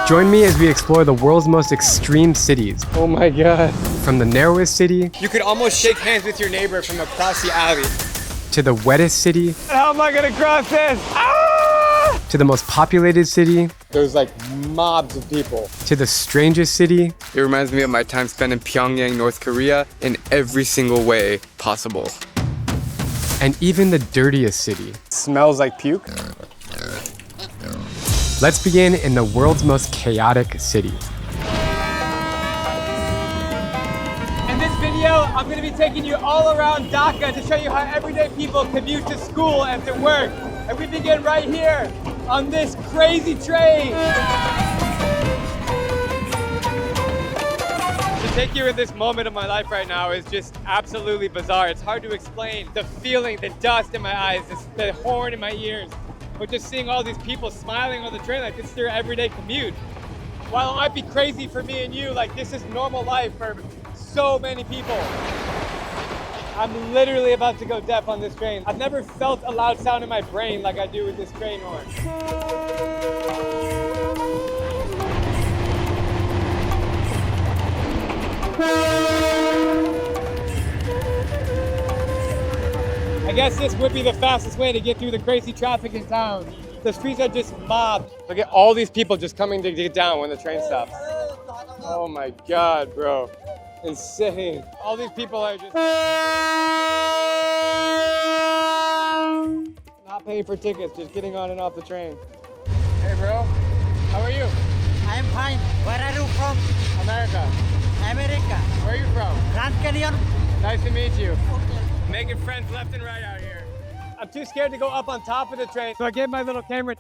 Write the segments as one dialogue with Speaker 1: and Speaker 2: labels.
Speaker 1: Join me as we explore the world's most extreme cities.
Speaker 2: Oh my God.
Speaker 1: From the narrowest city
Speaker 2: You could almost shake hands with your neighbor from across the alley.
Speaker 1: to the wettest city
Speaker 2: How am I gonna cross this? Ah!
Speaker 1: to the most populated city
Speaker 2: There's like mobs of people.
Speaker 1: to the strangest city.
Speaker 2: It reminds me of my time spent in Pyongyang, North Korea, in every single way possible.
Speaker 1: And even the dirtiest city.
Speaker 2: Smells like puke.
Speaker 1: Let's begin in the world's most chaotic city.
Speaker 2: In this video, I'm going to be taking you all around Dhaka to show you how everyday people commute to school and to work. And we begin right here on this crazy train. To take you in this moment of my life right now is just absolutely bizarre. It's hard to explain. The feeling, the dust in my eyes, the horn in my ears. But just seeing all these people smiling on the train like this is their everyday commute. While it might be crazy for me and you, like this is normal life for so many people. I'm literally about to go deaf on this train. I've never felt a loud sound in my brain like I do with this train horn. I guess this would be the fastest way to get through the crazy traffic in town. The streets are just mobbed. Look at all these people just coming to get down when the train stops. Oh my God, bro. Insane. All these people are just not paying for tickets, just getting on and off the train. Hey bro, how are you?
Speaker 3: I'm fine. Where are you from?
Speaker 2: America.
Speaker 3: America.
Speaker 2: Where are you from?
Speaker 3: Grand Canyon.
Speaker 2: Nice to meet you. Making friends left and right out here. I'm too scared to go up on top of the train, so I gave my little camera.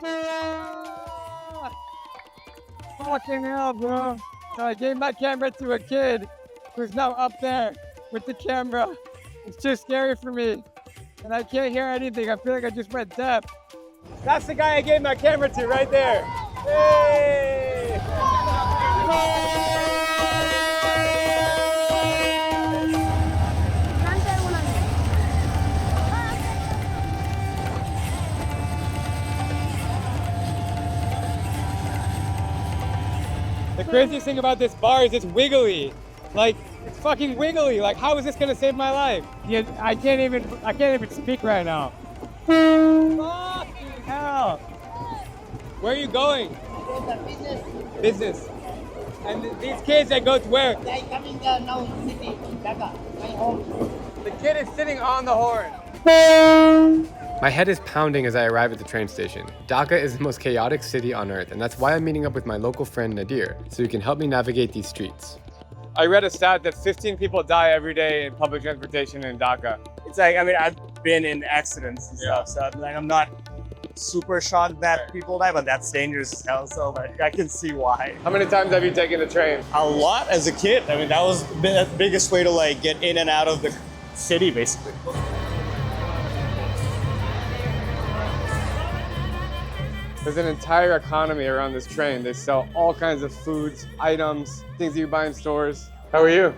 Speaker 2: Fucking hell, bro. So I gave my camera to a kid who's now up there with the camera. It's too scary for me. And I can't hear anything. I feel like I just went deaf. That's the guy I gave my camera to right there. Hey! The craziest thing about this bar is it's wiggly. Like, it's fucking wiggly. Like, how is this gonna save my life? Yeah, I can't even speak right now. Fucking hell. Where are you going?
Speaker 3: Business.
Speaker 2: Business. And these kids that go to where?
Speaker 3: They coming now city, Dhaka, my home.
Speaker 2: The kid is sitting on the horn.
Speaker 1: My head is pounding as I arrive at the train station. Dhaka is the most chaotic city on earth, and that's why I'm meeting up with my local friend Nadir, so he can help me navigate these streets.
Speaker 2: I read a stat that 15 people die every day in public transportation in Dhaka.
Speaker 4: It's like, I mean, I've been in accidents and stuff, so I'm not super shocked that people die, but that's dangerous as hell, so like, I can see why.
Speaker 2: How many times have you taken the train?
Speaker 4: A lot as a kid. I mean, that was the biggest way to like get in and out of the city, basically.
Speaker 2: There's an entire economy around this train. They sell all kinds of foods, items, things that you buy in stores. How are you?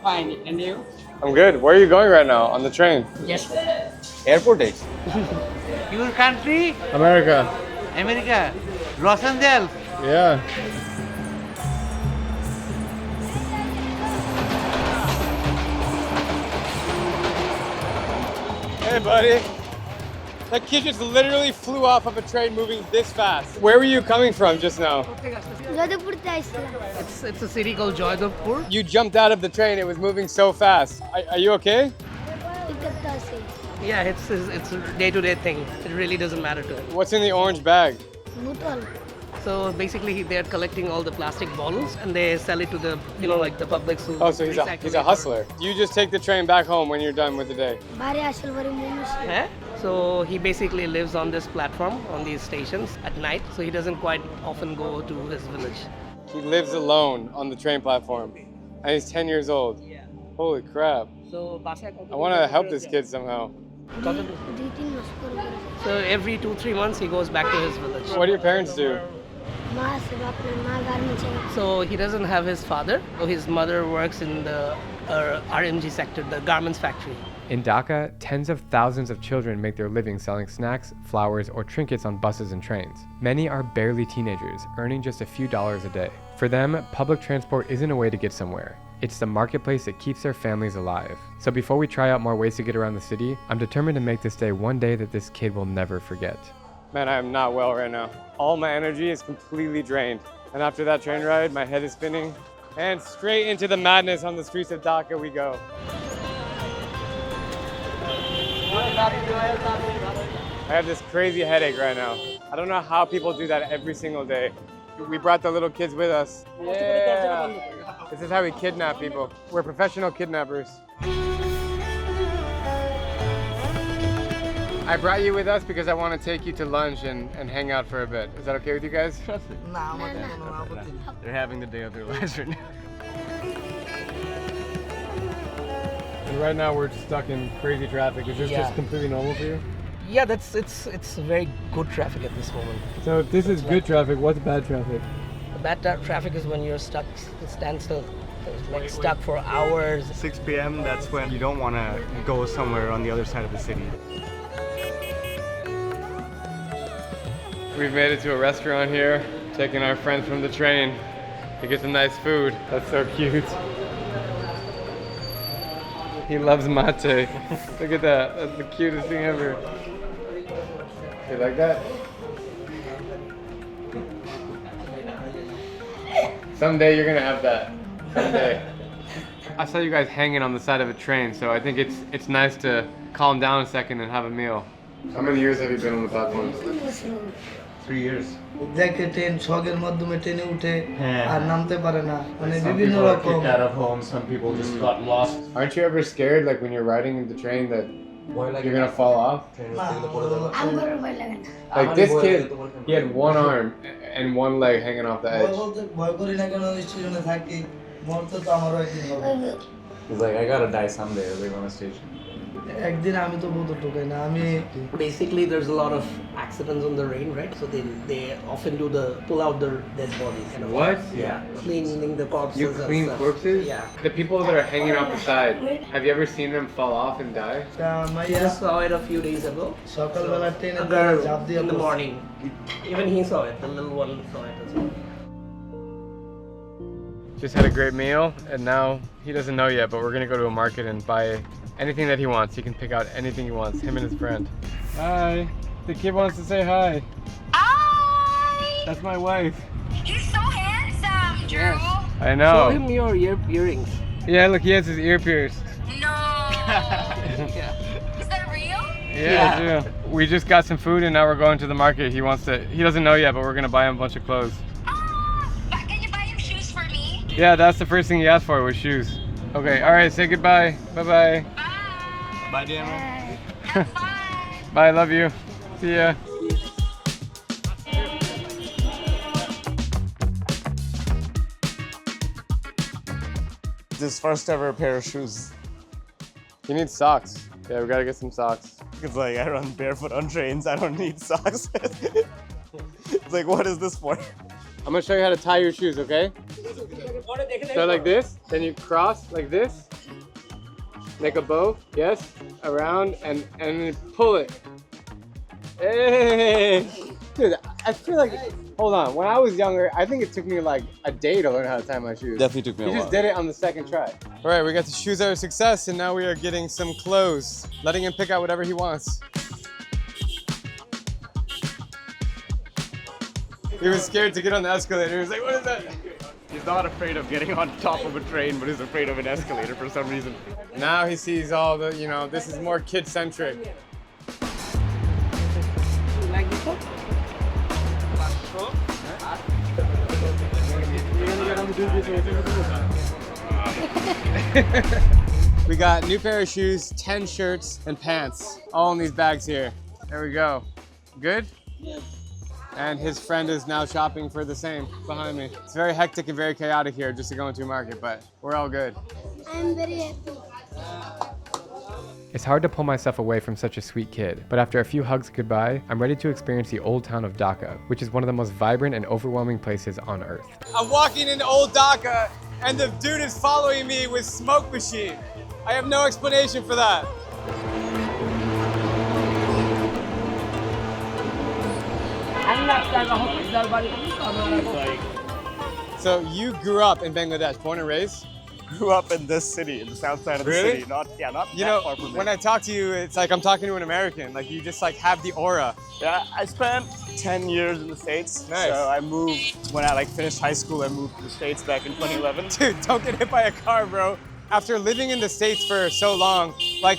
Speaker 3: Fine, and you?
Speaker 2: I'm good. Where are you going right now on the train?
Speaker 3: Yes.
Speaker 2: Airport days.
Speaker 3: Your country?
Speaker 2: America.
Speaker 3: America. Los Angeles.
Speaker 2: Yeah. Hey, buddy. That kid just literally flew off of a train moving this fast. Where were you coming from just now?
Speaker 5: It's a city called Joydhavpur.
Speaker 2: You jumped out of the train. It was moving so fast. Are you okay?
Speaker 5: Yeah, it's a day-to-day thing. It really doesn't matter to him.
Speaker 2: What's in the orange bag?
Speaker 5: So basically, they're collecting all the plastic bottles and they sell it to the, like the public.
Speaker 2: Oh, so he's a hustler. You just take the train back home when you're done with the day.
Speaker 5: Yeah? So he basically lives on this platform, on these stations at night. So he doesn't quite often go to his village.
Speaker 2: He lives alone on the train platform, and he's 10 years old.
Speaker 5: Yeah.
Speaker 2: Holy crap.
Speaker 5: So
Speaker 2: I want to help this kid somehow.
Speaker 5: So every 2-3 months he goes back to his village.
Speaker 2: What do your parents do?
Speaker 5: So he doesn't have his father. So his mother works in the RMG sector, the garments factory.
Speaker 1: In Dhaka, tens of thousands of children make their living selling snacks, flowers, or trinkets on buses and trains. Many are barely teenagers, earning just a few dollars a day. For them, public transport isn't a way to get somewhere. It's the marketplace that keeps their families alive. So before we try out more ways to get around the city, I'm determined to make this day one day that this kid will never forget.
Speaker 2: Man, I am not well right now. All my energy is completely drained. And after that train ride, my head is spinning. And straight into the madness on the streets of Dhaka we go. I have this crazy headache right now. I don't know how people do that every single day. We brought the little kids with us. Yeah. This is how we kidnap people. We're professional kidnappers. I brought you with us because I want to take you to lunch and hang out for a bit. Is that okay with you guys?
Speaker 1: They're having the day of their lives right now. And right now we're stuck in crazy traffic. Is this just completely normal for you?
Speaker 5: Yeah, it's very good traffic at this moment.
Speaker 1: So if this is good traffic, what's bad traffic?
Speaker 5: Bad traffic is when you're stuck, standstill, like stuck for hours.
Speaker 4: 6 p.m. That's when you don't want to go somewhere on the other side of the city.
Speaker 2: We've made it to a restaurant here, taking our friends from the train to get some nice food. That's so cute. He loves mate. Look at that. That's the cutest thing ever. You like that? Someday you're gonna have that. Someday. I saw you guys hanging on the side of a train, so I think it's nice to calm down a second and have a meal. How many years have you been on the platform? 3 years.
Speaker 6: দেখে train শখের মাধ্যমে ট্রেনে উঠে আর নামতে পারে না মানে
Speaker 7: Some
Speaker 6: বিভিন্ন
Speaker 7: people are
Speaker 6: রকম
Speaker 7: kicked out of home, some people just got lost.
Speaker 2: Aren't you ever scared, like when you're riding in the train, that you're gonna fall off? Like this kid, he had one arm and one leg hanging off the
Speaker 6: ভয়
Speaker 2: edge.
Speaker 6: বলতে ভয় করি না কেন স্টেশনে থাকি মরতে তো আমারও একদিন হবে
Speaker 7: He's like, I gotta die someday, like on a station.
Speaker 6: একদিন আমি তো বোধ ঢোকাই না আমি
Speaker 5: Basically, there's a lot of accidents on the rain, right? So they often do the pull out the dead bodies. Kind of
Speaker 2: What?
Speaker 5: Yeah, cleaning the corpses.
Speaker 2: You
Speaker 5: and
Speaker 2: clean
Speaker 5: stuff.
Speaker 2: corpses?
Speaker 5: Yeah.
Speaker 2: The people that are hanging off the side, have you ever seen them fall off and die?
Speaker 6: মাইয়া
Speaker 5: Just saw it a few days ago.
Speaker 6: সকালবেলা ট্রেনে
Speaker 5: A girl
Speaker 6: ঝাঁপ দিয়ে
Speaker 5: in the morning. Even he saw it. The little one saw it as well.
Speaker 2: Just had a great meal, and now he doesn't know yet, but we're gonna go to a market and buy anything that he wants. He can pick out anything he wants, him and his friend. Hi. The kid wants to say hi.
Speaker 8: Hi!
Speaker 2: That's my wife.
Speaker 8: He's so handsome, Drew.
Speaker 2: I know.
Speaker 5: Show him your earrings.
Speaker 2: Yeah, look, he has his ear pierced.
Speaker 8: No.
Speaker 5: Yeah.
Speaker 8: Is that real?
Speaker 2: Yeah, yeah. We just got some food and now we're going to the market. He doesn't know yet, but we're gonna buy him a bunch of clothes.
Speaker 8: But can you buy him shoes for me?
Speaker 2: Yeah, that's the first thing he asked for was shoes. Okay, all right, say goodbye. Bye-bye.
Speaker 8: Bye.
Speaker 4: Bye, Daniel.
Speaker 8: Have fun.
Speaker 2: Bye, love you. See ya.
Speaker 4: This first ever pair of shoes.
Speaker 2: You need socks. Yeah, we gotta get some socks.
Speaker 4: It's like I run barefoot on trains. I don't need socks. It's like, what is this for?
Speaker 2: I'm gonna show you how to tie your shoes, okay? So like this, then you cross like this, make a bow, yes, around, and then pull it. Hey! Dude, I feel like, hold on, when I was younger, I think it took me like a day to learn how to tie my shoes.
Speaker 7: Definitely took me a
Speaker 2: You
Speaker 7: while.
Speaker 2: just did it on the second try. All right, we got the shoes our success, and now we are getting some clothes, letting him pick out whatever he wants. He was scared to get on the escalator. He was like, what is that?
Speaker 4: He's not afraid of getting on top of a train, but he's afraid of an escalator for some reason.
Speaker 2: Now he sees all the, this is more kid-centric.
Speaker 5: You like this one?
Speaker 2: We got new pair of shoes, 10 shirts, and pants, all in these bags here. There we go. Good? Yes. And his friend is now shopping for the same behind me. It's very hectic and very chaotic here just to go into a market, but we're all good.
Speaker 8: I'm very happy.
Speaker 1: It's hard to pull myself away from such a sweet kid, but after a few hugs goodbye, I'm ready to experience the old town of Dhaka, which is one of the most vibrant and overwhelming places on earth.
Speaker 2: I'm walking into Old Dhaka, and the dude is following me with smoke machine. I have no explanation for that. So you grew up in Bangladesh, born and raised?
Speaker 4: Grew up in this city, in the south side of the
Speaker 2: Really?
Speaker 4: city. Not
Speaker 2: You
Speaker 4: that
Speaker 2: know,
Speaker 4: far from
Speaker 2: when
Speaker 4: there.
Speaker 2: I talk to you, it's like I'm talking to an American. Like you just like have the aura.
Speaker 4: Yeah, I spent 10 years in the States.
Speaker 2: Nice.
Speaker 4: So I moved, when I like finished high school, I moved to the States back in 2011.
Speaker 2: Dude, don't get hit by a car, bro. After living in the States for so long, like,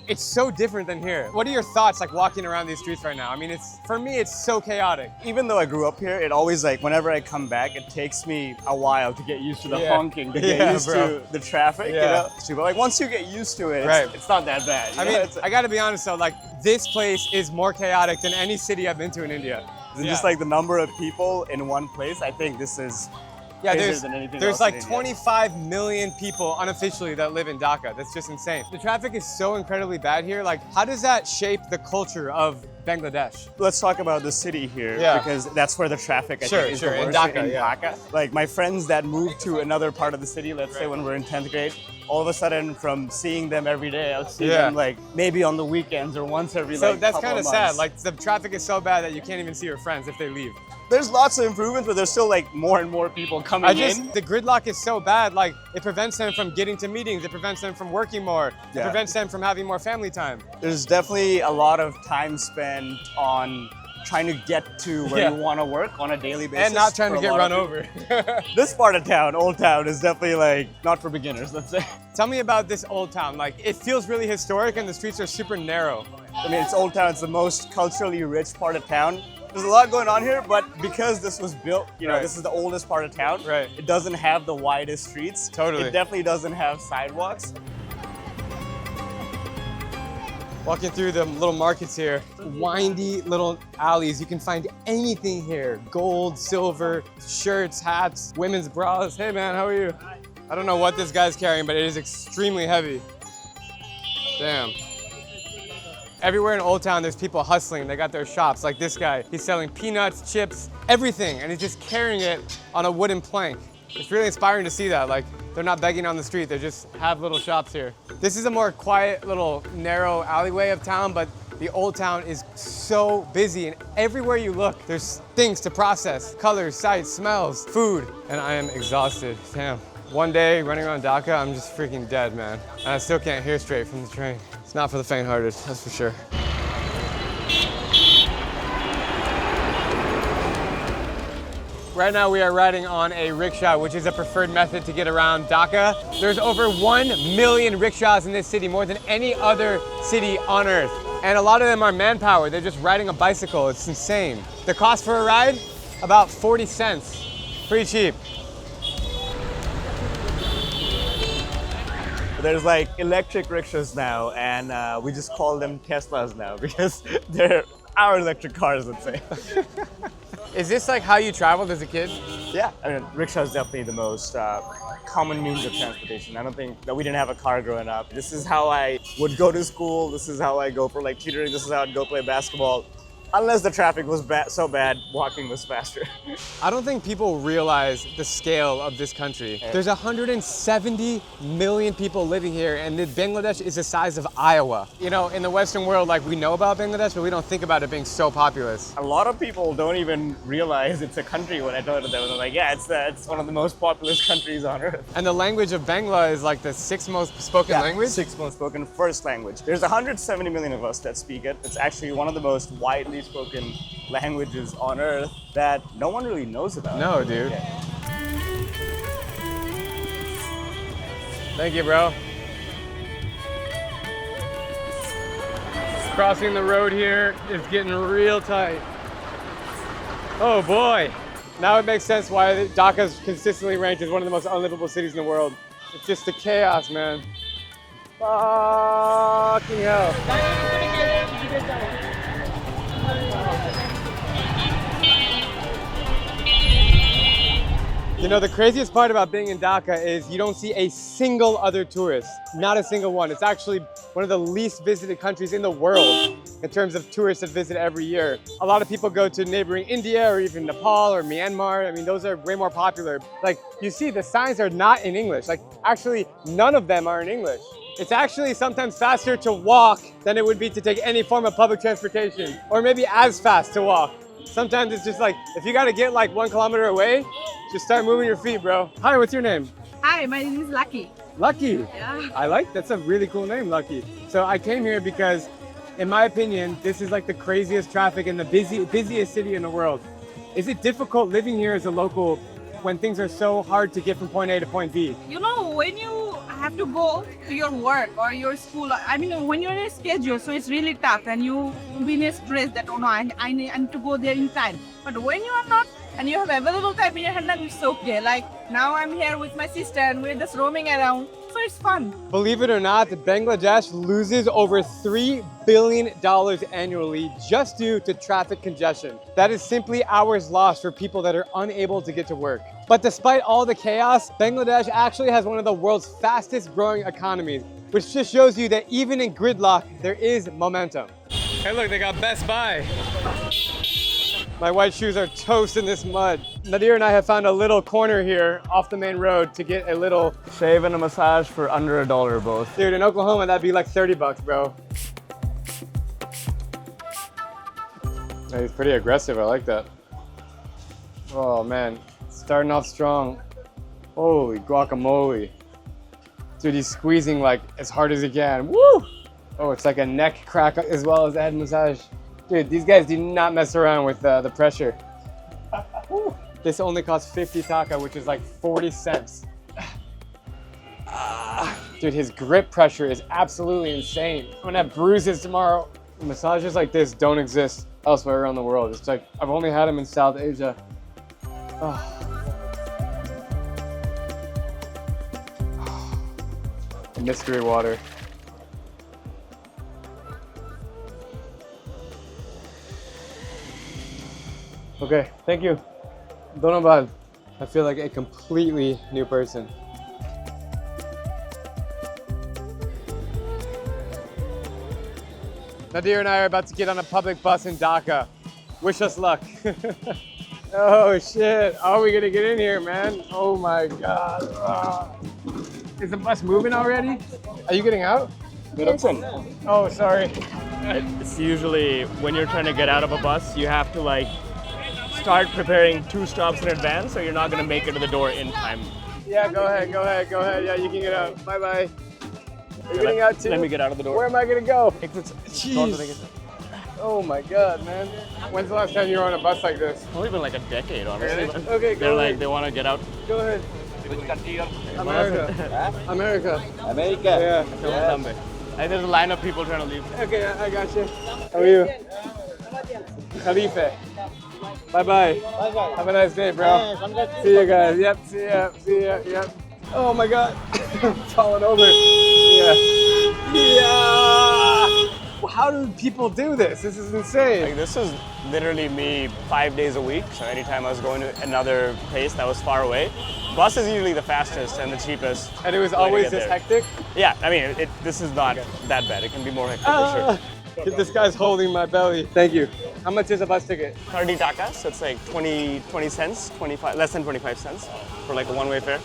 Speaker 2: it's so different than here. What are your thoughts like walking around these streets right now? I mean, for me, it's so chaotic.
Speaker 4: Even though I grew up here, it always like, whenever I come back, it takes me a while to get used to the
Speaker 2: Yeah.
Speaker 4: honking, to
Speaker 2: Yeah,
Speaker 4: get used
Speaker 2: bro.
Speaker 4: to the traffic,
Speaker 2: Yeah.
Speaker 4: you know? But like once you get used to it,
Speaker 2: Right.
Speaker 4: it's not that bad. you
Speaker 2: I
Speaker 4: know?
Speaker 2: mean,
Speaker 4: It's-
Speaker 2: I gotta be honest though, like, this place is more chaotic than any city I've been to in India.
Speaker 4: just like the number of people in one place, I think this is
Speaker 2: Yeah,
Speaker 4: crazier than anything
Speaker 2: there's
Speaker 4: else in
Speaker 2: like
Speaker 4: India.
Speaker 2: 25 million people unofficially that live in Dhaka. That's just insane. The traffic is so incredibly bad here. Like, how does that shape the culture of Bangladesh?
Speaker 4: Let's talk about the city here
Speaker 2: Yeah.
Speaker 4: because that's where the traffic I
Speaker 2: Sure,
Speaker 4: think is
Speaker 2: sure,
Speaker 4: the
Speaker 2: in
Speaker 4: worst
Speaker 2: Dhaka, yeah.
Speaker 4: Dhaka. Like my friends that moved to another part of the city, let's say when we're in 10th grade, all of a sudden from seeing them every day, I'll see
Speaker 2: Yeah.
Speaker 4: them like maybe on the weekends or once every
Speaker 2: So
Speaker 4: like
Speaker 2: that's
Speaker 4: couple
Speaker 2: kind
Speaker 4: of
Speaker 2: of sad.
Speaker 4: months.
Speaker 2: Like, the traffic is so bad that you can't even see your friends if they leave.
Speaker 4: There's lots of improvements, but there's still like more and more people coming in.
Speaker 2: The gridlock is so bad, like it prevents them from getting to meetings, it prevents them from working more, it
Speaker 4: Yeah.
Speaker 2: prevents them from having more family time.
Speaker 4: There's definitely a lot of time spent on trying to get to where
Speaker 2: Yeah.
Speaker 4: you want to work on a daily basis.
Speaker 2: And not trying
Speaker 4: for
Speaker 2: to
Speaker 4: a
Speaker 2: get
Speaker 4: lot
Speaker 2: run
Speaker 4: of
Speaker 2: over.
Speaker 4: people. This part of town, Old Town, is definitely like not for beginners, let's say.
Speaker 2: Tell me about this old town. Like, it feels really historic and the streets are super narrow.
Speaker 4: I mean, it's Old Town, it's the most culturally rich part of town. There's a lot going on here, but because this was built, you know,
Speaker 2: Right.
Speaker 4: this is the oldest part of town.
Speaker 2: Right.
Speaker 4: It doesn't have the widest streets.
Speaker 2: Totally.
Speaker 4: It definitely doesn't have sidewalks.
Speaker 2: Walking through the little markets here, windy little alleys. You can find anything here. Gold, silver, shirts, hats, women's bras. Hey man, how are you? I don't know what this guy's carrying, but it is extremely heavy. Damn. Everywhere in Old Town, there's people hustling. They got their shops, like this guy. He's selling peanuts, chips, everything, and he's just carrying it on a wooden plank. It's really inspiring to see that. Like, they're not begging on the street, they just have little shops here. This is a more quiet, little, narrow alleyway of town, but the Old Town is so busy, and everywhere you look, there's things to process. Colors, sights, smells, food, and I am exhausted. Damn. One day running around Dhaka, I'm just freaking dead, man. And I still can't hear straight from the train. It's not for the faint-hearted, that's for sure. Right now we are riding on a rickshaw, which is a preferred method to get around Dhaka. There's over 1 million rickshaws in this city, more than any other city on earth. And a lot of them are manpower. They're just riding a bicycle. It's insane. The cost for a ride, about 40 cents. Pretty cheap.
Speaker 4: There's like electric rickshaws now, and we just call them Teslas now because they're our electric cars, let's say.
Speaker 2: Is this like how you traveled as a kid?
Speaker 4: Yeah, I mean, rickshaw is definitely the most common means of transportation. I don't think that we didn't have a car growing up. This is how I would go to school. This is how I go for like tutoring. This is how I'd go play basketball. Unless the traffic was so bad, walking was faster.
Speaker 2: I don't think people realize the scale of this country. There's 170 million people living here, and Bangladesh is the size of Iowa. You know, in the Western world, like, we know about Bangladesh, but we don't think about it being so populous.
Speaker 4: A lot of people don't even realize it's a country when I tell it to them. They're like, yeah, it's one of the most populous countries on earth.
Speaker 2: And the language of Bangla is like the 6th most spoken language?
Speaker 4: 6th most spoken first language. There's 170 million of us that speak it. It's actually one of the most widely spoken languages on earth that no one really knows about.
Speaker 2: No, dude.
Speaker 4: Yeah.
Speaker 2: Thank you, bro. Crossing the road here is getting real tight. Oh boy. Now it makes sense why Dhaka is consistently ranked as one of the most unlivable cities in the world. It's just the chaos, man. Fucking hell. You know, the craziest part about being in Dhaka is you don't see a single other tourist. Not a single one. It's actually one of the least visited countries in the world in terms of tourists that visit every year. A lot of people go to neighboring India or even Nepal or Myanmar. I mean, those are way more popular. Like, you see, the signs are not in English. Like, actually, none of them are in English. It's actually sometimes faster to walk than it would be to take any form of public transportation, or maybe as fast to walk. Sometimes it's just like, if you gotta get like 1 kilometer away, just start moving your feet, bro. Hi, what's your name?
Speaker 9: Hi, my name is Lucky.
Speaker 2: Lucky.
Speaker 9: Yeah.
Speaker 2: I like, that's a really cool name, Lucky. So I came here because, in my opinion, this is like the craziest traffic in the busiest city in the world. Is it difficult living here as a local when things are so hard to get from point A to point B?
Speaker 9: You know, when you have to go to your work or your school, I mean, when you're in a schedule, so it's really tough and you be in a stress that, oh no, I need to go there in time. But when you are not, and you have available time in your hand, then it's okay. Like now I'm here with my sister and we're just roaming around, so it's fun.
Speaker 2: Believe it or not, Bangladesh loses over $3 billion annually just due to traffic congestion. That is simply hours lost for people that are unable to get to work. But despite all the chaos, Bangladesh actually has one of the world's fastest growing economies, which just shows you that even in gridlock, there is momentum. Hey look, they got Best Buy. My white shoes are toast in this mud. Nadir and I have found a little corner here off the main road to get a little
Speaker 4: Shave and a massage for under $1 both.
Speaker 2: Dude, in Oklahoma, that'd be like 30 bucks, bro. Oh, he's pretty aggressive, I like that. Oh man, starting off strong. Holy guacamole. Dude, he's squeezing like as hard as he can. Woo! Oh, it's like a neck crack as well as the head massage. Dude, these guys do not mess around with the pressure. This only costs 50 taka, which is like 40 cents. Dude, his grip pressure is absolutely insane. I'm gonna have bruises tomorrow. Massages like this don't exist elsewhere around the world. It's like, I've only had them in South Asia. Mystery water. Okay, thank you. Donabad. I feel like a completely new person. Nadir and I are about to get on a public bus in Dhaka. Wish us luck. Oh shit, how are we gonna get in here, man? Oh my God. Is the bus moving already? Are you getting out? Oh, sorry.
Speaker 4: It's usually when you're trying to get out of a bus, you have to like start preparing 2 stops in advance, so you're not gonna make it to the door in time.
Speaker 2: Yeah, go ahead. Yeah, you can get out. Bye-bye. You're getting out too?
Speaker 4: Let me get out of the door.
Speaker 2: Where am I gonna go? Jeez. Oh my God, man. When's the last time you were on a bus like this?
Speaker 4: Only been like a decade, honestly.
Speaker 2: Okay,
Speaker 4: They're
Speaker 2: go
Speaker 4: like,
Speaker 2: ahead.
Speaker 4: they want to get out.
Speaker 2: Go ahead.
Speaker 4: Which country are
Speaker 2: America. America.
Speaker 4: America.
Speaker 2: Yeah.
Speaker 4: And there's a line of people trying to leave.
Speaker 2: Okay, I got you. How are you? Khalife. Bye-bye. Have a nice day, bro. See you guys. Yep, see ya. Yep. Oh my God. I'm falling over. Yeah. Well, how do people do this? This is insane.
Speaker 4: Like, this is literally me 5 days a week. So anytime I was going to another place that was far away, bus is usually the fastest and the cheapest.
Speaker 2: And it was
Speaker 4: way to
Speaker 2: always
Speaker 4: get
Speaker 2: this
Speaker 4: there.
Speaker 2: hectic?
Speaker 4: Yeah, I mean, this is not that bad. It can be more hectic for sure.
Speaker 2: This guy's holding my belly. Thank you. How much is a bus ticket?
Speaker 4: 30 taka, so it's like 20 cents, 25, less than 25 cents for like a one-way fare.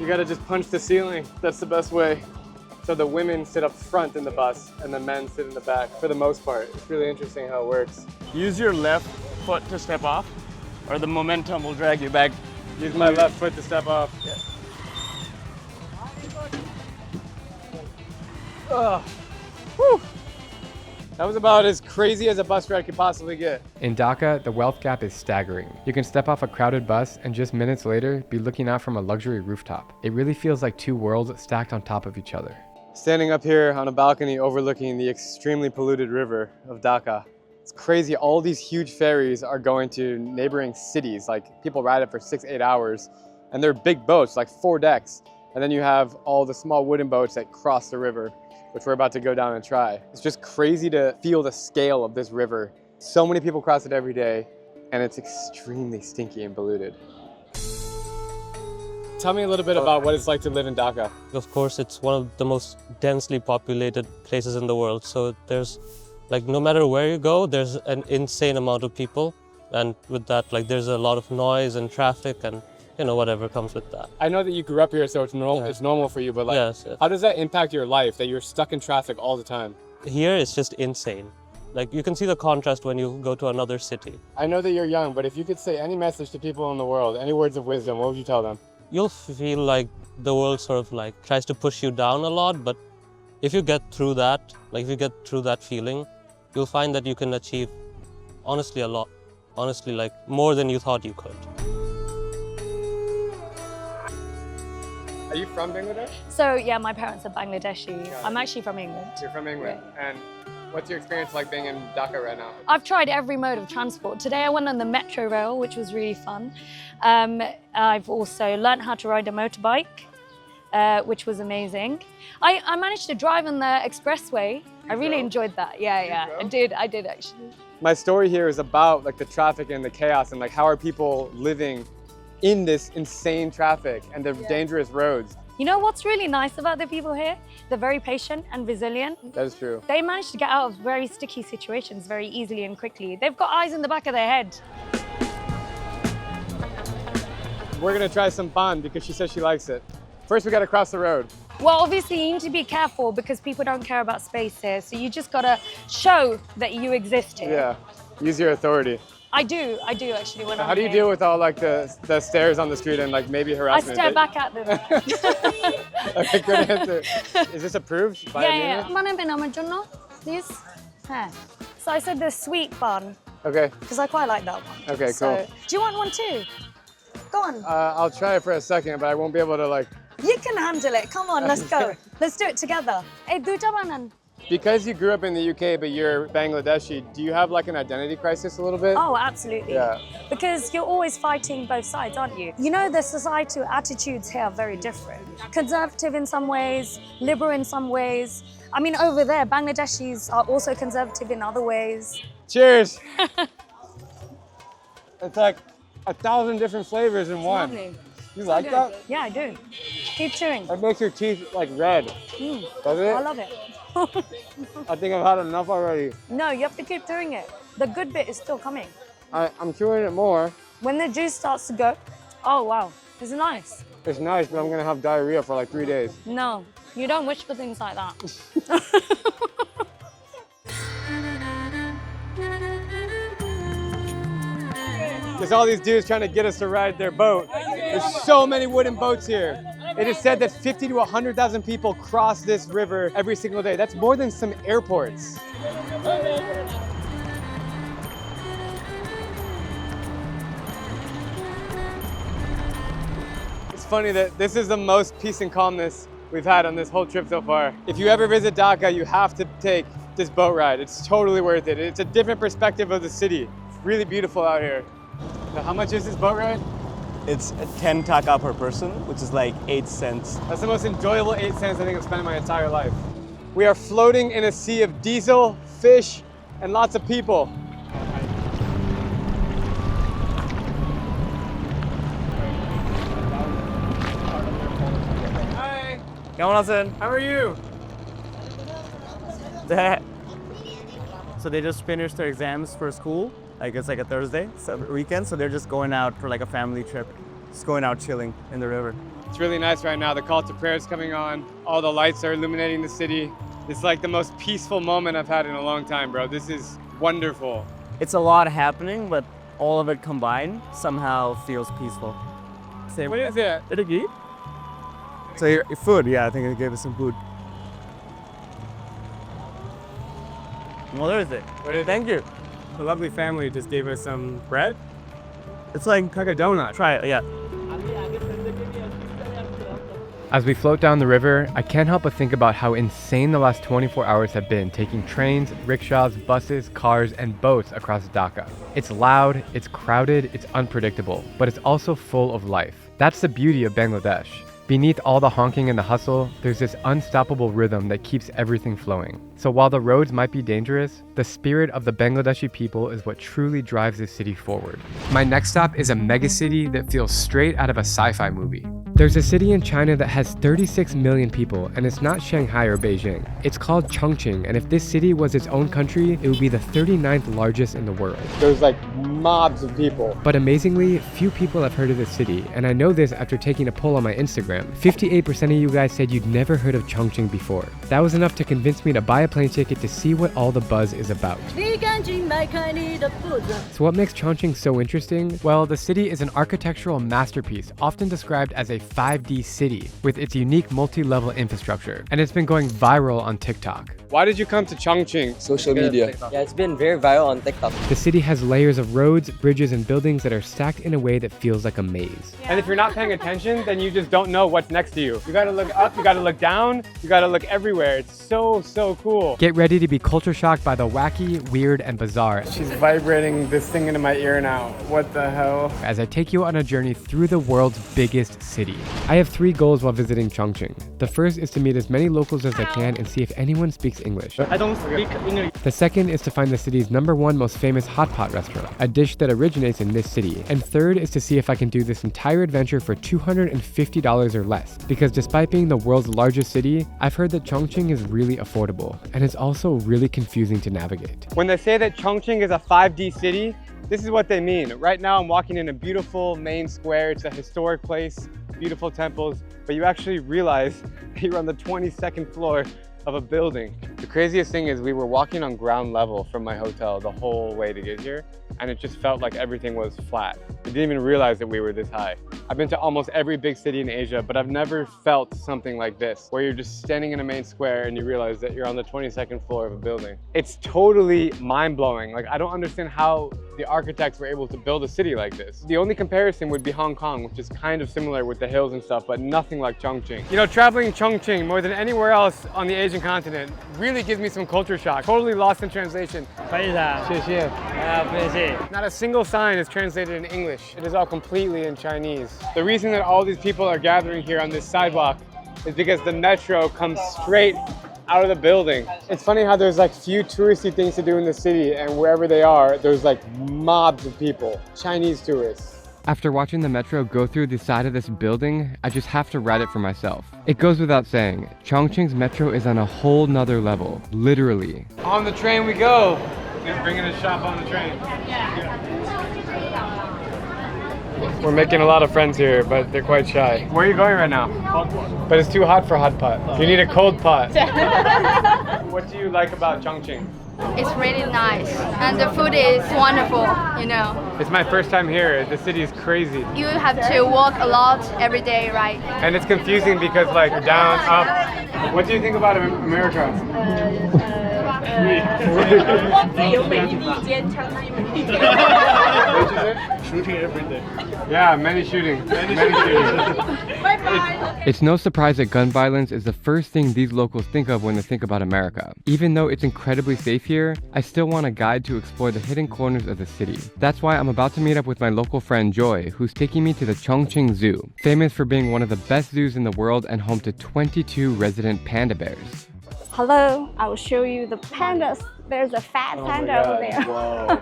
Speaker 2: You gotta just punch the ceiling. That's the best way. So the women sit up front in the bus and the men sit in the back for the most part. It's really interesting how it works.
Speaker 4: Use your left foot to step off, or the momentum will drag you back.
Speaker 2: Use my left foot to step off.
Speaker 4: Yeah.
Speaker 2: Whew. That was about as crazy as a bus ride could possibly get.
Speaker 1: In Dhaka, the wealth gap is staggering. You can step off a crowded bus and just minutes later be looking out from a luxury rooftop. It really feels like 2 worlds stacked on top of each other.
Speaker 2: Standing up here on a balcony overlooking the extremely polluted river of Dhaka. It's crazy, all these huge ferries are going to neighboring cities. Like, people ride it for 6-8 hours, and they're big boats, like 4 decks. And then you have all the small wooden boats that cross the river, which we're about to go down and try. It's just crazy to feel the scale of this river. So many people cross it every day, and it's extremely stinky and polluted. Tell me a little bit about what it's like to live in Dhaka.
Speaker 10: Of course, it's one of the most densely populated places in the world. So there's, like, no matter where you go, there's an insane amount of people. And with that, like, there's a lot of noise and traffic and, you know, whatever comes with that.
Speaker 2: I know that you grew up here, so it's normal.
Speaker 10: Yeah.
Speaker 2: It's normal for you, but like,
Speaker 10: Yes.
Speaker 2: how does that impact your life, that you're stuck in traffic all the time?
Speaker 10: Here, it's just insane. Like you can see the contrast when you go to another city.
Speaker 1: I know that you're young, but if you could say any message to people in the world, any words of wisdom, what would you tell them?
Speaker 10: You'll feel like the world sort of like tries to push you down a lot, but if you get through that, like if you get through that feeling, you'll find that you can achieve honestly a lot. Honestly, like more than you thought you could.
Speaker 1: Are you from Bangladesh?
Speaker 11: So yeah, my parents are Bangladeshi. I'm actually from England.
Speaker 1: You're from England. And what's your experience like being in Dhaka right now?
Speaker 11: I've tried every mode of transport. Today I went on the metro rail, which was really fun. I've also learned how to ride a motorbike, which was amazing. I managed to drive on the expressway. I really enjoyed that. Yeah, I did actually.
Speaker 1: My story here is about like the traffic and the chaos and like how are people living in this insane traffic and the dangerous roads.
Speaker 11: You know what's really nice about the people here? They're very patient and resilient.
Speaker 1: That is true.
Speaker 11: They manage to get out of very sticky situations very easily and quickly. They've got eyes in the back of their head.
Speaker 1: We're gonna try some pan because she says she likes it. First, we gotta cross the road.
Speaker 11: Well, obviously you need to be careful because people don't care about space here. So you just gotta show that you exist here.
Speaker 1: Yeah, use your authority.
Speaker 11: I do actually when
Speaker 1: How do you deal with all like the stares on the street and like maybe
Speaker 11: I
Speaker 1: harassment?
Speaker 11: stare back at them.
Speaker 1: Okay, good answer. Is this approved by
Speaker 11: Yeah.
Speaker 1: Amina?
Speaker 11: বানাবেন আমার জন্য, please? হ্যাঁ. So I said the sweet bun
Speaker 1: Okay,
Speaker 11: because I quite like that one.
Speaker 1: Okay,
Speaker 11: So,
Speaker 1: cool.
Speaker 11: do you want one too? Go on.
Speaker 1: I'll try it for a second, but I won't be able to like.
Speaker 11: You can handle it. Come on, let's go. Let's do it together. Hey, দুইটা বানান.
Speaker 1: Because you grew up in the UK, but you're Bangladeshi, do you have like an identity crisis a little bit?
Speaker 11: Oh, absolutely.
Speaker 1: Yeah.
Speaker 11: Because you're always fighting both sides, aren't you? You know, the societal attitudes here are very different. Conservative in some ways, liberal in some ways. I mean, over there, Bangladeshis are also conservative in other ways.
Speaker 1: Cheers! It's like 1,000 different flavors in one.
Speaker 11: Lovely.
Speaker 1: You
Speaker 11: So
Speaker 1: like
Speaker 11: good.
Speaker 1: that?
Speaker 11: Yeah, I do. Keep chewing.
Speaker 1: That makes your teeth like red. Does it?
Speaker 11: I love it.
Speaker 1: I think I've had enough already.
Speaker 11: No, you have to keep doing it. The good bit is still coming.
Speaker 1: I'm chewing it more.
Speaker 11: When the juice starts to go, oh wow, it's nice.
Speaker 1: It's nice, but I'm gonna have diarrhea for like 3 days.
Speaker 11: No, you don't wish for things like that.
Speaker 1: There's all these dudes trying to get us to ride their boat. There's so many wooden boats here. It is said that 50 to 100,000 people cross this river every single day. That's more than some airports. It's funny that this is the most peace and calmness we've had on this whole trip so far. If you ever visit Dhaka, you have to take this boat ride. It's totally worth it. It's a different perspective of the city. It's really beautiful out here. Now, how much is this boat ride?
Speaker 4: It's 10 taka per person, which is like 8 cents.
Speaker 1: That's the most enjoyable 8 cents I think I've spent in my entire life. We are floating in a sea of diesel, fish, and lots of people. Hi. How are you?
Speaker 4: So they just finished their exams for school. Like it's like a Thursday, so weekend, so they're just going out for like a family trip. Just going out chilling in the river.
Speaker 1: It's really nice right now. The call to prayer is coming on. All the lights are illuminating the city. It's like the most peaceful moment I've had in a long time, bro. This is wonderful.
Speaker 4: It's a lot happening, but all of it combined somehow feels peaceful.
Speaker 1: What is it?
Speaker 4: So your food, yeah, I think they gave us some food. What is it? Thank you.
Speaker 1: A lovely family just gave us some bread.
Speaker 4: It's like
Speaker 1: a donut.
Speaker 4: Try it, yeah.
Speaker 1: As we float down the river, I can't help but think about how insane the last 24 hours have been taking trains, rickshaws, buses, cars, and boats across Dhaka. It's loud, it's crowded, it's unpredictable, but it's also full of life. That's the beauty of Bangladesh. Beneath all the honking and the hustle, there's this unstoppable rhythm that keeps everything flowing. So while the roads might be dangerous, the spirit of the Bangladeshi people is what truly drives this city forward. My next stop is a megacity that feels straight out of a sci-fi movie. There's a city in China that has 36 million people, and it's not Shanghai or Beijing. It's called Chongqing, and if this city was its own country, it would be the 39th largest in the world. There's like
Speaker 2: mobs of people.
Speaker 1: But amazingly, few people have heard of this city, and I know this after taking a poll on my Instagram. 58% of you guys said you'd never heard of Chongqing before. That was enough to convince me to buy a plane ticket to see what all the buzz is about. So what makes Chongqing so interesting? Well, the city is an architectural masterpiece, often described as a 5D city, with its unique multi-level infrastructure, and it's been going viral on TikTok.
Speaker 2: Why did you come to Chongqing?
Speaker 12: Social media. Yeah, it's been very viral on TikTok.
Speaker 1: The city has layers of roads, bridges, and buildings that are stacked in a way that feels like a maze.
Speaker 2: And if you're not paying attention, then you just don't know what's next to you. You gotta look up, you gotta look down, you gotta look everywhere. It's so, so cool.
Speaker 1: Get ready to be culture shocked by the wacky, weird, and bizarre.
Speaker 2: She's vibrating this thing into my ear now. What the hell?
Speaker 1: As I take you on a journey through the world's biggest city. I have 3 goals while visiting Chongqing. The first is to meet as many locals as I can and see if anyone speaks English.
Speaker 5: I don't speak English.
Speaker 1: The second is to find the city's #1 most famous hot pot restaurant, a dish that originates in this city. And third is to see if I can do this entire adventure for $250 or less. Because despite being the world's largest city, I've heard that Chongqing is really affordable, and it's also really confusing to navigate.
Speaker 2: When they say that Chongqing is a 5D city, this is what they mean. Right now I'm walking in a beautiful main square. It's a historic place, beautiful temples, but you actually realize that you're on the 22nd floor of a building. The craziest thing is we were walking on ground level from my hotel the whole way to get here, and it just felt like everything was flat. I didn't even realize that we were this high. I've been to almost every big city in Asia, but I've never felt something like this, where you're just standing in a main square and you realize that you're on the 22nd floor of a building. It's totally mind-blowing. Like, I don't understand how the architects were able to build a city like this. The only comparison would be Hong Kong, which is kind of similar with the hills and stuff, but nothing like Chongqing. You know, traveling Chongqing more than anywhere else on the Asian continent really gives me some culture shock. Totally lost in translation. Not a single sign is translated in English. It is all completely in Chinese. The reason that all these people are gathering here on this sidewalk is because the metro comes straight out of the building. It's funny how there's like few touristy things to do in the city, and wherever they are, there's like mobs of people, Chinese tourists.
Speaker 1: After watching the metro go through the side of this building, I just have to ride it for myself. It goes without saying, Chongqing's metro is on a whole nother level, literally.
Speaker 2: On the train we go. They're bringing a shop on the train. We're making a lot of friends here, but they're quite shy. Where are you going right now? Hot pot. But it's too hot for hot pot. You need a cold pot. What do you like about Chongqing?
Speaker 8: It's really nice, and the food is wonderful, you know.
Speaker 2: It's my first time here. The city is crazy.
Speaker 8: You have to walk a lot every day, right?
Speaker 2: And it's confusing because like down, up. What do you think about America?
Speaker 7: Shooting every day.
Speaker 2: Yeah, many shooting.
Speaker 1: It's no surprise that gun violence is the first thing these locals think of when they think about America. Even though it's incredibly safe here, I still want a guide to explore the hidden corners of the city. That's why I'm about to meet up with my local friend Joy, who's taking me to the Chongqing Zoo, famous for being one of the best zoos in the world and home to 22 resident panda bears.
Speaker 13: Hello, I will show you the pandas. There's a fat panda over there.
Speaker 2: Whoa.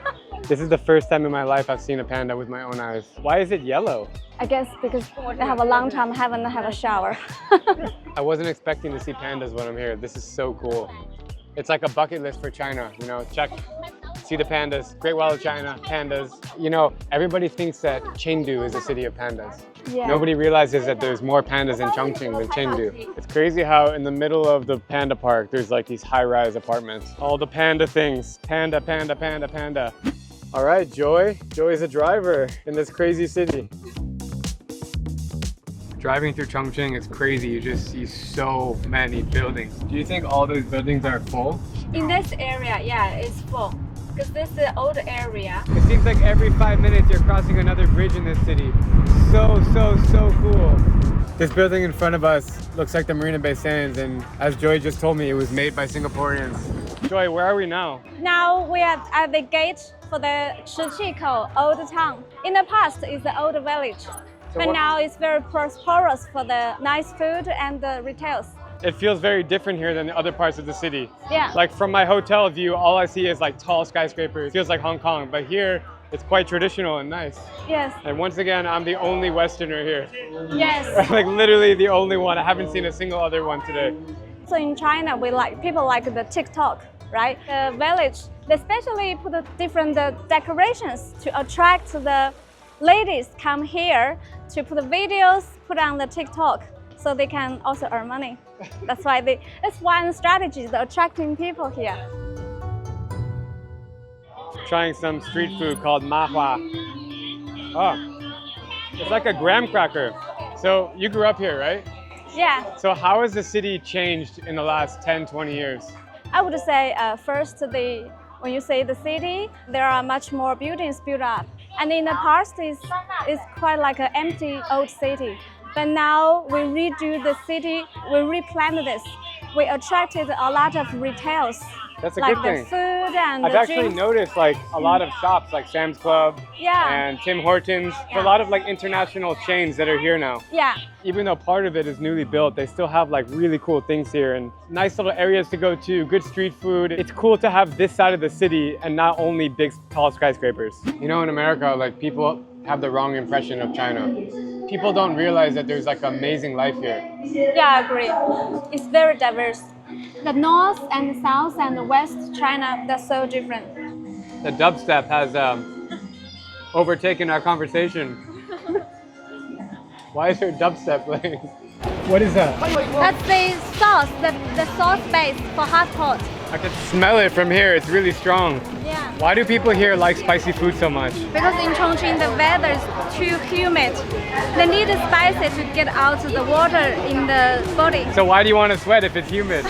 Speaker 2: This is the first time in my life I've seen a panda with my own eyes. Why is it yellow?
Speaker 13: I guess because they have a long time haven't had a shower.
Speaker 2: I wasn't expecting to see pandas when I'm here. This is so cool. It's like a bucket list for China, you know, check, see the pandas, Great Wall of China, pandas. You know, everybody thinks that Chengdu is a city of pandas.
Speaker 13: Yeah.
Speaker 2: Nobody realizes that there's more pandas in Chongqing than Chengdu. It's crazy how in the middle of the panda park, there's like these high-rise apartments. All the panda things, panda, panda, panda, panda. All right, Joy. Joy's a driver in this crazy city. Driving through Chongqing is crazy. You just see so many buildings. Do you think all those buildings are full?
Speaker 13: In this area, yeah, it's full. Because this is an old area.
Speaker 2: It seems like every 5 minutes you're crossing another bridge in this city. So cool. This building in front of us looks like the Marina Bay Sands, and as Joy just told me, it was made by Singaporeans. Joy, where are we now?
Speaker 13: Now we are at the gate for the Shiqikou old town. In the past, it's the old village. But now it's very prosperous for the nice food and the retails.
Speaker 2: It feels very different here than the other parts of the city.
Speaker 13: Yeah.
Speaker 2: Like from my hotel view, all I see is like tall skyscrapers. It feels like Hong Kong, but here it's quite traditional and nice.
Speaker 13: Yes.
Speaker 2: And once again, I'm the only Westerner here.
Speaker 13: Yes.
Speaker 2: Like literally the only one. I haven't seen a single other one today.
Speaker 13: So in China, people like the TikTok. right? The village, they especially put different decorations to attract the ladies come here to put videos, put on the TikTok, so they can also earn money. That's why it's one strategy, the attracting people here.
Speaker 2: Trying some street food called mahua. Oh, it's like a graham cracker. So you grew up here, right?
Speaker 13: Yeah.
Speaker 2: So how has the city changed in the last 10, 20 years?
Speaker 13: I would say first, when you say the city, there are much more buildings built up. And in the past, it's quite like an empty old city. But now we redo the city, we replan this. We attracted a lot of retails.
Speaker 2: That's a
Speaker 13: like
Speaker 2: good thing.
Speaker 13: The food and
Speaker 2: I've
Speaker 13: the
Speaker 2: actually
Speaker 13: drinks.
Speaker 2: noticed like a lot of shops like Sam's Club
Speaker 13: Yeah.
Speaker 2: and Tim Hortons. A lot of like international chains that are here now.
Speaker 13: Yeah.
Speaker 2: Even though part of it is newly built, they still have like really cool things here and nice little areas to go to, good street food. It's cool to have this side of the city and not only big, tall skyscrapers. You know, in America, like people have the wrong impression of China. People don't realize that there's like amazing life here.
Speaker 13: Yeah, I agree. It's very diverse. The north and the south and the west China, they're so different.
Speaker 2: The dubstep has overtaken our conversation. Why is there dubstep playing? What is that?
Speaker 13: That's the sauce, the sauce base for hot pot.
Speaker 2: I can smell it from here. It's really strong.
Speaker 13: Yeah.
Speaker 2: Why do people here like spicy food so much?
Speaker 13: Because in Chongqing, the weather is too humid. They need the spices to get out the water in the body.
Speaker 2: So why do you want to sweat if it's humid?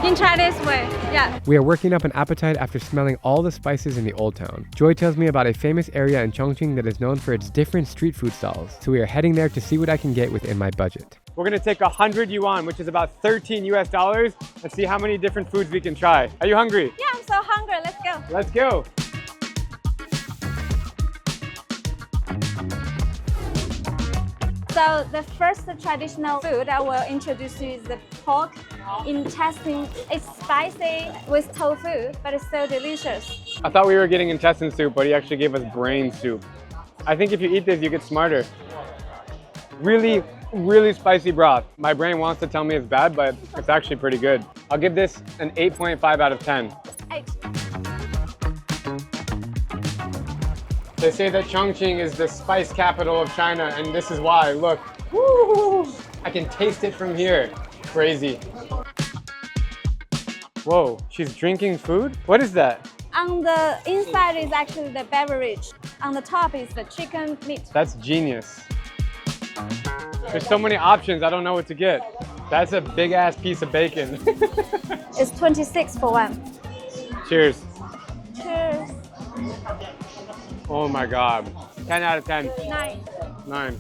Speaker 13: In Chinese way, yeah.
Speaker 1: We are working up an appetite after smelling all the spices in the old town. Joy tells me about a famous area in Chongqing that is known for its different street food stalls. So we are heading there to see what I can get within my budget.
Speaker 2: We're gonna take 100 yuan, which is about 13 US dollars, and see how many different foods we can try. Are you hungry?
Speaker 13: Yeah, I'm so hungry. Let's go.
Speaker 2: Let's go.
Speaker 13: So the first traditional food I will introduce you is the pork intestine. It's spicy with tofu, but it's so delicious.
Speaker 2: I thought we were getting intestine soup, but he actually gave us brain soup. I think if you eat this, you get smarter. Really, really spicy broth. My brain wants to tell me it's bad, but it's actually pretty good. I'll give this an 8.5 out of 10.
Speaker 13: 8.
Speaker 2: They say that Chongqing is the spice capital of China, and this is why. Look, woo, I can taste it from here. Crazy. Whoa, she's drinking food? What is that?
Speaker 13: On the inside is actually the beverage. On the top is the chicken meat.
Speaker 2: That's genius. There's so many options, I don't know what to get. That's a big ass piece of bacon.
Speaker 13: It's 26 for one.
Speaker 2: Cheers.
Speaker 13: Cheers.
Speaker 2: Oh my God. 10 out of 10.
Speaker 13: 9.
Speaker 2: 9.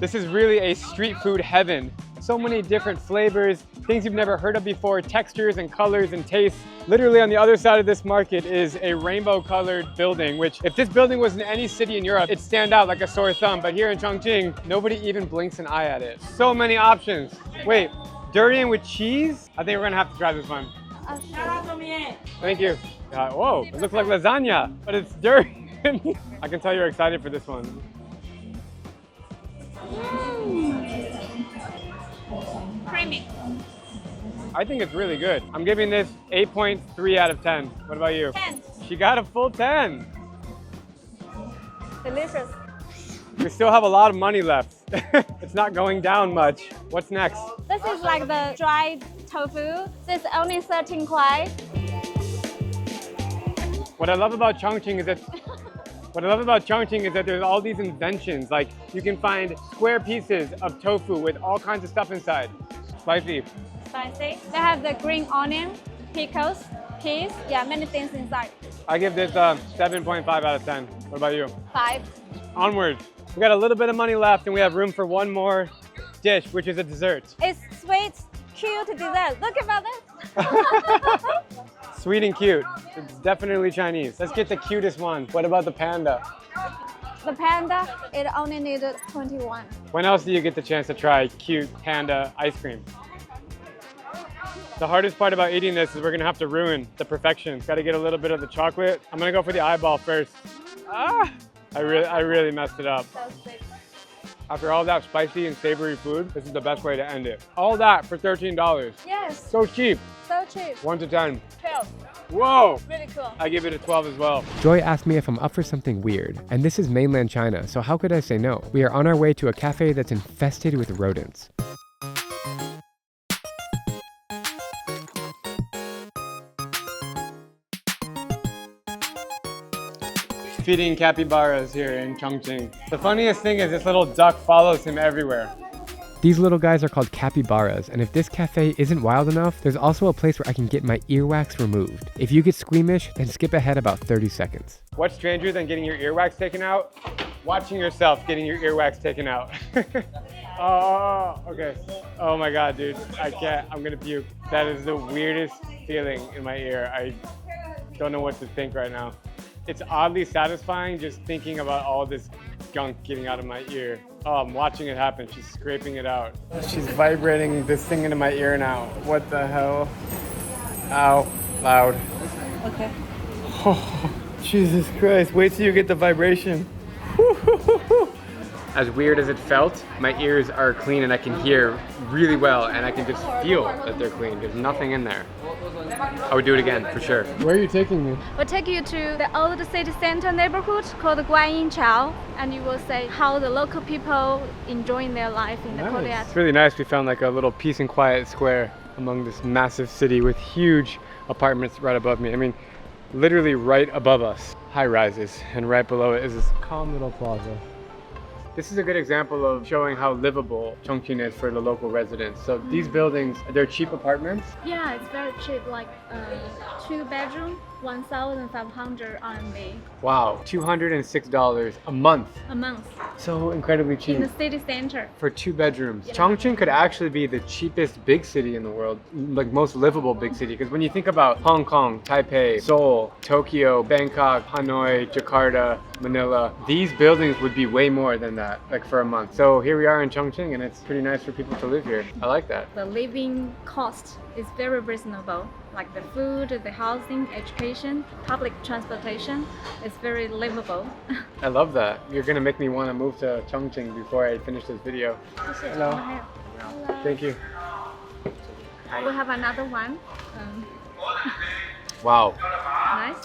Speaker 2: This is really a street food heaven. So many different flavors, things you've never heard of before, textures and colors and tastes. Literally on the other side of this market is a rainbow colored building, which if this building was in any city in Europe, it'd stand out like a sore thumb. But here in Chongqing, nobody even blinks an eye at it. So many options. Wait, durian with cheese? I think we're gonna have to try this one. Thank you. Whoa, it looks like lasagna, but it's durian. I can tell you're excited for this one.
Speaker 13: Creamy.
Speaker 2: I think it's really good. I'm giving this 8.3 out of 10. What about you?
Speaker 13: 10.
Speaker 2: She got a full 10.
Speaker 13: Delicious.
Speaker 2: We still have a lot of money left. It's not going down much. What's next?
Speaker 13: This is like the dried tofu. This is only 13 kwai.
Speaker 2: What I love about Chongqing is that there's all these inventions. Like you can find square pieces of tofu with all kinds of stuff inside. Spicy.
Speaker 13: Spicy. They have the green onion, pickles, peas. Yeah, many things inside.
Speaker 2: I give this 7.5 out of 10. What about you?
Speaker 13: 5.
Speaker 2: Onward. We got a little bit of money left and we have room for one more dish, which is a dessert.
Speaker 13: It's sweet, cute dessert. Look about this.
Speaker 2: Sweet and cute. It's definitely Chinese. Let's get the cutest one. What about the panda?
Speaker 13: The panda, it only needed 21.
Speaker 2: When else do you get the chance to try cute panda ice cream? The hardest part about eating this is we're gonna have to ruin the perfection. Gotta get a little bit of the chocolate. I'm gonna go for the eyeball first. Ah! I really messed it up.
Speaker 13: So sweet.
Speaker 2: After all that spicy and savory food, this is the best way to end it. All that for $13.
Speaker 13: Yes.
Speaker 2: So cheap.
Speaker 13: So cheap.
Speaker 2: 1 to 10.
Speaker 13: 12.
Speaker 2: Whoa!
Speaker 13: Really cool.
Speaker 2: I give it a 12 as well.
Speaker 1: Joy asked me if I'm up for something weird, and this is mainland China, so how could I say no? We are on our way to a cafe that's infested with rodents.
Speaker 2: Feeding capybaras here in Chongqing. The funniest thing is this little duck follows him everywhere.
Speaker 1: These little guys are called capybaras, and if this cafe isn't wild enough, there's also a place where I can get my earwax removed. If you get squeamish, then skip ahead about 30 seconds.
Speaker 2: What's stranger than getting your earwax taken out? Watching yourself getting your earwax taken out. Oh, okay. Oh my God, dude. I can't, I'm gonna puke. That is the weirdest feeling in my ear. I don't know what to think right now. It's oddly satisfying just thinking about all this gunk getting out of my ear. Oh, I'm watching it happen. She's scraping it out. She's vibrating this thing into my ear now. What the hell? Ow, loud.
Speaker 9: Okay.
Speaker 2: Oh, Jesus Christ. Wait till you get the vibration. As weird as it felt, my ears are clean and I can hear really well and I can just feel that they're clean. There's nothing in there. I would do it again, for sure. Where are you taking me?
Speaker 13: We'll take you to the old city center neighborhood called Guanyinchao, and you will see how the local people enjoying their life in the courtyard.
Speaker 2: It's really nice. We found like a little peace and quiet square among this massive city with huge apartments right above me. I mean, literally right above us, high rises, and right below it is this calm little plaza. This is a good example of showing how livable Chongqing is for the local residents. So these buildings, they're cheap apartments.
Speaker 13: Yeah, it's very cheap, like 2 bedroom, 1,500 RMB.
Speaker 2: Wow, $206 a month.
Speaker 13: A month.
Speaker 2: So incredibly cheap.
Speaker 13: In the city center.
Speaker 2: For 2 bedrooms.
Speaker 13: Yeah.
Speaker 2: Chongqing could actually be the cheapest big city in the world, like most livable big city. Because when you think about Hong Kong, Taipei, Seoul, Tokyo, Bangkok, Hanoi, Jakarta, Manila, these buildings would be way more than that, like for a month. So here we are in Chongqing and it's pretty nice for people to live here. I like that.
Speaker 13: The living cost is very reasonable. Like the food, the housing, education, public transportation, it's very livable.
Speaker 2: I love that. You're gonna make me want to move to Chongqing before I finish this video. Hello.
Speaker 13: Hello.
Speaker 2: Thank you.
Speaker 13: We have another one.
Speaker 2: Wow.
Speaker 13: Nice.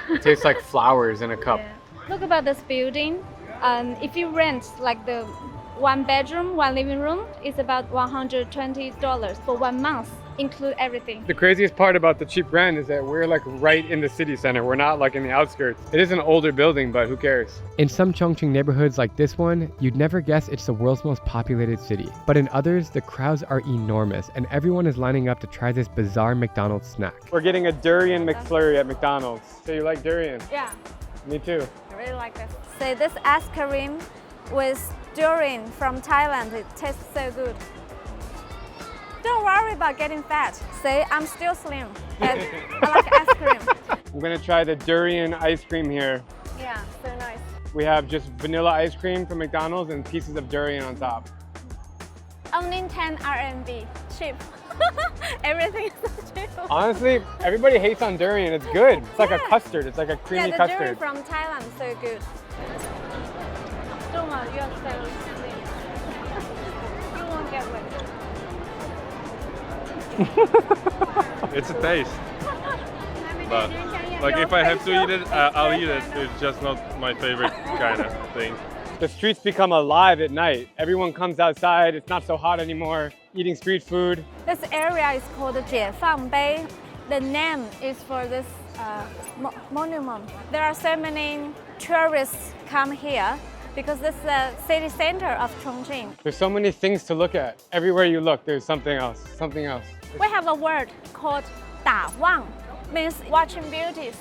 Speaker 2: It tastes like flowers in a cup.
Speaker 13: Yeah. Look about this building. If you rent like the 1 bedroom, 1 living room, it's about $120 for 1 month. Include everything.
Speaker 2: The craziest part about the cheap rent is that we're like right in the city center. We're not like in the outskirts. It is an older building, but who cares?
Speaker 1: In some Chongqing neighborhoods like this one, you'd never guess it's the world's most populated city. But in others, the crowds are enormous and everyone is lining up to try this bizarre McDonald's snack.
Speaker 2: We're getting a durian McFlurry at McDonald's. So you like durian?
Speaker 13: Yeah.
Speaker 2: Me too.
Speaker 13: I really like this. So this ice cream with durian from Thailand, it tastes so good. Don't worry about getting fat. Say, I'm still slim, but I like ice cream.
Speaker 2: I'm gonna try the durian ice cream here.
Speaker 13: Yeah, so nice.
Speaker 2: We have just vanilla ice cream from McDonald's and pieces of durian on top.
Speaker 13: Only 10 RMB, cheap. Everything is so cheap.
Speaker 2: Honestly, everybody hates on durian. It's good. It's like a custard. It's like a creamy
Speaker 13: the
Speaker 2: custard.
Speaker 13: durian from Thailand, so good. Don't worry, you're so slim. You won't get wet.
Speaker 7: It's a taste. But like if I have to eat it, I'll eat it. It's just not my favorite kind of thing.
Speaker 2: The streets become alive at night. Everyone comes outside. It's not so hot anymore. Eating street food.
Speaker 13: This area is called Jiefang The name is for this monument. There are so many tourists come here because this is the city center of Chongqing.
Speaker 2: There's so many things to look at. Everywhere you look, there's something else, something else.
Speaker 13: We have a word called 打望, means watching beauties.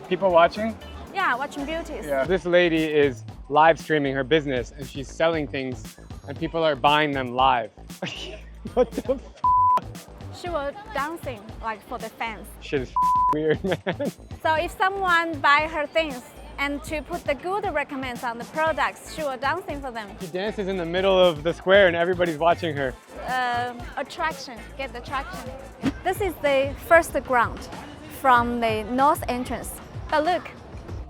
Speaker 2: People watching?
Speaker 13: Yeah, watching beauties.
Speaker 2: Yeah. This lady is live streaming her business and she's selling things and people are buying them live. What the f?
Speaker 13: She was dancing like for the fans.
Speaker 2: Shit is weird, man.
Speaker 13: So if someone buy her things and to put the good recommends on the products, she was dancing for them.
Speaker 2: She dances in the middle of the square and everybody's watching her.
Speaker 13: Attraction, get the traction. This is the first ground from the north entrance. But look,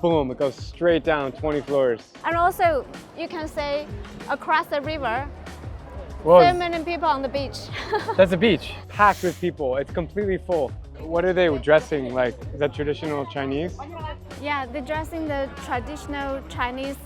Speaker 2: boom, it goes straight down 20 floors.
Speaker 13: And also, you can say across the river,
Speaker 2: Whoa.
Speaker 13: so many people on the beach.
Speaker 2: That's a beach, packed with people. It's completely full. What are they dressing like? Is that traditional Chinese?
Speaker 13: Yeah, they're dressing the traditional Chinese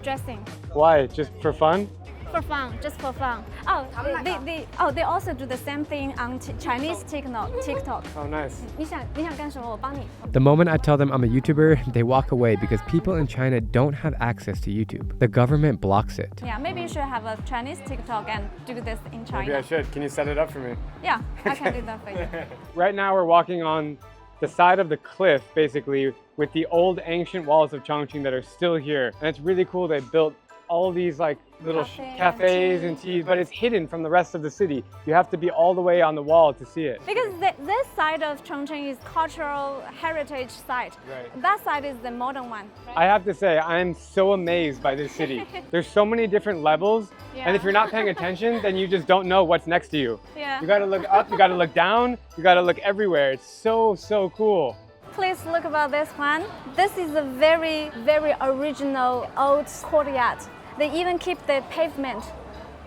Speaker 13: dressing.
Speaker 2: Why? Just for fun?
Speaker 13: For fun, just for fun. Oh, they also do the same thing on Chinese TikTok.
Speaker 2: Oh, nice.
Speaker 13: 你想干什么？我帮你。
Speaker 1: The moment I tell them I'm a YouTuber, they walk away because people in China don't have access to YouTube. The government blocks it.
Speaker 13: Yeah, maybe you should have a Chinese TikTok and do this in China.
Speaker 2: Maybe I should. Can you set it up for me?
Speaker 13: Yeah, I can do that for you.
Speaker 2: Right now we're walking on the side of the cliff, basically, with the old ancient walls of Chongqing that are still here. And it's really cool. They built all these like little cafes and teas, but it's hidden from the rest of the city. You have to be all the way on the wall to see it.
Speaker 13: Because this side of Chongqing is cultural heritage site.
Speaker 2: Right.
Speaker 13: That side is the modern one.
Speaker 2: I have to say, I'm so amazed by this city. There's so many different levels, and if you're not paying attention, then you just don't know what's next to you.
Speaker 13: Yeah.
Speaker 2: You gotta look up, you gotta look down, you gotta look everywhere. It's so, so cool.
Speaker 13: Please look about this one. This is a very, very original old courtyard. They even keep the pavement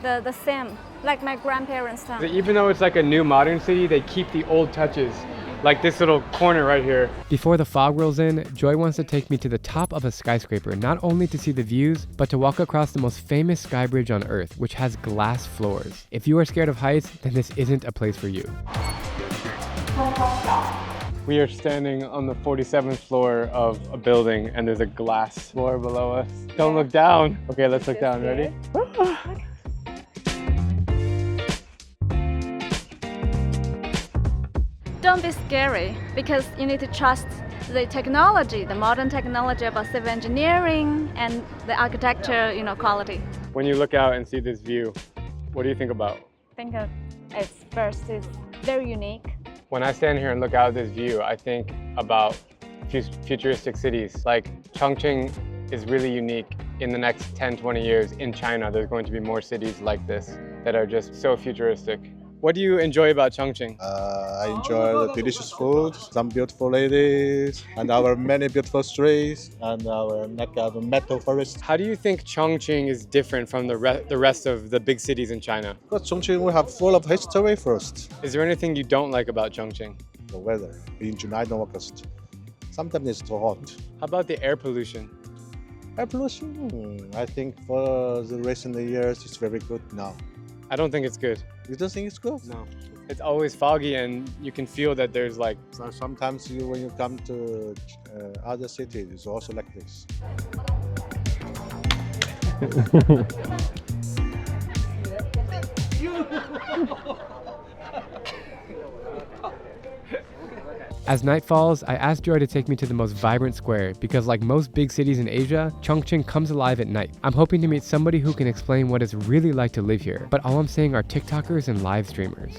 Speaker 13: the same, like my grandparents' time.
Speaker 2: Even though it's like a new modern city, they keep the old touches, like this little corner right here.
Speaker 1: Before the fog rolls in, Joy wants to take me to the top of a skyscraper, not only to see the views, but to walk across the most famous sky bridge on Earth, which has glass floors. If you are scared of heights, then this isn't a place for you.
Speaker 2: We are standing on the 47th floor of a building and there's a glass floor below us. Don't look down. Okay, let's look down. Ready?
Speaker 13: Don't be scary, because you need to trust the technology, the modern technology about civil engineering and the architecture, quality.
Speaker 2: When you look out and see this view, what do you think about?
Speaker 13: Think of it's first, it's very unique.
Speaker 2: When I stand here and look out at this view, I think about futuristic cities. Like Chongqing is really unique. In the next 10, 20 years in China, there's going to be more cities like this that are just so futuristic. What do you enjoy about Chongqing?
Speaker 14: I enjoy the delicious food, some beautiful ladies, and our many beautiful streets, and our metal forest.
Speaker 2: How do you think Chongqing is different from the rest of the big cities in China?
Speaker 14: Because Chongqing we have full of history first.
Speaker 2: Is there anything you don't like about Chongqing?
Speaker 14: The weather in July and August. Sometimes it's too hot.
Speaker 2: How about the air pollution?
Speaker 14: Air pollution, I think for the recent years it's very good now.
Speaker 2: I don't think it's good.
Speaker 14: You don't think it's good?
Speaker 2: No. It's always foggy and you can feel that there's like...
Speaker 14: So sometimes when you come to other cities, it's also like this.
Speaker 1: As night falls, I asked Joy to take me to the most vibrant square because like most big cities in Asia, Chongqing comes alive at night. I'm hoping to meet somebody who can explain what it's really like to live here, but all I'm saying are TikTokers and live streamers.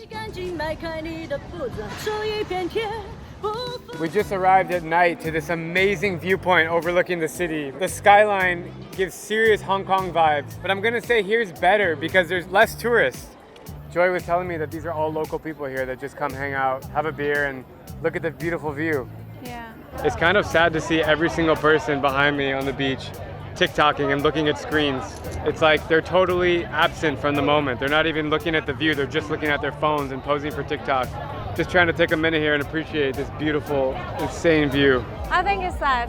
Speaker 2: We just arrived at night to this amazing viewpoint overlooking the city. The skyline gives serious Hong Kong vibes, but I'm gonna say here's better because there's less tourists. Joy was telling me that these are all local people here that just come hang out, have a beer, and look at the beautiful view.
Speaker 13: Yeah.
Speaker 2: It's kind of sad to see every single person behind me on the beach TikToking and looking at screens. It's like they're totally absent from the moment. They're not even looking at the view, they're just looking at their phones and posing for TikTok. Just trying to take a minute here and appreciate this beautiful, insane view.
Speaker 13: I think it's sad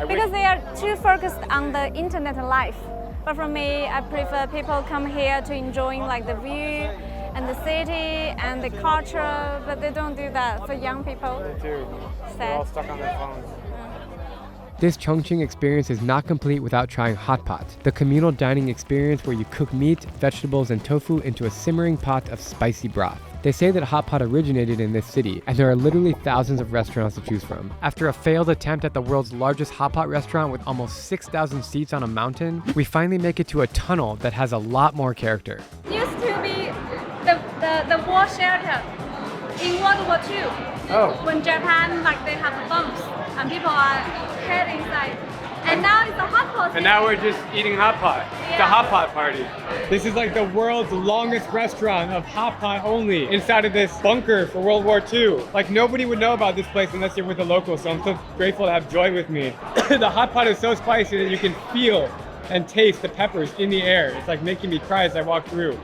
Speaker 13: because they are too focused on the internet life. But for me, I prefer people come here to enjoy like the view and the city and the culture, but they don't do that for young people.
Speaker 2: They do. They're all stuck on their phones.
Speaker 1: This Chongqing experience is not complete without trying hot pot, the communal dining experience where you cook meat, vegetables, and tofu into a simmering pot of spicy broth. They say that hot pot originated in this city, and there are literally thousands of restaurants to choose from. After a failed attempt at the world's largest hot pot restaurant with almost 6,000 seats on a mountain, we finally make it to a tunnel that has a lot more character.
Speaker 13: Used to be the war shelter in World War II.
Speaker 2: Oh.
Speaker 13: When Japan, they have bombs and people are held inside. And now it's a hot pot
Speaker 2: And now we're just eating hot pot. It's a hot pot party. This is like the world's longest restaurant of hot pot only inside of this bunker for World War II. Like nobody would know about this place unless you're with the locals, so I'm so grateful to have Joy with me. The hot pot is so spicy that you can feel and taste the peppers in the air. It's like making me cry as I walk through.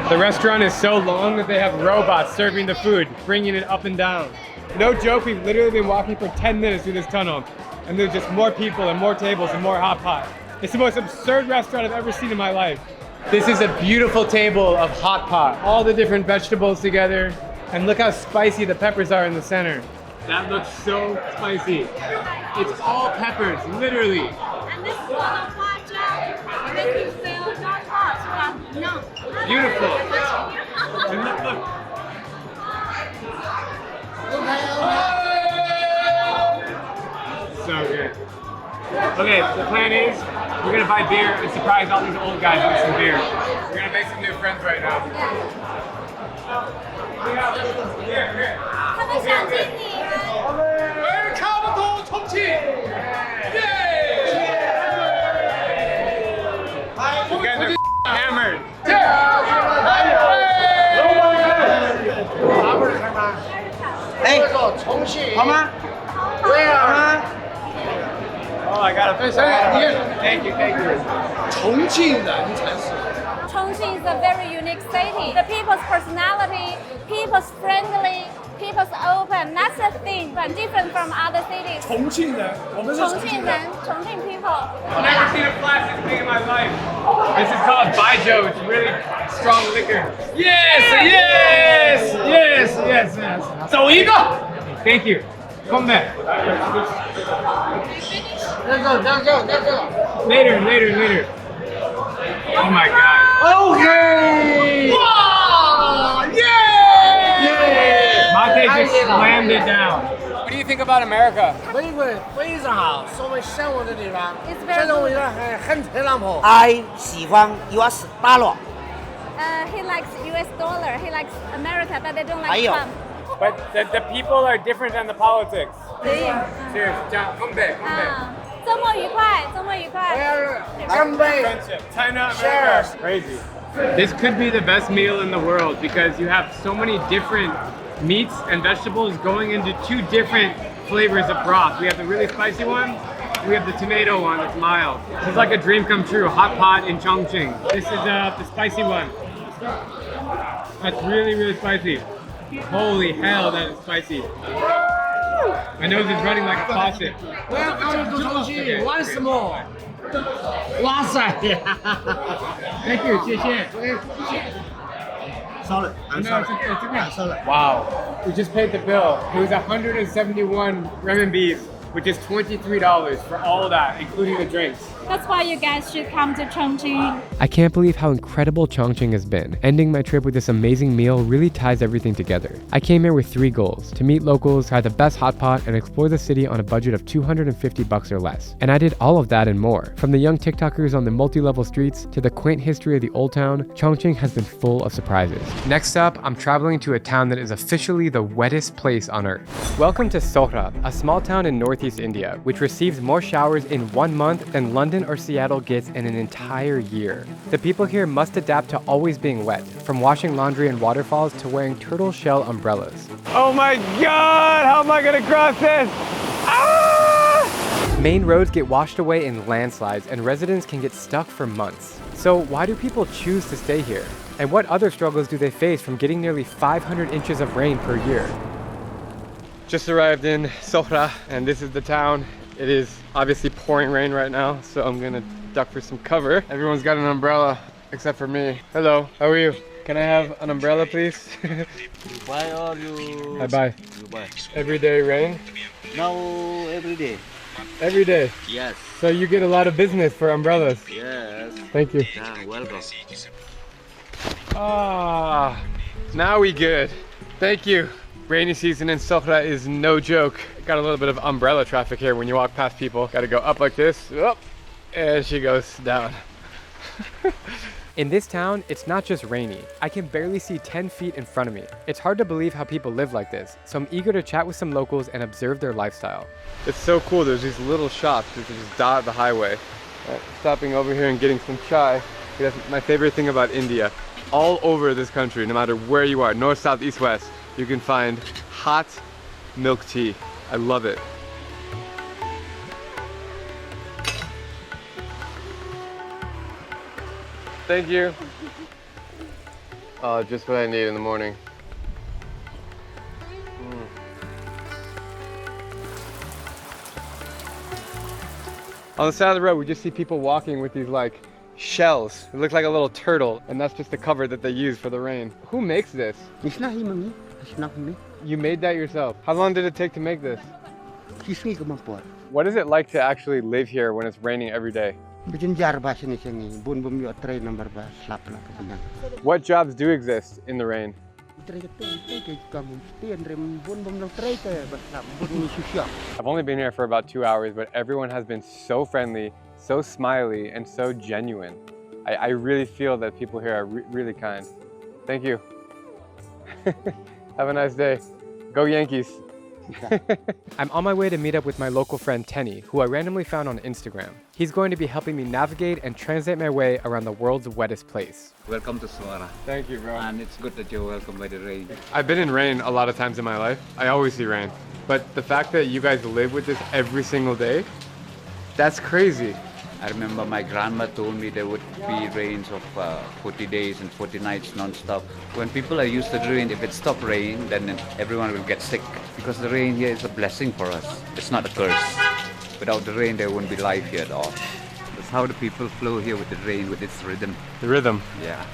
Speaker 2: The restaurant is so long that they have robots serving the food, bringing it up and down. No joke, we've literally been walking for 10 minutes through this tunnel, and there's just more people and more tables and more hot pot. It's the most absurd restaurant I've ever seen in my life. This is a beautiful table of hot pot. All the different vegetables together, and look how spicy the peppers are in the center. That looks so spicy. It's all peppers, literally.
Speaker 15: And this is one of my jobs. Make you feel not hot, but no.
Speaker 2: Beautiful. And look. So good. Okay, the plan is we're gonna buy beer and surprise all these old guys with some beer. We're gonna make some new friends right now. Here. Welcome to Chongqing! You guys are hammered.
Speaker 3: Hey, 好吗？
Speaker 2: Oh, I got a Thank you.
Speaker 13: Chongqing is a very unique city. The people's personality, people's friendly, people's open. That's the thing, but different from other cities. Chongqing people.
Speaker 2: I've never seen a flask this big in my life. This is called Baijiu. It's really strong liquor. Yes. 走一个. Thank you. Come back. Later. Oh my god. Okay. Wow! Yay! Mate just slammed it down. What do you think about America?
Speaker 3: It's
Speaker 13: very good.
Speaker 3: ，I 喜欢 US dollar。
Speaker 13: He likes US dollar. He likes America, but they don't like Trump.
Speaker 2: But the people are different than the politics. Cheers. Come back.
Speaker 13: 周末愉快。
Speaker 3: 干杯。
Speaker 2: China, America. Crazy. This could be the best meal in the world because you have so many different meats and vegetables going into two different flavors of broth. We have the really spicy one. We have the tomato one that's mild. This is like a dream come true. Hot pot in Chongqing. This is the spicy one. That's really spicy. Holy hell, that is spicy. My nose is running like a faucet.
Speaker 3: Welcome to Chongqing once more. 哇塞
Speaker 2: Thank you, 谢谢.
Speaker 3: Sorry, I'm sorry.
Speaker 2: Wow. We just paid the bill. It was 171 renminbi, which is $23 for all of that, including the drinks.
Speaker 13: That's why you guys should come to Chongqing.
Speaker 1: I can't believe how incredible Chongqing has been. Ending my trip with this amazing meal really ties everything together. I came here with 3 goals: to meet locals, try the best hot pot, and explore the city on a budget of $250 or less. And I did all of that and more. From the young TikTokers on the multi-level streets to the quaint history of the old town, Chongqing has been full of surprises. Next up, I'm traveling to a town that is officially the wettest place on earth. Welcome to Sohra, a small town in northeast India, which receives more showers in 1 month than London or Seattle gets in an entire year. The people here must adapt to always being wet, from washing laundry in waterfalls to wearing turtle shell umbrellas.
Speaker 2: Oh my god, how am I gonna cross this?
Speaker 1: Main roads get washed away in landslides and residents can get stuck for months. So why do people choose to stay here? And what other struggles do they face from getting nearly 500 inches of rain per year? Just arrived in Sohra, and this is the town. It is obviously pouring rain right now, so I'm gonna duck for some cover. Everyone's got an umbrella except for me. Hello, how are you? Can I have an umbrella, please?
Speaker 16: Why are you?
Speaker 1: I buy.
Speaker 16: You buy.
Speaker 1: Everyday rain?
Speaker 16: Now every day.
Speaker 1: Every day?
Speaker 16: Yes.
Speaker 1: So you get a lot of business for umbrellas?
Speaker 16: Yes.
Speaker 1: Thank you.
Speaker 16: Yeah, welcome.
Speaker 1: Ah, now we good. Thank you. Rainy season in Sohra is no joke. Got a little bit of umbrella traffic here when you walk past people. Got to go up like this, up, and she goes down. In this town, it's not just rainy. I can barely see 10 feet in front of me. It's hard to believe how people live like this, so I'm eager to chat with some locals and observe their lifestyle. It's so cool, there's these little shops that just dot the highway. Stopping over here and getting some chai. That's my favorite thing about India. All over this country, no matter where you are, north, south, east, west, you can find hot milk tea. I love it. Thank you. Oh, just what I need in the morning. On the side of the road, we just see people walking with these like shells. It looks like a little turtle, and that's just the cover that they use for the rain. Who makes this? You made that yourself. How long did it take to make this? What is it like to actually live here when it's raining every day? What jobs do exist in the rain? I've only been here for about 2 hours, but everyone has been so friendly, so smiley, and so genuine. I really feel that people here are really kind. Thank you. Have a nice day. Go Yankees. I'm on my way to meet up with my local friend Tenny, who I randomly found on Instagram. He's going to be helping me navigate and translate my way around the world's wettest place.
Speaker 17: Welcome to Suara.
Speaker 1: Thank you, bro.
Speaker 17: And it's good that you're welcomed by the rain.
Speaker 1: I've been in rain a lot of times in my life. I always see rain. But the fact that you guys live with this every single day, that's crazy.
Speaker 17: I remember my grandma told me there would be rains of 40 days and 40 nights non-stop. When people are used to the rain, if it stops raining, then everyone will get sick. Because the rain here is a blessing for us. It's not a curse. Without the rain, there won't be life here at all. That's how the people flow here with the rain, with its rhythm.
Speaker 1: The rhythm?
Speaker 17: Yeah.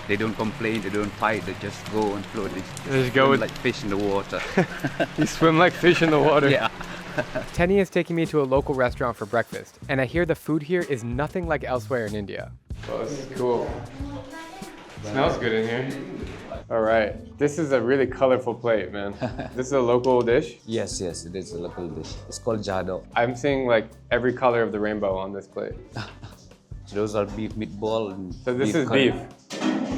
Speaker 17: They don't complain, they don't fight, they just go and flow. They
Speaker 1: just go
Speaker 17: like fish in the water.
Speaker 1: You swim like fish in the water?
Speaker 17: Yeah.
Speaker 1: Tenny is taking me to a local restaurant for breakfast, and I hear the food here is nothing like elsewhere in India. Oh, this is cool. It smells good in here. All right, this is a really colorful plate, man. This is a local dish?
Speaker 17: Yes, it is a local dish. It's called jado.
Speaker 1: I'm seeing like every color of the rainbow on this plate.
Speaker 17: Those are beef meatball. And
Speaker 1: so this is beef.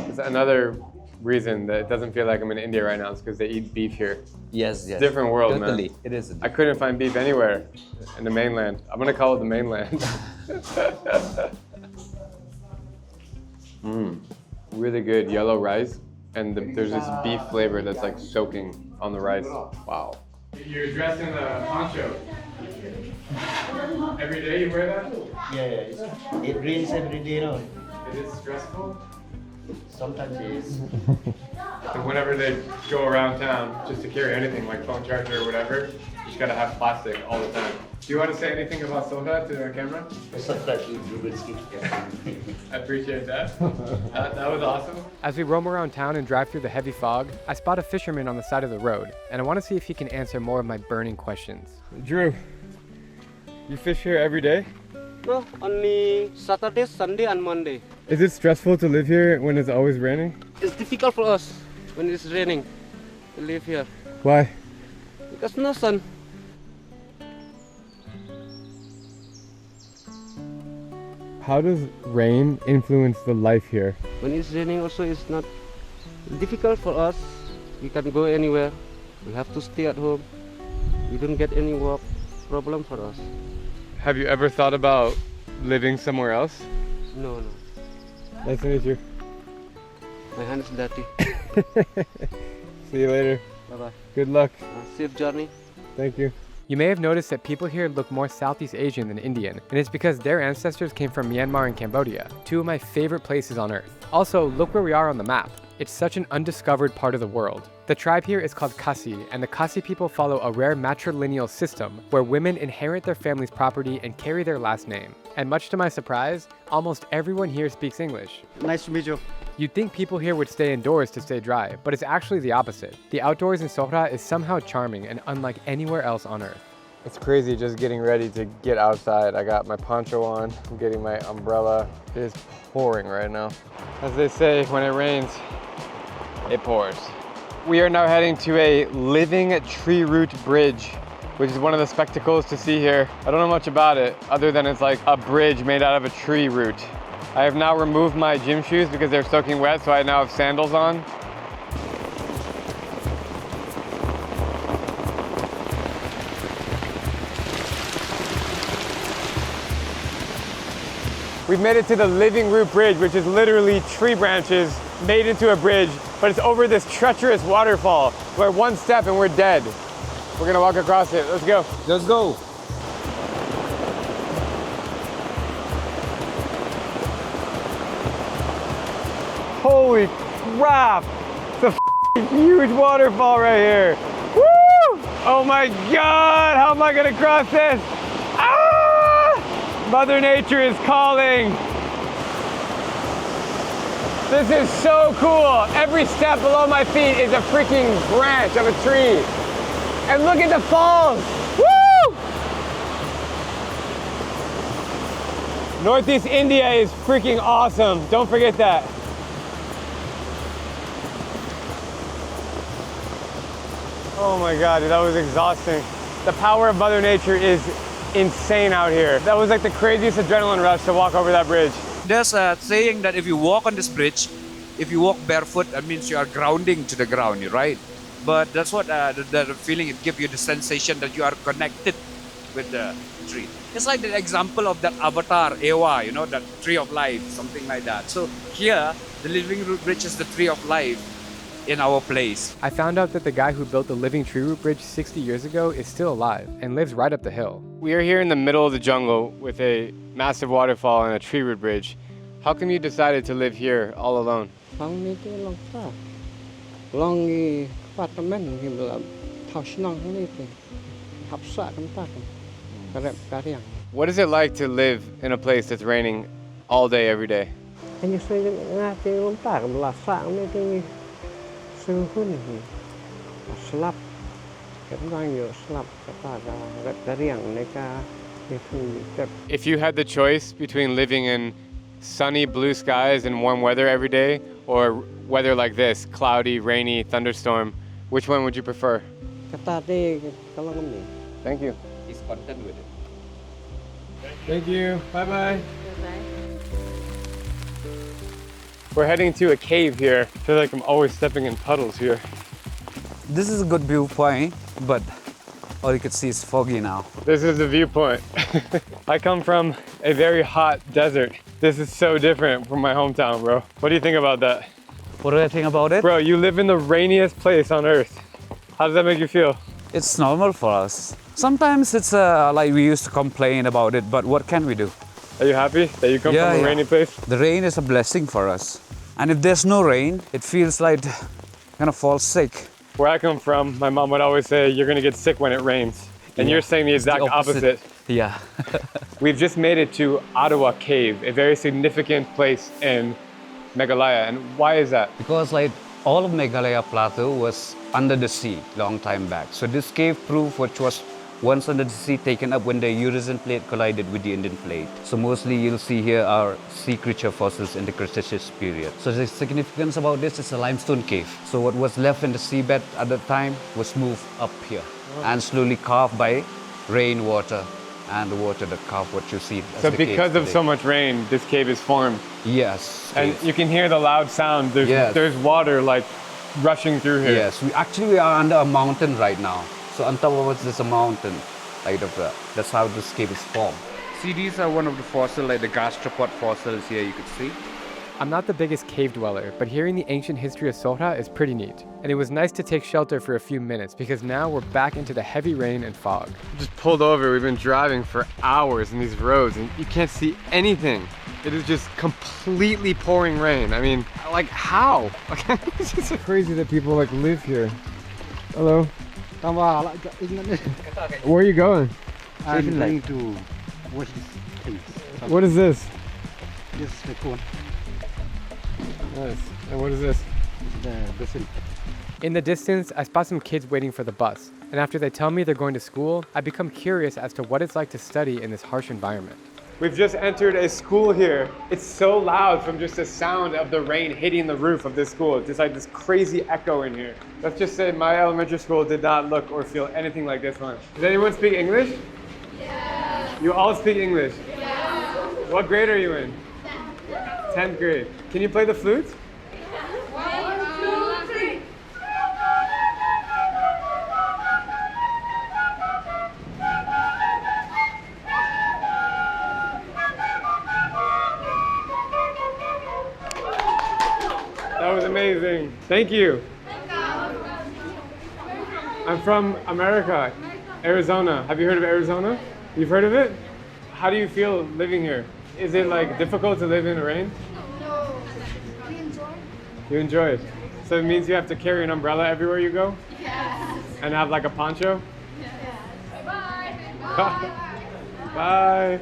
Speaker 1: It's another reason that it doesn't feel like I'm in India right now is because they eat beef here.
Speaker 17: Yes.
Speaker 1: Different world,
Speaker 17: totally.
Speaker 1: Man.
Speaker 17: It is.
Speaker 1: I couldn't find beef anywhere in the mainland. I'm gonna call it the mainland. Really good yellow rice, and there's this beef flavor that's like soaking on the rice. Wow. You're dressed in a poncho. Every day you wear that?
Speaker 6: Yeah. It rains every day now.
Speaker 1: Is it stressful?
Speaker 6: Sometimes it is.
Speaker 1: And whenever they go around town, just to carry anything like phone charger or whatever, you just gotta have plastic all the time. Do you want to say anything about Soha to the camera? I appreciate that. That was awesome. As we roam around town and drive through the heavy fog, I spot a fisherman on the side of the road, and I want to see if he can answer more of my burning questions. Drew, you fish here every day?
Speaker 18: No, only Saturday, Sunday and Monday.
Speaker 1: Is it stressful to live here when it's always raining?
Speaker 18: It's difficult for us when it's raining to live here.
Speaker 1: Why?
Speaker 18: Because no sun.
Speaker 1: How does rain influence the life here?
Speaker 18: When it's raining also it's not difficult for us. We can go anywhere. We have to stay at home. We don't get any work problem for us.
Speaker 1: Have you ever thought about living somewhere else?
Speaker 18: No.
Speaker 1: Nice to meet you.
Speaker 18: My hand is dirty.
Speaker 1: See you later.
Speaker 18: Bye-bye.
Speaker 1: Good luck.
Speaker 18: Safe journey.
Speaker 1: Thank you. You may have noticed that people here look more Southeast Asian than Indian, and it's because their ancestors came from Myanmar and Cambodia, two of my favorite places on earth. Also, look where we are on the map. It's such an undiscovered part of the world. The tribe here is called Khasi, and the Khasi people follow a rare matrilineal system where women inherit their family's property and carry their last name. And much to my surprise, almost everyone here speaks English.
Speaker 18: Nice to meet you.
Speaker 1: You'd think people here would stay indoors to stay dry, but it's actually the opposite. The outdoors in Sohra is somehow charming and unlike anywhere else on earth. It's crazy just getting ready to get outside. I got my poncho on, I'm getting my umbrella. It is pouring right now. As they say, when it rains, it pours. We are now heading to a living tree root bridge, which is one of the spectacles to see here. I don't know much about it, other than it's like a bridge made out of a tree root. I have now removed my gym shoes because they're soaking wet, so I now have sandals on. We've made it to the Living Root Bridge, which is literally tree branches made into a bridge, but it's over this treacherous waterfall where one step and we're dead. We're gonna walk across it. Let's go.
Speaker 16: Let's go.
Speaker 1: Holy crap! It's a f***ing huge waterfall right here. Woo! Oh my God, how am I gonna cross this? Ah! Mother Nature is calling. This is so cool. Every step below my feet is a freaking branch of a tree. And look at the falls. Woo! Northeast India is freaking awesome. Don't forget that. Oh my God, dude, that was exhausting. The power of Mother Nature is insane out here. That was like the craziest adrenaline rush to walk over that bridge.
Speaker 19: There's a saying that if you walk on this bridge, if you walk barefoot, that means you are grounding to the ground, right? But that's what the feeling it gives you, the sensation that you are connected with the tree. It's like the example of that avatar, Ewa, you know, that tree of life, something like that. So here, the Living Root Bridge is the tree of life in our place.
Speaker 1: I found out that the guy who built the Living Tree Root Bridge 60 years ago is still alive and lives right up the hill. We are here in the middle of the jungle with a massive waterfall and a tree root bridge. How come you decided to live here all alone? What is it like to live in a place that's raining all day, every day? If you had the choice between living in sunny blue skies and warm weather every day, or weather like this, cloudy, rainy, thunderstorm, which one would you prefer? Thank you.
Speaker 19: He's content with it.
Speaker 1: Thank you. Bye-bye. We're heading to a cave here. I feel like I'm always stepping in puddles here.
Speaker 20: This is a good viewpoint, but all you can see is foggy now.
Speaker 1: This is the viewpoint. I come from a very hot desert. This is so different from my hometown, bro. What do you think about that?
Speaker 20: What do I think about it?
Speaker 1: Bro, you live in the rainiest place on earth. How does that make you feel?
Speaker 20: It's normal for us. Sometimes it's like we used to complain about it, but what can we do?
Speaker 1: Are you happy that you come from a rainy place?
Speaker 20: The rain is a blessing for us. And if there's no rain, it feels like you're gonna fall sick.
Speaker 1: Where I come from, my mom would always say, you're gonna get sick when it rains. And you're saying the exact opposite.
Speaker 20: Yeah.
Speaker 1: We've just made it to Ottawa Cave, a very significant place in Meghalaya. And why is that?
Speaker 20: Because like all of Meghalaya Plateau was under the sea long time back. So this cave proof, which was once under the sea, taken up when the Eurasian plate collided with the Indian plate. So mostly you'll see here are sea creature fossils in the Cretaceous period. So the significance about this is a limestone cave. So what was left in the seabed at the time was moved up here and slowly carved by rainwater and the water that carved what you see.
Speaker 1: So because of so much rain, this cave is formed.
Speaker 20: Yes.
Speaker 1: And you can hear the loud sound. There's water like rushing through here.
Speaker 20: Yes, we are under a mountain right now. So on top of us there's a mountain, that's how this cave is formed.
Speaker 19: See, these are one of the fossils, like the gastropod fossils here you could see.
Speaker 1: I'm not the biggest cave dweller, but hearing the ancient history of Sohra is pretty neat. And it was nice to take shelter for a few minutes because now we're back into the heavy rain and fog. Just pulled over, we've been driving for hours in these roads and you can't see anything. It is just completely pouring rain. I mean, like how? It's just crazy that people like live here. Hello. Where are you going?
Speaker 16: I'm going to watch this thing.
Speaker 1: What is this?
Speaker 16: This is the cone.
Speaker 1: Nice. And what is this?
Speaker 16: The basin.
Speaker 1: In the distance, I spot some kids waiting for the bus. And after they tell me they're going to school, I become curious as to what it's like to study in this harsh environment. We've just entered a school here. It's so loud from just the sound of the rain hitting the roof of this school. It's just like this crazy echo in here. Let's just say my elementary school did not look or feel anything like this one. Does anyone speak English? Yeah. You all speak English? Yeah. What grade are you in? 10th grade. Can you play the flute?
Speaker 15: 1, 2, 3.
Speaker 1: amazing. Thank you. I'm from America, Arizona. Have you heard of Arizona? You've heard of it? How do you feel living here? Is it like difficult to live in the rain?
Speaker 15: No. We enjoy.
Speaker 1: You enjoy it. So it means you have to carry an umbrella everywhere you go?
Speaker 15: Yes.
Speaker 1: And have like a poncho?
Speaker 15: Yes. Bye.
Speaker 1: Bye.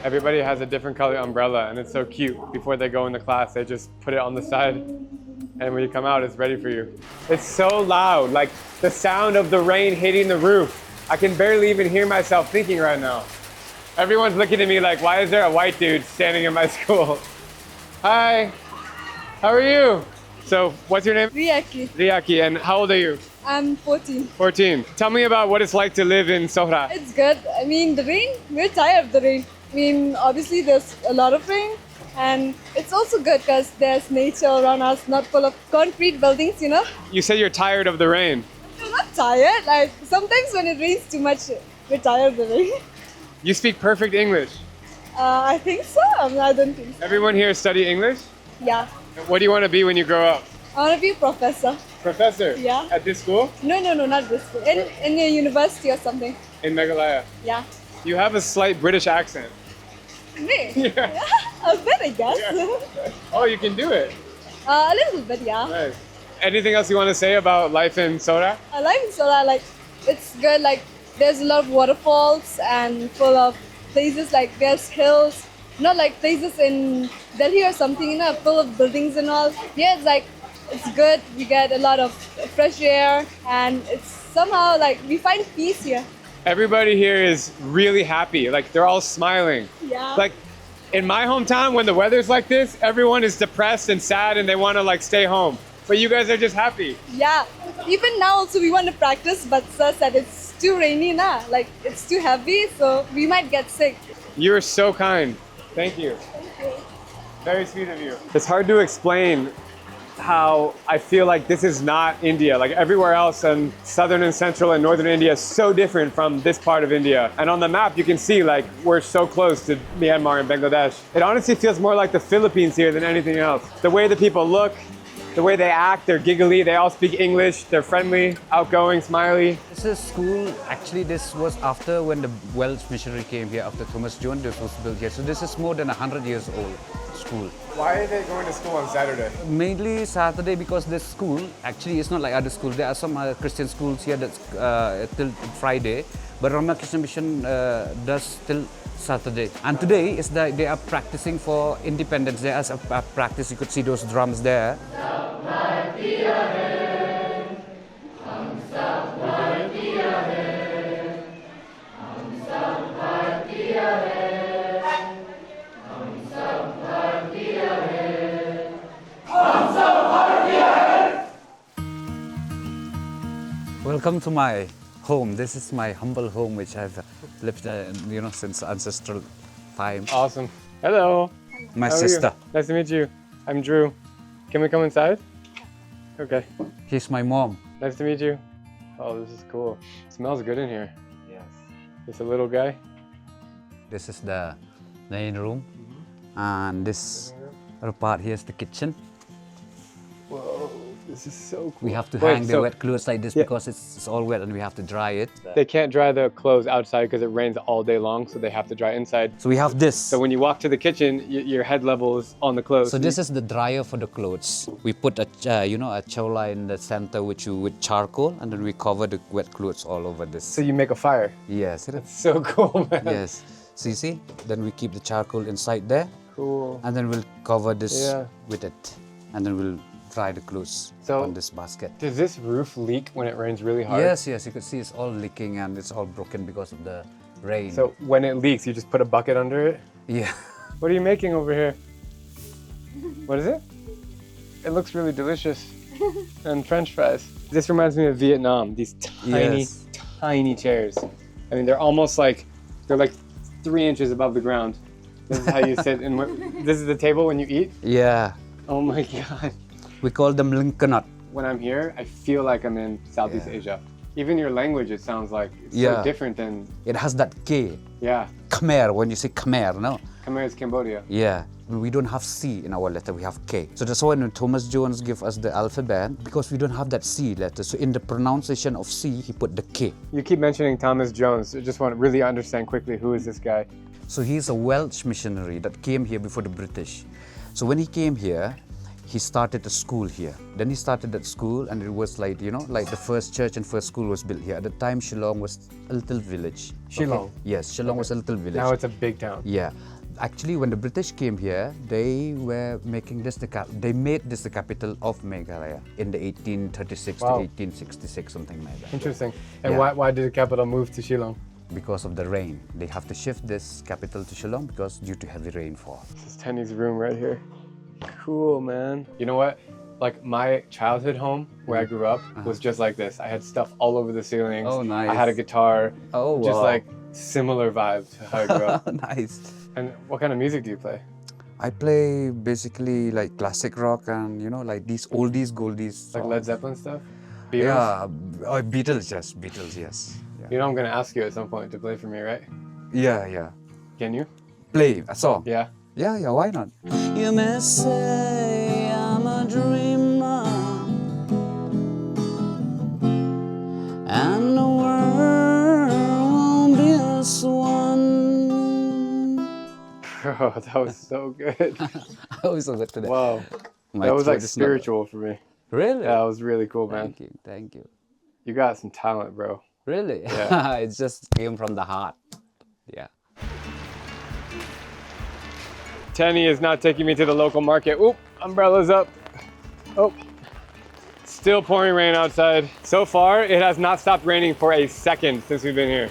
Speaker 1: Everybody has a different color umbrella and it's so cute. Before they go into class, they just put it on the side and when you come out, it's ready for you. It's so loud, like the sound of the rain hitting the roof. I can barely even hear myself thinking right now. Everyone's looking at me like, why is there a white dude standing in my school? Hi, how are you? So, what's your name?
Speaker 21: Riaki.
Speaker 1: Riaki, and how old are you?
Speaker 21: I'm 14.
Speaker 1: 14. Tell me about what it's like to live in Sohra.
Speaker 21: It's good. I mean, the rain, we're tired of the rain. I mean, obviously there's a lot of rain and it's also good because there's nature around us, not full of concrete buildings, you know?
Speaker 1: You said you're tired of the rain.
Speaker 21: We're not tired. Like, sometimes when it rains too much, we're tired of the rain.
Speaker 1: You speak perfect English.
Speaker 21: I think so. I don't think so.
Speaker 1: Everyone here study English?
Speaker 21: Yeah.
Speaker 1: What do you want to be when you grow up?
Speaker 21: I want to be a professor.
Speaker 1: Professor?
Speaker 21: Yeah.
Speaker 1: At this school?
Speaker 21: No, not this school. In a university or something.
Speaker 1: In Meghalaya?
Speaker 21: Yeah.
Speaker 1: You have a slight British accent.
Speaker 21: Me?
Speaker 1: Yeah.
Speaker 21: A bit, I guess.
Speaker 1: Yeah. Oh, you can do it.
Speaker 21: A little bit, yeah.
Speaker 1: Nice. Anything else you want to say about life in Sohra?
Speaker 21: Life in Sohra, like, it's good. Like, there's a lot of waterfalls and full of places, like there's hills. Not like places in Delhi or something, you know, full of buildings and all. Yeah, it's like, it's good. We get a lot of fresh air and it's somehow like we find peace here.
Speaker 1: Everybody here is really happy. Like they're all smiling.
Speaker 21: Yeah.
Speaker 1: Like in my hometown, when the weather's like this, everyone is depressed and sad and they want to like stay home. But you guys are just happy.
Speaker 21: Yeah. Even now also we want to practice, but sir said it's too rainy now. Like it's too heavy, so we might get sick.
Speaker 1: You're so kind. Thank you. Very sweet of you. It's hard to explain how I feel like this is not India. Like everywhere else in southern and central and northern India is so different from this part of India. And on the map you can see like we're so close to Myanmar and Bangladesh. It honestly feels more like the Philippines here than anything else. The way the people look, the way they act, they're giggly, they all speak English, they're friendly, outgoing, smiley.
Speaker 20: This is school, actually this was after when the Welsh missionary came here, after Thomas Jones, this was built here. So this is more than 100 years old school.
Speaker 1: Why are they going to school on Saturday?
Speaker 20: Mainly Saturday because this school, actually it's not like other schools. There are some Christian schools here that's till Friday, but Ramakrishna Mission does till Saturday. And today is that they are practicing for independence. There is a practice, you could see those drums there. Welcome to my home. This is my humble home, which I've lived, since ancestral time.
Speaker 1: Awesome. Hello.
Speaker 20: My
Speaker 1: How are you?
Speaker 20: sister.
Speaker 1: Nice to meet you. I'm Drew. Can we come inside? Okay.
Speaker 20: He's my mom.
Speaker 1: Nice to meet you. Oh, this is cool. It smells good in here.
Speaker 20: Yes.
Speaker 1: It's a little guy.
Speaker 20: This is the main room, and this other part here is the kitchen.
Speaker 1: Whoa, this is so cool.
Speaker 20: We have to hang the wet clothes like this because it's all wet and we have to dry it.
Speaker 1: They can't dry the clothes outside because it rains all day long, so they have to dry inside.
Speaker 20: So we have this.
Speaker 1: So when you walk to the kitchen, your head level is on the clothes.
Speaker 20: So this is the dryer for the clothes. We put a chola in the center with charcoal, and then we cover the wet clothes all over this.
Speaker 1: So you make a fire?
Speaker 20: Yes.
Speaker 1: That's so cool, man.
Speaker 20: Yes. So you see, then we keep the charcoal inside there.
Speaker 1: Cool.
Speaker 20: And then we'll cover this with it, and then we'll dry the clothes on this basket.
Speaker 1: Does this roof leak when it rains really hard?
Speaker 20: Yes, you could see it's all leaking and it's all broken because of the rain.
Speaker 1: So when it leaks, you just put a bucket under it?
Speaker 20: Yeah.
Speaker 1: What are you making over here? What is it? It looks really delicious. And French fries. This reminds me of Vietnam, these tiny chairs. I mean, they're almost like, they're like 3 inches above the ground. This is how you sit, and this is the table when you eat?
Speaker 20: Yeah.
Speaker 1: Oh my God.
Speaker 20: We call them linkonot.
Speaker 1: When I'm here, I feel like I'm in Southeast Asia. Even your language, it sounds like it's so different than...
Speaker 20: It has that K.
Speaker 1: Yeah.
Speaker 20: Khmer, when you say Khmer, no?
Speaker 1: Khmer is Cambodia.
Speaker 20: Yeah, we don't have C in our letter, we have K. So that's why when Thomas Jones gave us the alphabet, because we don't have that C letter, so in the pronunciation of C, he put the K.
Speaker 1: You keep mentioning Thomas Jones. I just want to really understand quickly, who is this guy?
Speaker 20: So he's a Welsh missionary that came here before the British. So when he came here, he started a school here. Then he started that school and it was like, you know, like the first church and first school was built here. At the time, Shillong was a little village.
Speaker 1: Shillong?
Speaker 20: Okay? Yes, Shillong was a little village.
Speaker 1: Now it's a big town.
Speaker 20: Yeah. Actually, when the British came here, they were making this they made this the capital of Meghalaya in the 1836 to 1866, something like that.
Speaker 1: Interesting. And why did the capital move to Shillong?
Speaker 20: Because of the rain. They have to shift this capital to Shillong because due to heavy rainfall.
Speaker 1: This is Tenny's room right here. Cool, man. You know what? Like my childhood home where I grew up was just like this. I had stuff all over the ceilings.
Speaker 20: Oh, nice.
Speaker 1: I had a guitar.
Speaker 20: Oh, wow.
Speaker 1: Just like similar vibe to how I grew up.
Speaker 20: Nice.
Speaker 1: And what kind of music do you play?
Speaker 20: I play basically like classic rock and, you know, like these oldies, goldies songs.
Speaker 1: Like Led Zeppelin stuff? Beatles?
Speaker 20: Yeah, Beatles, yes. Beatles, yes. Yeah.
Speaker 1: You know I'm going to ask you at some point to play for me, right?
Speaker 20: Yeah, yeah.
Speaker 1: Can you?
Speaker 20: Play a song?
Speaker 1: Yeah.
Speaker 20: Yeah, yeah, why not?
Speaker 10: You may say I'm a dreamer, and the world won't be as one.
Speaker 1: Bro, that was so good.
Speaker 20: I was so good today.
Speaker 1: Wow. That was like spiritual for me.
Speaker 20: Really?
Speaker 1: Yeah, it was really cool, man.
Speaker 20: Thank you, thank you.
Speaker 1: You got some talent, bro.
Speaker 20: Really?
Speaker 1: Yeah.
Speaker 20: It just came from the heart. Yeah.
Speaker 1: Tenny is not taking me to the local market. Oop, umbrellas up. Oh, still pouring rain outside. So far, it has not stopped raining for a second since we've been here.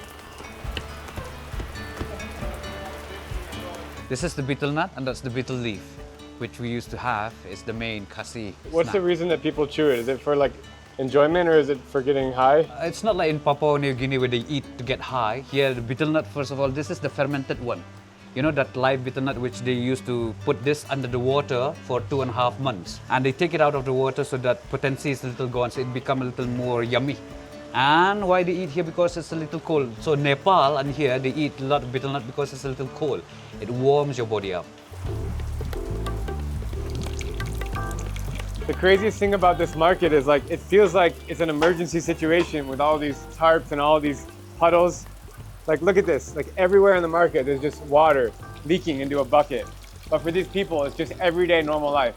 Speaker 20: This is the betel nut and that's the betel leaf, which we used to have. It's the main kasi.
Speaker 1: What's the reason that people chew it? Is it for like enjoyment or is it for getting high?
Speaker 20: It's not like in Papua New Guinea where they eat to get high. Here, the betel nut, first of all, this is the fermented one. You know that live betel nut which they used to put this under the water for 2.5 months. And they take it out of the water so that potency is a little gone, so it become a little more yummy. And why they eat here? Because it's a little cold. So Nepal and here they eat a lot of betel nut because it's a little cold. It warms your body up.
Speaker 1: The craziest thing about this market is like, it feels like it's an emergency situation with all these tarps and all these puddles. Like, look at this, like everywhere in the market, there's just water leaking into a bucket. But for these people, it's just everyday normal life.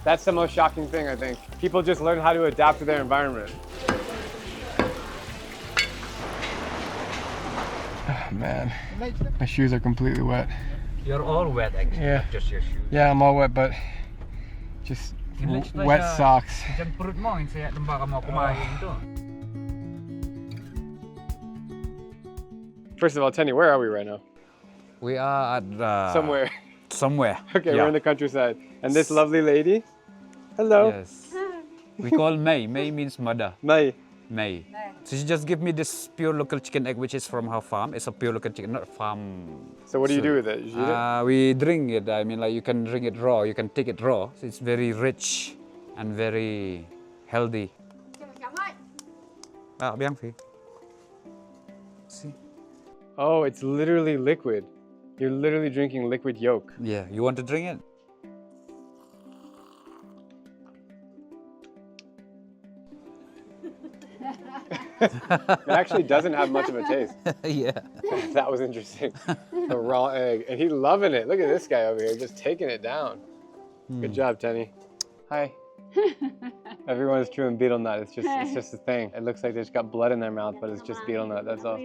Speaker 1: That's the most shocking thing, I think. People just learn how to adapt to their environment. Oh, man, my shoes are completely wet.
Speaker 20: You're all wet actually,
Speaker 1: Yeah.
Speaker 20: not just your shoes.
Speaker 1: Yeah, I'm all wet, but just wet socks. First of all, Tenny, where are we right now?
Speaker 20: We are at...
Speaker 1: Somewhere.
Speaker 20: Somewhere.
Speaker 1: Okay,
Speaker 20: yeah.
Speaker 1: we're in the countryside. And this lovely lady, hello.
Speaker 20: Yes. We call May. May means mother.
Speaker 1: May.
Speaker 20: May. So she just give me this pure local chicken egg, which is from her farm. It's a pure local chicken, not farm.
Speaker 1: So what do you do with it? You eat it?
Speaker 20: We drink it. I mean, like you can drink it raw. You can take it raw. So it's very rich and very healthy. See?
Speaker 1: Oh, it's literally liquid. You're literally drinking liquid yolk.
Speaker 20: Yeah, you want to drink it?
Speaker 1: It actually doesn't have much of a taste.
Speaker 20: Yeah.
Speaker 1: That was interesting. A raw egg. And he's loving it. Look at this guy over here, just taking it down. Good job, Tenny. Hi. Everyone's chewing betel nut. It's just a thing. It looks like they just got blood in their mouth, but it's just betel nut, that's all.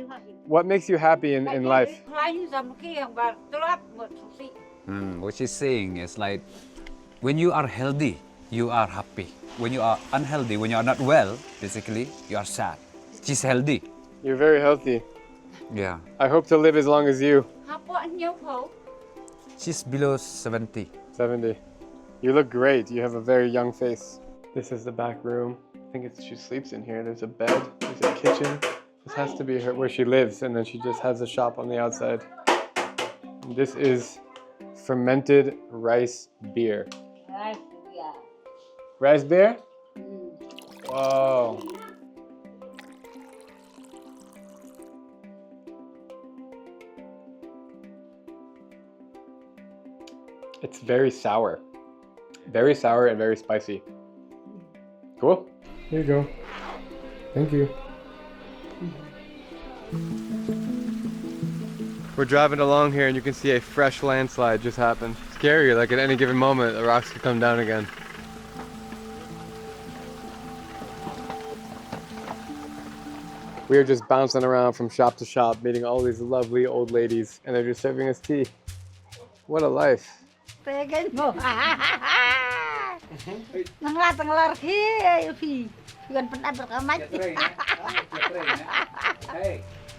Speaker 1: What makes you happy in life?
Speaker 20: What she's saying is like, when you are healthy, you are happy. When you are unhealthy, when you are not well, basically, you are sad. She's healthy.
Speaker 1: You're very healthy.
Speaker 20: Yeah.
Speaker 1: I hope to live as long as you.
Speaker 20: She's below 70.
Speaker 1: 70. You look great. You have a very young face. This is the back room. I think she sleeps in here. There's a bed, there's a kitchen. This has to be where she lives, and then she just has a shop on the outside. And this is fermented rice beer. Rice beer? Whoa. It's very sour. Very sour and very spicy. Cool. Here you go. Thank you. We're driving along here and you can see a fresh landslide just happened. Scary, like at any given moment the rocks could come down again. We are just bouncing around from shop to shop, meeting all these lovely old ladies, and they're just serving us tea. What a life.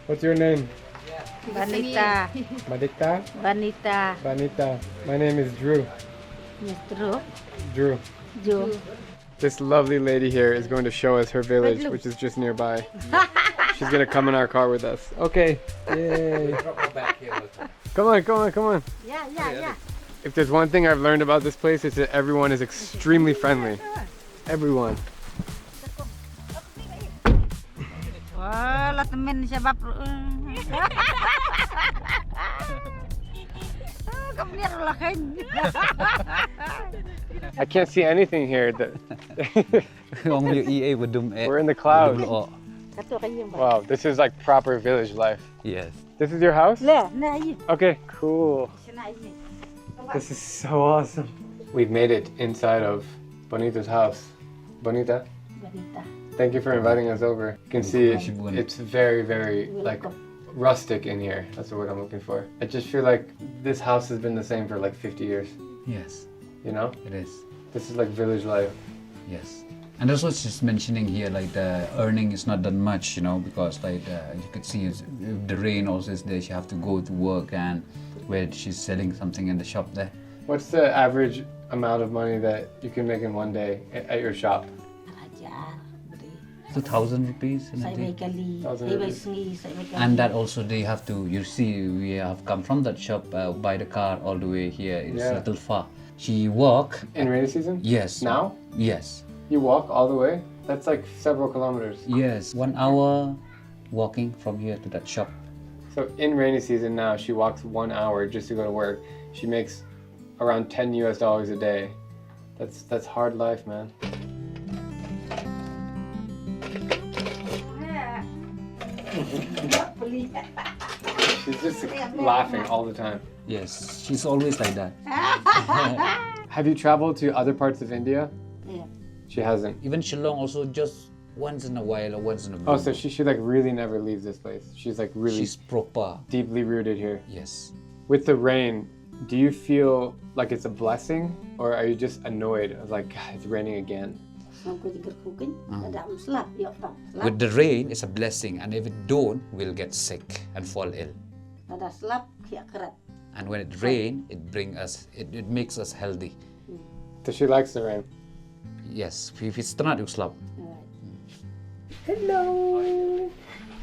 Speaker 1: What's your name?
Speaker 15: Vanita.
Speaker 1: Madikta?
Speaker 15: Vanita.
Speaker 1: Vanita. My name is Drew.
Speaker 15: Yes, Drew.
Speaker 1: Drew.
Speaker 15: Drew.
Speaker 1: This lovely lady here is going to show us her village, which is just nearby. She's gonna come in our car with us. Okay. Yay. Come on, come on, come on.
Speaker 15: Yeah.
Speaker 1: If there's one thing I've learned about this place, it's that everyone is extremely friendly. Everyone.
Speaker 15: Wah, temen siapa?
Speaker 1: I can't see anything here. We're in the clouds. Wow, this is like proper village life.
Speaker 20: Yes.
Speaker 1: This is your house? Okay, cool. This is so awesome. We've made it inside of Bonita's house. Bonita?
Speaker 15: Bonita.
Speaker 1: Thank you for inviting us over. You can see it's very, very like rustic in here. That's the word I'm looking for. I just feel like this house has been the same for like 50 years.
Speaker 20: Yes.
Speaker 1: You know?
Speaker 20: It is.
Speaker 1: This is like village life.
Speaker 20: Yes. And that's what she's mentioning here, like the earning is not that much, you know, because like you could see if the rain also is there, she have to go to work, and where she's selling something in the shop there.
Speaker 1: What's the average amount of money that you can make in one day at your shop?
Speaker 20: 2,000 rupees. And that also they have to, you see, we have come from that shop by the car all the way here. It's a little far. She walk.
Speaker 1: In rainy season?
Speaker 20: Yes.
Speaker 1: Now?
Speaker 20: Yes.
Speaker 1: You walk all the way? That's like several kilometers.
Speaker 20: Yes, 1 hour walking from here to that shop.
Speaker 1: So in rainy season now, she walks 1 hour just to go to work. She makes around $10 US a day. That's hard life, man. She's just laughing all the time.
Speaker 20: Yes, she's always like that.
Speaker 1: Have you traveled to other parts of India?
Speaker 15: Yeah.
Speaker 1: She hasn't.
Speaker 20: Even Shillong also just once in a while or once in a blue.
Speaker 1: Oh, so she like really never leaves this place. She's like really
Speaker 20: She's proper.
Speaker 1: Deeply rooted here.
Speaker 20: Yes.
Speaker 1: With the rain, do you feel like it's a blessing, or are you just annoyed? Like, God, it's raining again.
Speaker 20: With the rain, it's a blessing, and if it don't, we'll get sick and fall ill. And when it rains, it makes us healthy.
Speaker 1: So she likes the rain?
Speaker 20: Yes, if it's not, you slap.
Speaker 1: Hello.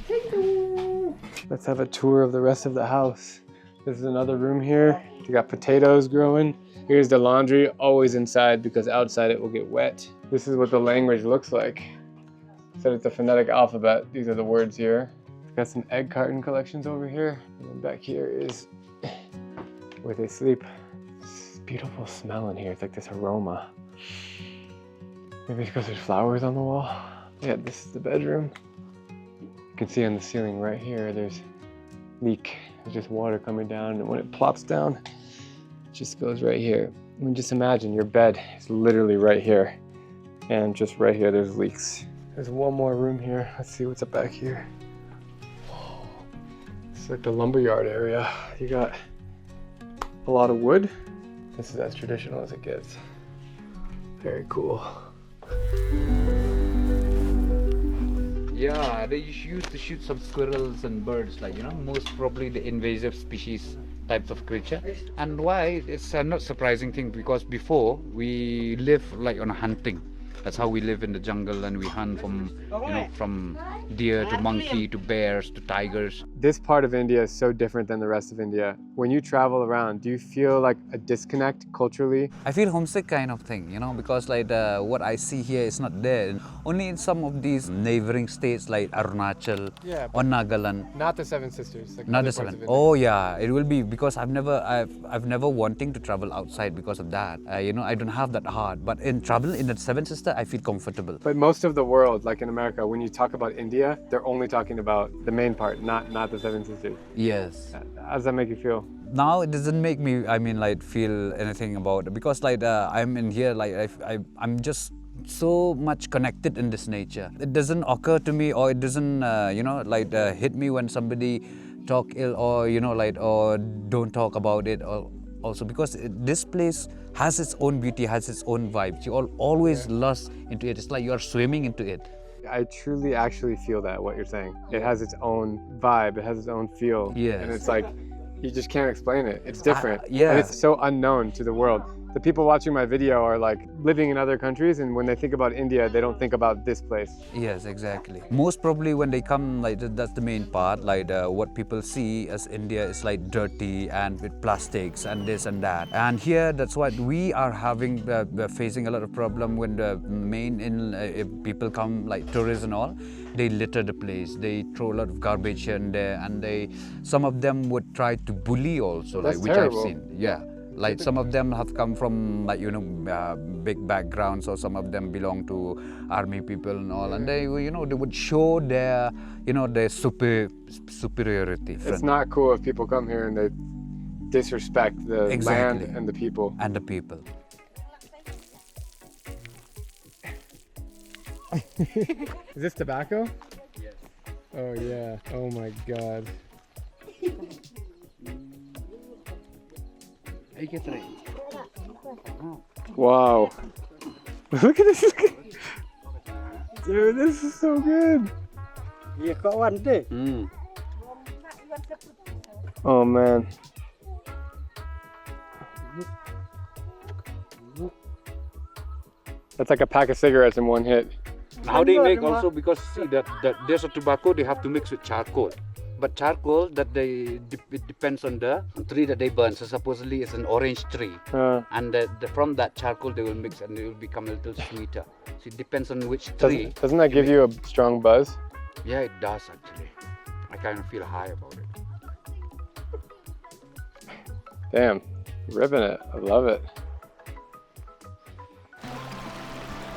Speaker 1: Hello. Let's have a tour of the rest of the house. This is another room here. You got potatoes growing. Here's the laundry, always inside because outside it will get wet. This is what the language looks like. Said it's a phonetic alphabet. These are the words here. Got some egg carton collections over here. And then back here is where they sleep. It's beautiful smell in here. It's like this aroma. Maybe it's because there's flowers on the wall. Yeah, this is the bedroom. You can see on the ceiling right here, there's leak. There's just water coming down, and when it plops down, it just goes right here. I mean, just imagine your bed is literally right here, and just right here there's leaks. There's one more room here. Let's see what's up back here. Whoa. It's like the lumberyard area. You got a lot of wood. This is as traditional as it gets. Very cool.
Speaker 20: Yeah, they used to shoot some squirrels and birds, like, you know, most probably the invasive species types of creature. And why? It's a not surprising thing, because before we live like on hunting.
Speaker 17: That's how we live in the jungle, and we hunt from deer to monkey to bears to tigers.
Speaker 1: This part of India is so different than the rest of India. When you travel around, do you feel like a disconnect culturally?
Speaker 20: I feel homesick kind of thing, because like what I see here is not there. Only in some of these neighboring states like Arunachal or Nagaland.
Speaker 1: Not the Seven Sisters. Like
Speaker 20: Not the seven. Oh yeah, it will be because I've never wanting to travel outside because of that. I don't have that heart. But in travel in the Seven Sisters, I feel comfortable.
Speaker 1: But most of the world, like in America, when you talk about India, they're only talking about the main part, not the Seven Sisters.
Speaker 20: Yes.
Speaker 1: How does that make you feel?
Speaker 20: Now it doesn't make me, feel anything about it because I'm in here, I'm just so much connected in this nature. It doesn't occur to me, or it doesn't, hit me when somebody talk ill or, or don't talk about it. Or also because this place has its own beauty, has its own vibe. You always lost into it. It's like you're swimming into it.
Speaker 1: I truly actually feel that, what you're saying. It has its own vibe, it has its own feel.
Speaker 20: Yes.
Speaker 1: And it's like, you just can't explain it. It's different.
Speaker 20: Yeah.
Speaker 1: And it's so unknown to the world. The people watching my video are like living in other countries, and when they think about India, they don't think about this place.
Speaker 20: Yes, exactly. Most probably when they come, that's the main part. What people see as India is like dirty and with plastics and this and that. And here, that's what we are having, facing a lot of problem when the if people come like tourists and all. They litter the place. They throw a lot of garbage here and there, and some of them would try to bully also,
Speaker 1: That's
Speaker 20: which
Speaker 1: terrible.
Speaker 20: I've seen. Yeah. Like some of them have come from big backgrounds, or some of them belong to army people and all, and they would show their their superiority.
Speaker 1: It's not cool if people come here and they disrespect the land and the people.
Speaker 20: And the people.
Speaker 1: Is this tobacco? Yes. Oh yeah. Oh my god. Wow. Look at this. Dude, this is so good. Oh man. That's like a pack of cigarettes in one hit.
Speaker 18: How they make also, because see that there's a tobacco they have to mix with charcoal. But charcoal it depends on the tree that they burn. So supposedly it's an orange tree, and from that charcoal they will mix and it will become a little sweeter. So it depends on which tree.
Speaker 1: Doesn't that give you a strong buzz?
Speaker 18: Yeah, it does actually. I kind of feel high about it.
Speaker 1: Damn, ripping it. I love it.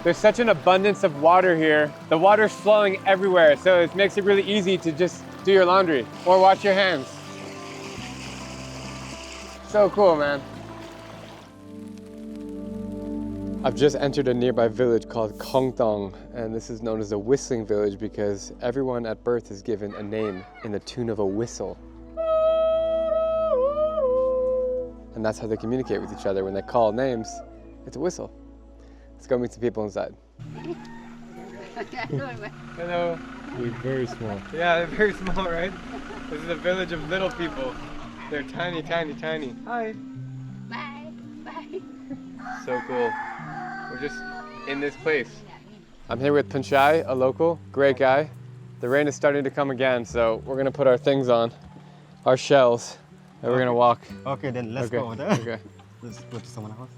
Speaker 1: There's such an abundance of water here. The water's flowing everywhere, so it makes it really easy to just do your laundry or wash your hands. So cool, man. I've just entered a nearby village called Chongqing, and this is known as a whistling village because everyone at birth is given a name in the tune of a whistle. And that's how they communicate with each other. When they call names, it's a whistle. Let's go meet some people inside. Hello. They're very small. Yeah, they're very small, right? This is a village of little people. They're tiny, tiny, tiny. Hi.
Speaker 15: Bye. Bye.
Speaker 1: So cool. We're just in this place. I'm here with Panchai, a local, great guy. The rain is starting to come again, so we're gonna put our things on, our shells, and we're gonna walk.
Speaker 11: Okay, then let's go over there.
Speaker 1: Okay.
Speaker 11: Let's go to someone's house.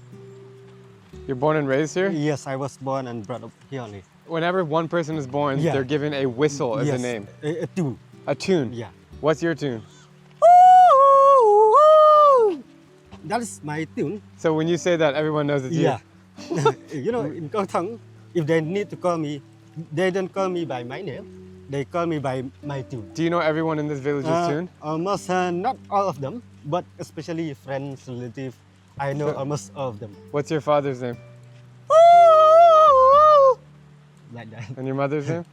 Speaker 1: You're born and raised here?
Speaker 11: Yes, I was born and brought up here only.
Speaker 1: Whenever one person is born, they're given a whistle as a name.
Speaker 11: A tune.
Speaker 1: A tune?
Speaker 11: Yeah.
Speaker 1: What's your tune?
Speaker 11: That is my tune.
Speaker 1: So when you say that, everyone knows it's you?
Speaker 11: Yeah. In Chongqing, if they need to call me, they don't call me by my name. They call me by my tune.
Speaker 1: Do you know everyone in this village's tune?
Speaker 11: Almost, not all of them, but especially friends, relatives. I know almost all of them.
Speaker 1: What's your father's name?
Speaker 11: Like that.
Speaker 1: And your mother's name?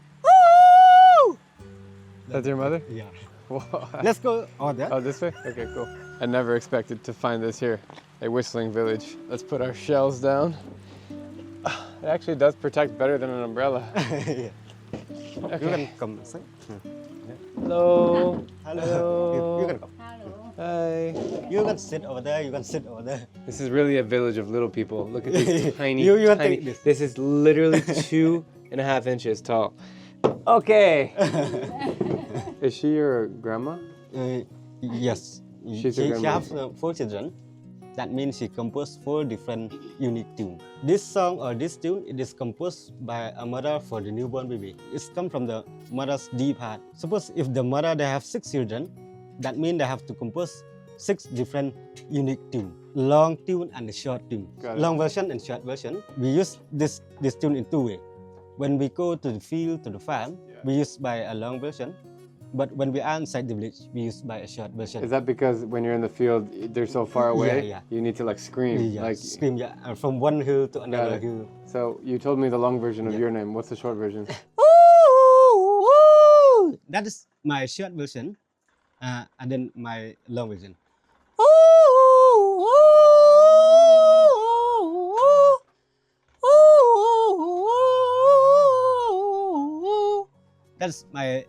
Speaker 1: That's your mother?
Speaker 11: Yeah.
Speaker 1: Whoa.
Speaker 11: Let's go over there.
Speaker 1: Oh, this way? Okay, cool. I never expected to find this here, a whistling village. Let's put our shells down. It actually does protect better than an umbrella.
Speaker 11: Yeah.
Speaker 1: Okay.
Speaker 11: You can come inside.
Speaker 1: Hello.
Speaker 11: Hello.
Speaker 1: Hello.
Speaker 11: You can come.
Speaker 1: Hi.
Speaker 11: You can can sit over there, you can sit over there.
Speaker 1: This is really a village of little people. Look at these tiny,
Speaker 11: You can
Speaker 1: tiny.
Speaker 11: take this.
Speaker 1: This is literally 2.5 inches tall. Okay. Is she your grandma?
Speaker 11: Yes.
Speaker 1: She's
Speaker 11: she
Speaker 1: your grandma.
Speaker 11: has 4 children. That means she composed 4 different unique tunes. This song or this tune, it is composed by a mother for the newborn baby. It's come from the mother's deep heart. Suppose if the mother they have 6 children, that means they have to compose 6 different unique tunes. Long tune and a short tune. Long version and short version. We use this tune in 2 ways. When we go to the field, to the farm, we use by a long version. But when we are inside the village, we use by a short version.
Speaker 1: Is that because when you're in the field, they're so far away?
Speaker 11: Yeah.
Speaker 1: You need to like scream.
Speaker 11: Yeah, scream, from one hill to another hill.
Speaker 1: So you told me the long version of your name. What's the short version?
Speaker 11: That is my short version, and then my long version. That's my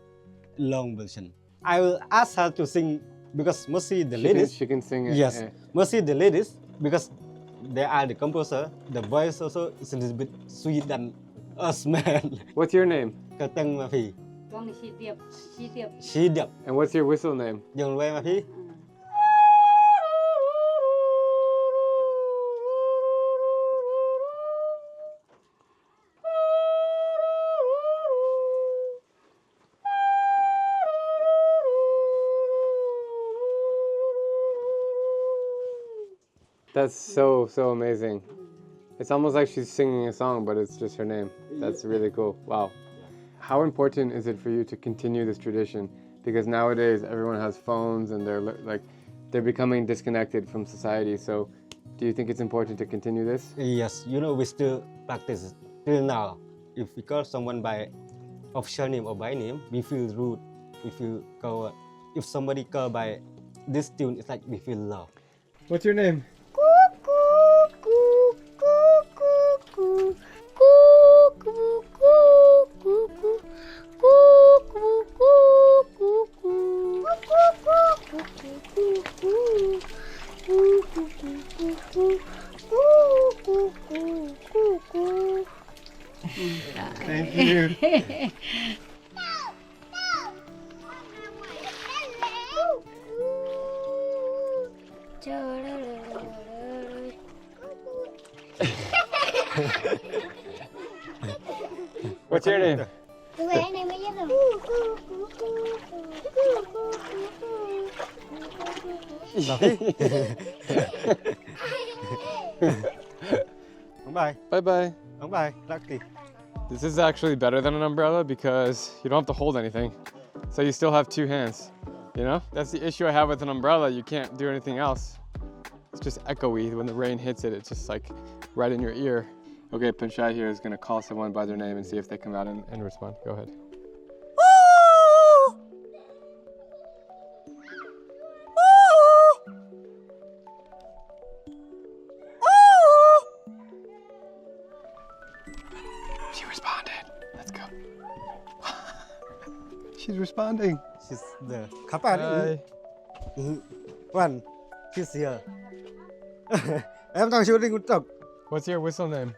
Speaker 11: long version. I will ask her to sing because mostly the ladies.
Speaker 1: She can sing it.
Speaker 11: Yes, mostly the ladies because they are the composer. The voice also is a little bit sweet than us men.
Speaker 1: What's your name?
Speaker 11: Kateng Mapi. Shidiap.
Speaker 1: And what's your whistle name?
Speaker 11: Yung Wei Mapi.
Speaker 1: That's so amazing. It's almost like she's singing a song, but it's just her name. That's really cool. Wow. How important is it for you to continue this tradition? Because nowadays everyone has phones and they're becoming disconnected from society. So do you think it's important to continue this?
Speaker 11: Yes, we still practice it till now. If we call someone by official name or by name, we feel rude. We feel coward. If somebody call by this tune, it's like we feel love.
Speaker 1: What's your name?
Speaker 11: Thank you.
Speaker 1: What's your name?
Speaker 11: Bye.
Speaker 1: Bye-bye.
Speaker 11: Bye. Lucky.
Speaker 1: This is actually better than an umbrella because you don't have to hold anything. So you still have 2 hands, you know? That's the issue I have with an umbrella. You can't do anything else. It's just echoey. When the rain hits it, it's just like right in your ear. Okay, Panchai here is gonna call someone by their name and see if they come out and respond. Go ahead. She responded. Let's go. She's responding.
Speaker 11: She's there. Kapan? One. She's here. Em đang shooting with Trump.
Speaker 1: What's your whistle name?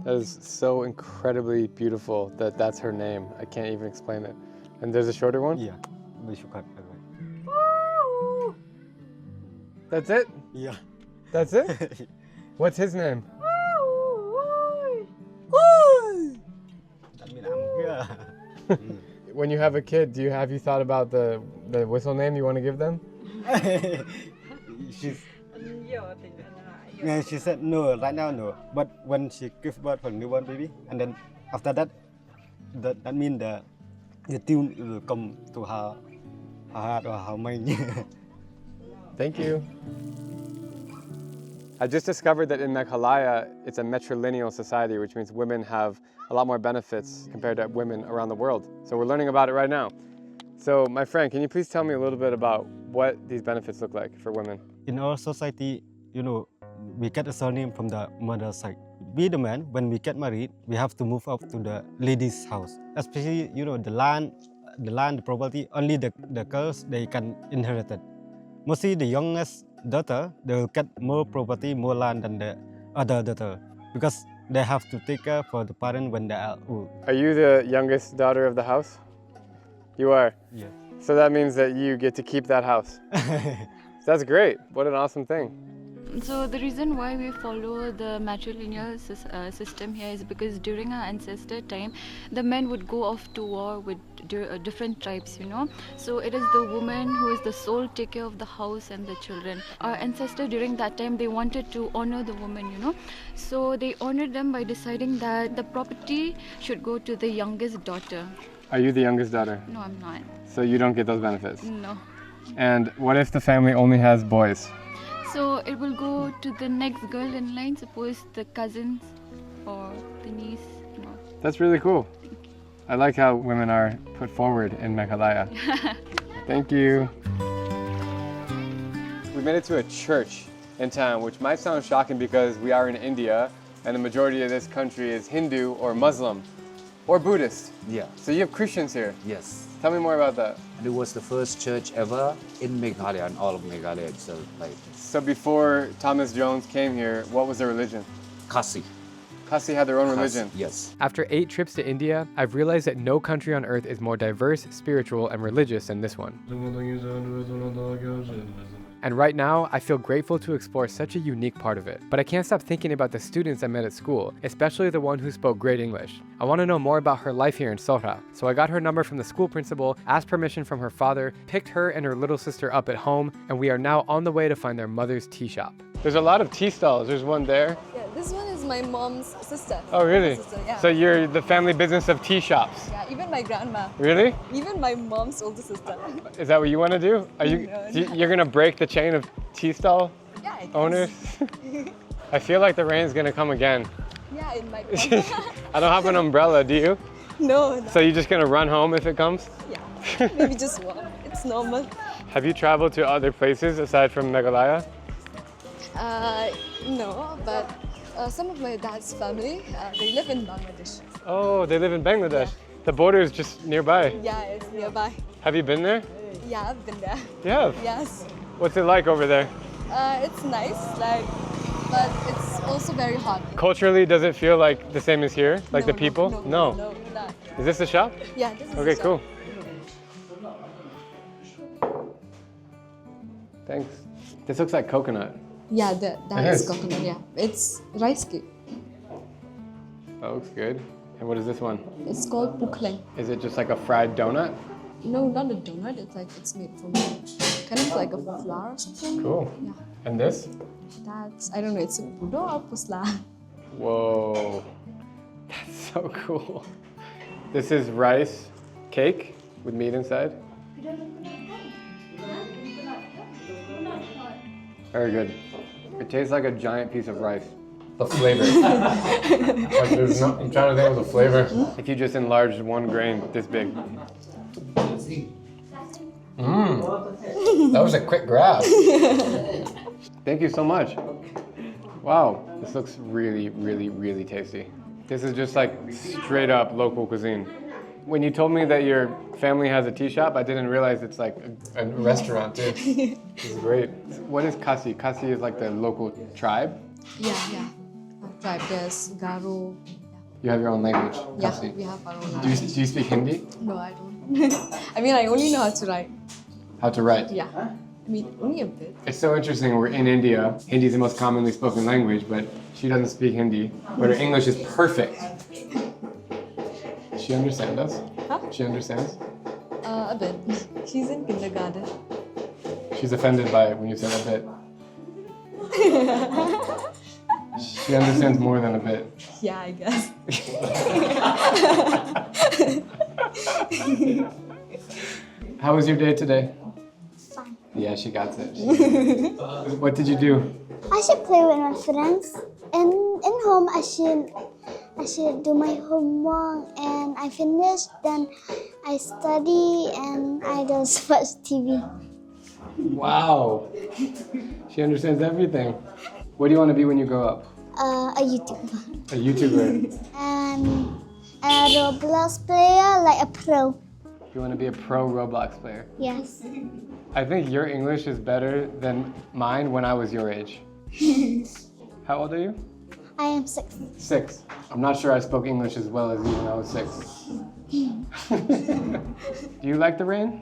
Speaker 1: That is so incredibly beautiful that that's her name. I can't even explain it. And there's a shorter one?
Speaker 11: Yeah. We should cut.
Speaker 1: That's it?
Speaker 11: Yeah.
Speaker 1: That's it? What's his name?
Speaker 11: That means I'm here.
Speaker 1: When you have a kid, have you thought about the whistle name you want to give them?
Speaker 11: She said no, right now no. But when she gives birth for newborn baby, and then after that, that means the tune will come to her heart or her mind.
Speaker 1: Thank you. I just discovered that in Meghalaya, it's a matrilineal society, which means women have a lot more benefits compared to women around the world. So we're learning about it right now. So, my friend, can you please tell me a little bit about what these benefits look like for women?
Speaker 11: In our society, we get a surname from the mother's side. We the men, when we get married, we have to move up to the lady's house. Especially, the land, the property, only the girls, they can inherit it. Mostly the youngest daughter, they will get more property, more land than the other daughter. Because they have to take care for the parent when they are old.
Speaker 1: Are you the youngest daughter of the house? You are?
Speaker 11: Yeah.
Speaker 1: So that means that you get to keep that house. That's great. What an awesome thing.
Speaker 4: So the reason why we follow the matrilineal system here is because during our ancestor time, the men would go off to war with different tribes, So it is the woman who is the sole taker of the house and the children. Our ancestor during that time, they wanted to honor the woman, So they honored them by deciding that the property should go to the youngest daughter.
Speaker 1: Are you the youngest daughter?
Speaker 4: No, I'm not.
Speaker 1: So you don't get those benefits?
Speaker 4: No.
Speaker 1: And what if the family only has boys?
Speaker 4: So it will go to the next girl in line, suppose the cousins or the niece.
Speaker 1: That's really cool. I like how women are put forward in Meghalaya. Thank you. We made it to a church in town, which might sound shocking because we are in India and the majority of this country is Hindu or Muslim or Buddhist.
Speaker 19: Yeah.
Speaker 1: So you have Christians here.
Speaker 19: Yes.
Speaker 1: Tell me more about that.
Speaker 19: And it was the first church ever in Meghalaya, and all of Meghalaya itself.
Speaker 1: So before Thomas Jones came here, what was their religion?
Speaker 19: Khasi.
Speaker 1: Khasi had their own religion?
Speaker 19: Yes.
Speaker 1: After 8 trips to India, I've realized that no country on earth is more diverse, spiritual, and religious than this one. And right now, I feel grateful to explore such a unique part of it. But I can't stop thinking about the students I met at school, especially the one who spoke great English. I want to know more about her life here in Sohra. So I got her number from the school principal, asked permission from her father, picked her and her little sister up at home, and we are now on the way to find their mother's tea shop. There's a lot of tea stalls. There's one there.
Speaker 21: Yeah, this one is my mom's sister.
Speaker 1: Oh, really?
Speaker 21: Sister, yeah.
Speaker 1: So you're the family business of tea shops?
Speaker 21: Yeah, even my grandma.
Speaker 1: Really?
Speaker 21: Even my mom's older sister.
Speaker 1: Is that what you want to do? Are you?
Speaker 21: No.
Speaker 1: You're gonna break the chain of tea stall owners? I feel like the rain's gonna come again.
Speaker 21: Yeah, it might.
Speaker 1: I don't have an umbrella. Do you?
Speaker 21: No.
Speaker 1: So you're just gonna run home if it comes?
Speaker 21: Yeah. Maybe just one. It's normal.
Speaker 1: Have you traveled to other places aside from Meghalaya?
Speaker 21: No, but some of my dad's family, they live in Bangladesh.
Speaker 1: Oh, they live in Bangladesh. The border is just nearby.
Speaker 21: Yeah, it's nearby.
Speaker 1: Have you been there?
Speaker 21: Yeah, I've been there.
Speaker 1: You have?
Speaker 21: Yes.
Speaker 1: What's it like over there?
Speaker 21: It's nice, but it's also very hot.
Speaker 1: Culturally, does it feel like the same as here? Like
Speaker 21: No,
Speaker 1: the people?
Speaker 21: No, not.
Speaker 1: Is this the shop?
Speaker 21: Yeah, this is
Speaker 1: Okay,
Speaker 21: the
Speaker 1: cool.
Speaker 21: shop.
Speaker 1: Thanks. This looks like coconut.
Speaker 21: Yeah, that is coconut, yeah. It's rice cake.
Speaker 1: That looks good. And what is this one?
Speaker 21: It's called pukleng.
Speaker 1: Is it just like a fried donut?
Speaker 21: No, not a donut. It's made from kind of like a flour or something.
Speaker 1: Cool.
Speaker 21: Yeah.
Speaker 1: And this?
Speaker 21: That's, I don't know, it's a pudo or pusla.
Speaker 1: Whoa. That's so cool. This is rice cake with meat inside. Very good. It tastes like a giant piece of rice. The flavor. Like there's no, I'm trying to think of the flavor. If you just enlarged one grain this big. That was a quick grab. Thank you so much. Wow, this looks really, really, really tasty. This is just like straight up local cuisine. When you told me that your family has a tea shop, I didn't realize it's like a restaurant too. This is great. What is Khasi? Khasi is like the local tribe?
Speaker 21: Yeah. Tribe, there's Garo.
Speaker 1: You have your own language?
Speaker 21: Yeah,
Speaker 1: Khasi.
Speaker 21: we have our own
Speaker 1: Do
Speaker 21: language.
Speaker 1: you speak Hindi?
Speaker 21: No, I don't. I mean, I only know how to write.
Speaker 1: How to write?
Speaker 21: Yeah. I mean, only a bit.
Speaker 1: It's so interesting, we're in India. Hindi is the most commonly spoken language, but she doesn't speak Hindi. But her English is perfect. Does she understand us?
Speaker 21: Huh?
Speaker 1: She understands?
Speaker 21: A bit. She's in kindergarten.
Speaker 1: She's offended by it when you said a bit. She understands more than a bit.
Speaker 21: Yeah, I guess.
Speaker 1: How was your day today?
Speaker 22: Fine.
Speaker 1: Yeah, she got it. What did you do?
Speaker 22: I should play with my friends. And in home, I should
Speaker 12: I should do my homework and I finish, then I study and I just watch TV.
Speaker 1: Wow. She understands everything. What do you want to be when you grow up?
Speaker 12: A YouTuber.
Speaker 1: A YouTuber.
Speaker 12: And a Roblox player, like a pro.
Speaker 1: You want to be a pro Roblox player?
Speaker 12: Yes.
Speaker 1: I think your English is better than mine when I was your age. How old are you?
Speaker 12: I am 6.
Speaker 1: 6. I'm not sure I spoke English as well as you when I was 6. Do you like the rain?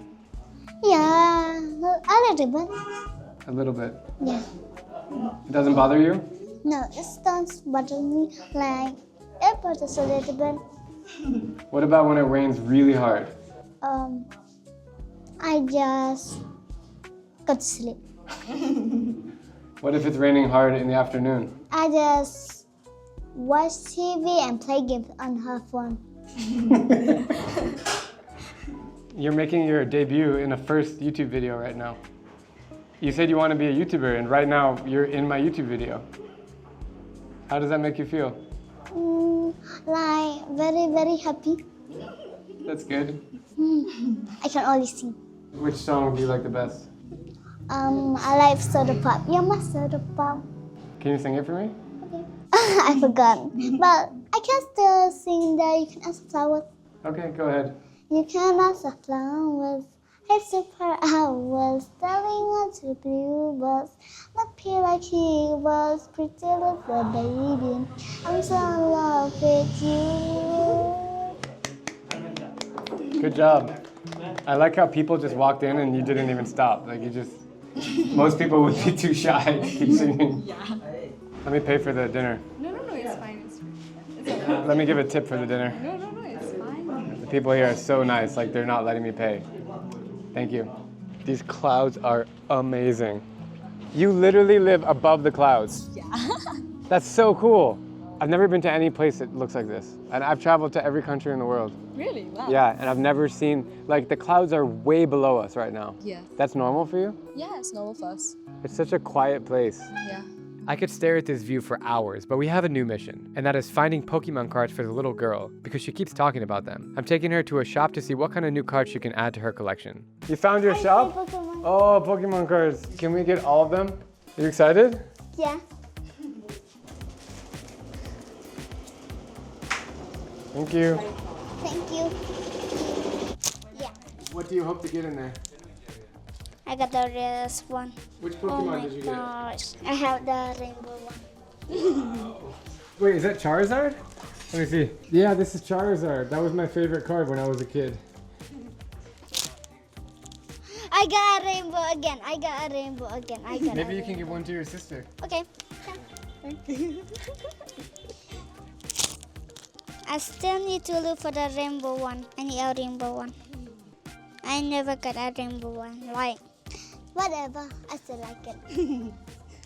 Speaker 12: Yeah, a little bit.
Speaker 1: A little bit.
Speaker 12: Yeah.
Speaker 1: It doesn't bother you?
Speaker 12: No, it doesn't bother me. Like, it bothers a little bit.
Speaker 1: What about when it rains really hard?
Speaker 12: I just go to sleep.
Speaker 1: What if it's raining hard in the afternoon?
Speaker 12: I just watch TV and play games on her phone.
Speaker 1: You're making your debut in a first YouTube video right now. You said you want to be a YouTuber, and right now you're in my YouTube video. How does that make you feel?
Speaker 12: Like, very, very happy.
Speaker 1: That's good.
Speaker 12: I can only sing.
Speaker 1: Which song do you like the best?
Speaker 12: I like Soda Pop. You're my Soda Pop.
Speaker 1: Can you sing it for me?
Speaker 12: I forgot. But I can still sing that. You can ask flowers.
Speaker 1: Okay, go ahead.
Speaker 12: You can ask the flowers. Have super hours. Darling on to bluebirds. Not pale like he was. Pretty little baby. I'm so in love with you.
Speaker 1: Good job. I like how people just walked in and you didn't even stop. Like you just, most people would be too shy to keep singing.
Speaker 22: Yeah.
Speaker 1: Let me pay for the dinner.
Speaker 22: No, it's fine. It's okay.
Speaker 1: Let me give a tip for the dinner.
Speaker 22: No, it's fine.
Speaker 1: The people here are so nice, like they're not letting me pay. Thank you. These clouds are amazing. You literally live above the clouds.
Speaker 22: Yeah.
Speaker 1: That's so cool. I've never been to any place that looks like this. And I've traveled to every country in the world.
Speaker 22: Really? Wow.
Speaker 1: Yeah, and I've never seen, like the clouds are way below us right now.
Speaker 22: Yeah.
Speaker 1: That's normal for you?
Speaker 22: Yeah, it's normal for us.
Speaker 1: It's such a quiet place.
Speaker 22: Yeah.
Speaker 1: I could stare at this view for hours, but we have a new mission, and that is finding Pokemon cards for the little girl, because she keeps talking about them. I'm taking her to a shop to see what kind of new cards she can add to her collection. You found your shop?
Speaker 12: Pokemon.
Speaker 1: Oh, Pokemon cards. Can we get all of them? Are you excited?
Speaker 12: Yeah.
Speaker 1: Thank you.
Speaker 12: Thank you. Yeah.
Speaker 1: What do you hope to get in there?
Speaker 12: I got the rarest one.
Speaker 1: Which Pokemon did you get?
Speaker 12: Gosh. I have the rainbow one.
Speaker 1: Wait, is that Charizard? Let me see. Yeah, this is Charizard. That was my favorite card when I was a kid.
Speaker 12: I got a rainbow again. I got a rainbow again.
Speaker 1: Maybe you can give one to your sister.
Speaker 12: Okay. I still need to look for the rainbow one. I need a rainbow one. I never got a rainbow one. Like, whatever. I still like it.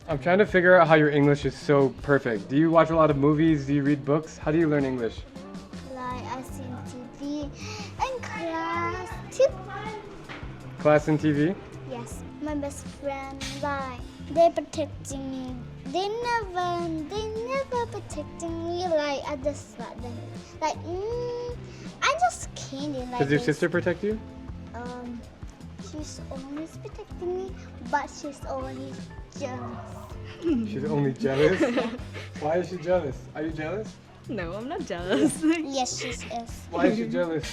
Speaker 1: I'm trying to figure out how your English is so perfect. Do you watch a lot of movies? Do you read books? How do you learn English?
Speaker 12: Like, I see TV and class too.
Speaker 1: Class and TV?
Speaker 12: Yes. My best friend, like, they protecting me. They never protecting me. Like, I just let them. Like, I just can't like.
Speaker 1: Does your sister protect you?
Speaker 12: She's always protecting me, but she's always jealous.
Speaker 1: She's only jealous? Why is she jealous? Are you jealous?
Speaker 22: No, I'm not jealous.
Speaker 12: Yes, she is.
Speaker 1: Why is she jealous?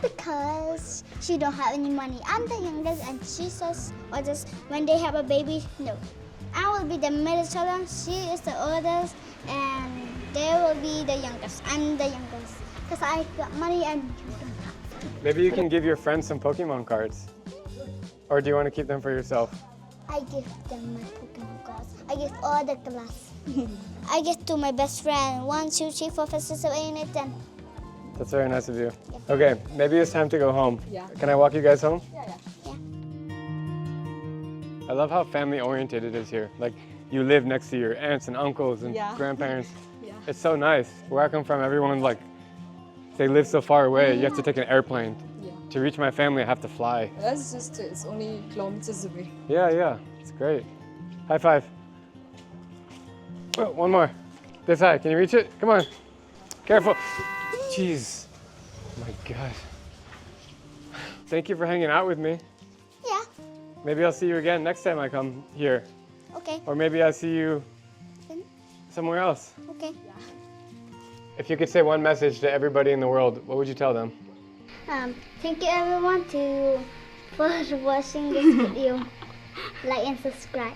Speaker 12: Because she don't have any money. I'm the youngest, and she says, or just when they have a baby, no. I will be the middle child. She is the oldest, and they will be the youngest. I'm the youngest because I got money and you don't have.
Speaker 1: Maybe you can give your friends some Pokemon cards. Or do you want to keep them for yourself?
Speaker 12: I give them my Pokemon cards. I give all the class. I give to my best friend 1, 2, 3, 4, 5, 6, 7, 8, 9, 10.
Speaker 1: That's very nice of you. Yeah. Okay, maybe it's time to go home.
Speaker 22: Yeah.
Speaker 1: Can I walk you guys home?
Speaker 22: Yeah.
Speaker 1: I love how family oriented it is here. Like you live next to your aunts and uncles and grandparents.
Speaker 22: Yeah.
Speaker 1: It's so nice. Where I come from, everyone like, they live so far away. You have to take an airplane.
Speaker 22: Yeah.
Speaker 1: To reach my family, I have to fly.
Speaker 22: That's just it. It's only kilometers away.
Speaker 1: Yeah. It's great. High five. Oh, one more. This high. Can you reach it? Come on. Careful. Jeez. Oh my God. Thank you for hanging out with me.
Speaker 12: Yeah.
Speaker 1: Maybe I'll see you again next time I come here.
Speaker 12: Okay.
Speaker 1: Or maybe I'll see you somewhere else.
Speaker 12: Okay.
Speaker 1: If you could say one message to everybody in the world, what would you tell them?
Speaker 12: Thank you everyone for watching this video. Like and subscribe.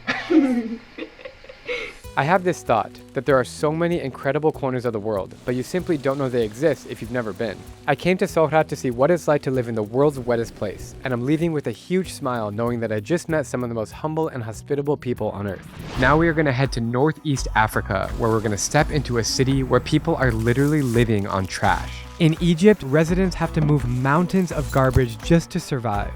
Speaker 1: I have this thought that there are so many incredible corners of the world, but you simply don't know they exist if you've never been. I came to Sohrat to see what it's like to live in the world's wettest place, and I'm leaving with a huge smile knowing that I just met some of the most humble and hospitable people on earth. Now we are going to head to Northeast Africa, where we're going to step into a city where people are literally living on trash. In Egypt, residents have to move mountains of garbage just to survive.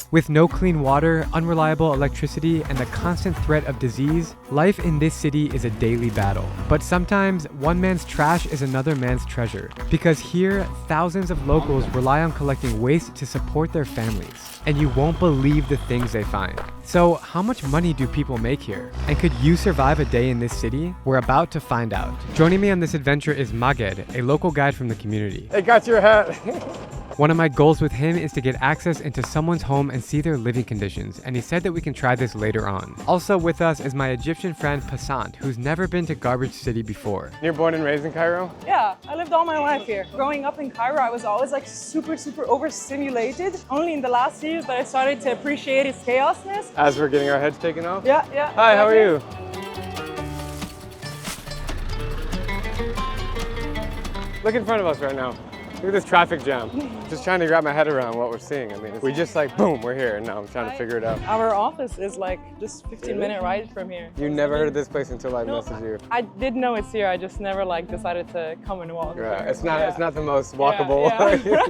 Speaker 1: With no clean water, unreliable electricity, and the constant threat of disease, life in this city is a daily battle. But sometimes, one man's trash is another man's treasure. Because here, thousands of locals rely on collecting waste to support their families. And you won't believe the things they find. So, how much money do people make here? And could you survive a day in this city? We're about to find out. Joining me on this adventure is Maged, a local guide from the community. Hey, got your hat. One of my goals with him is to get access into someone's home and see their living conditions, and he said that we can try this later on. Also with us is my Egyptian friend Passant, who's never been to Garbage City before. You're born and raised in Cairo?
Speaker 5: Yeah, I lived all my life here. Growing up in Cairo, I was always like super overstimulated. Only in the last years that I started to appreciate its chaosness.
Speaker 1: As we're getting our heads taken off?
Speaker 5: Yeah.
Speaker 1: Hi, how are you? Look in front of us right now. Look at this traffic jam. Just trying to wrap my head around what we're seeing. I mean, we just like, boom, we're here, and now I'm trying to figure it out.
Speaker 5: Our office is like just 15-minute ride from here.
Speaker 1: You never heard of this place until I messaged you.
Speaker 5: I did know it's here. I just never like decided to come and walk.
Speaker 1: Right. It's not the most walkable.
Speaker 5: Yeah.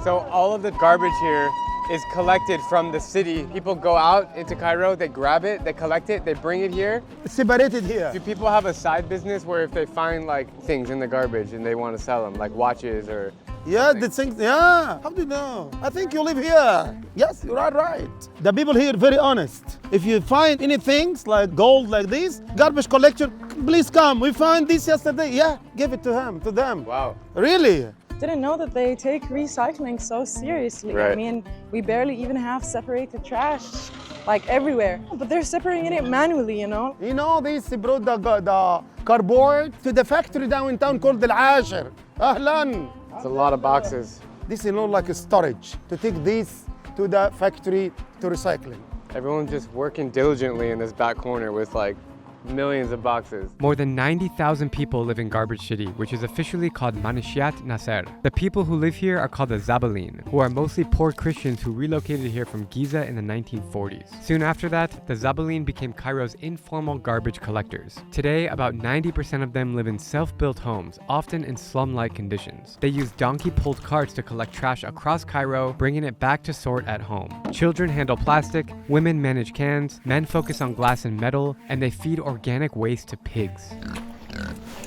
Speaker 1: So all of the garbage here is collected from the city. People go out into Cairo, they grab it, they collect it, they bring it here.
Speaker 8: It's separated here.
Speaker 1: Do people have a side business where if they find like things in the garbage and they want to sell them, like watches or?
Speaker 8: Yeah, the things, yeah. How do you know? I think you live here. Yes, you are right. The people here are very honest. If you find anything like gold like this, garbage collector, please come. We found this yesterday. Yeah, give it to them.
Speaker 1: Wow.
Speaker 8: Really?
Speaker 5: Didn't know that they take recycling so seriously.
Speaker 1: Right.
Speaker 5: I mean, we barely even have separated trash, like everywhere. But they're separating it manually, you know?
Speaker 8: You know, they brought the cardboard to the factory downtown called Al Ashir. Ahlan.
Speaker 1: It's a lot of boxes.
Speaker 8: This is not like a storage to take this to the factory to recycling.
Speaker 1: Everyone's just working diligently in this back corner with like millions of boxes. More than 90,000 people live in Garbage City, which is officially called Manishiat Nasser. The people who live here are called the Zabalin, who are mostly poor Christians who relocated here from Giza in the 1940s. Soon after that, the Zabalin became Cairo's informal garbage collectors. Today, about 90% of them live in self-built homes, often in slum-like conditions. They use donkey-pulled carts to collect trash across Cairo, bringing it back to sort at home. Children handle plastic, women manage cans, men focus on glass and metal, and they feed organic waste to pigs.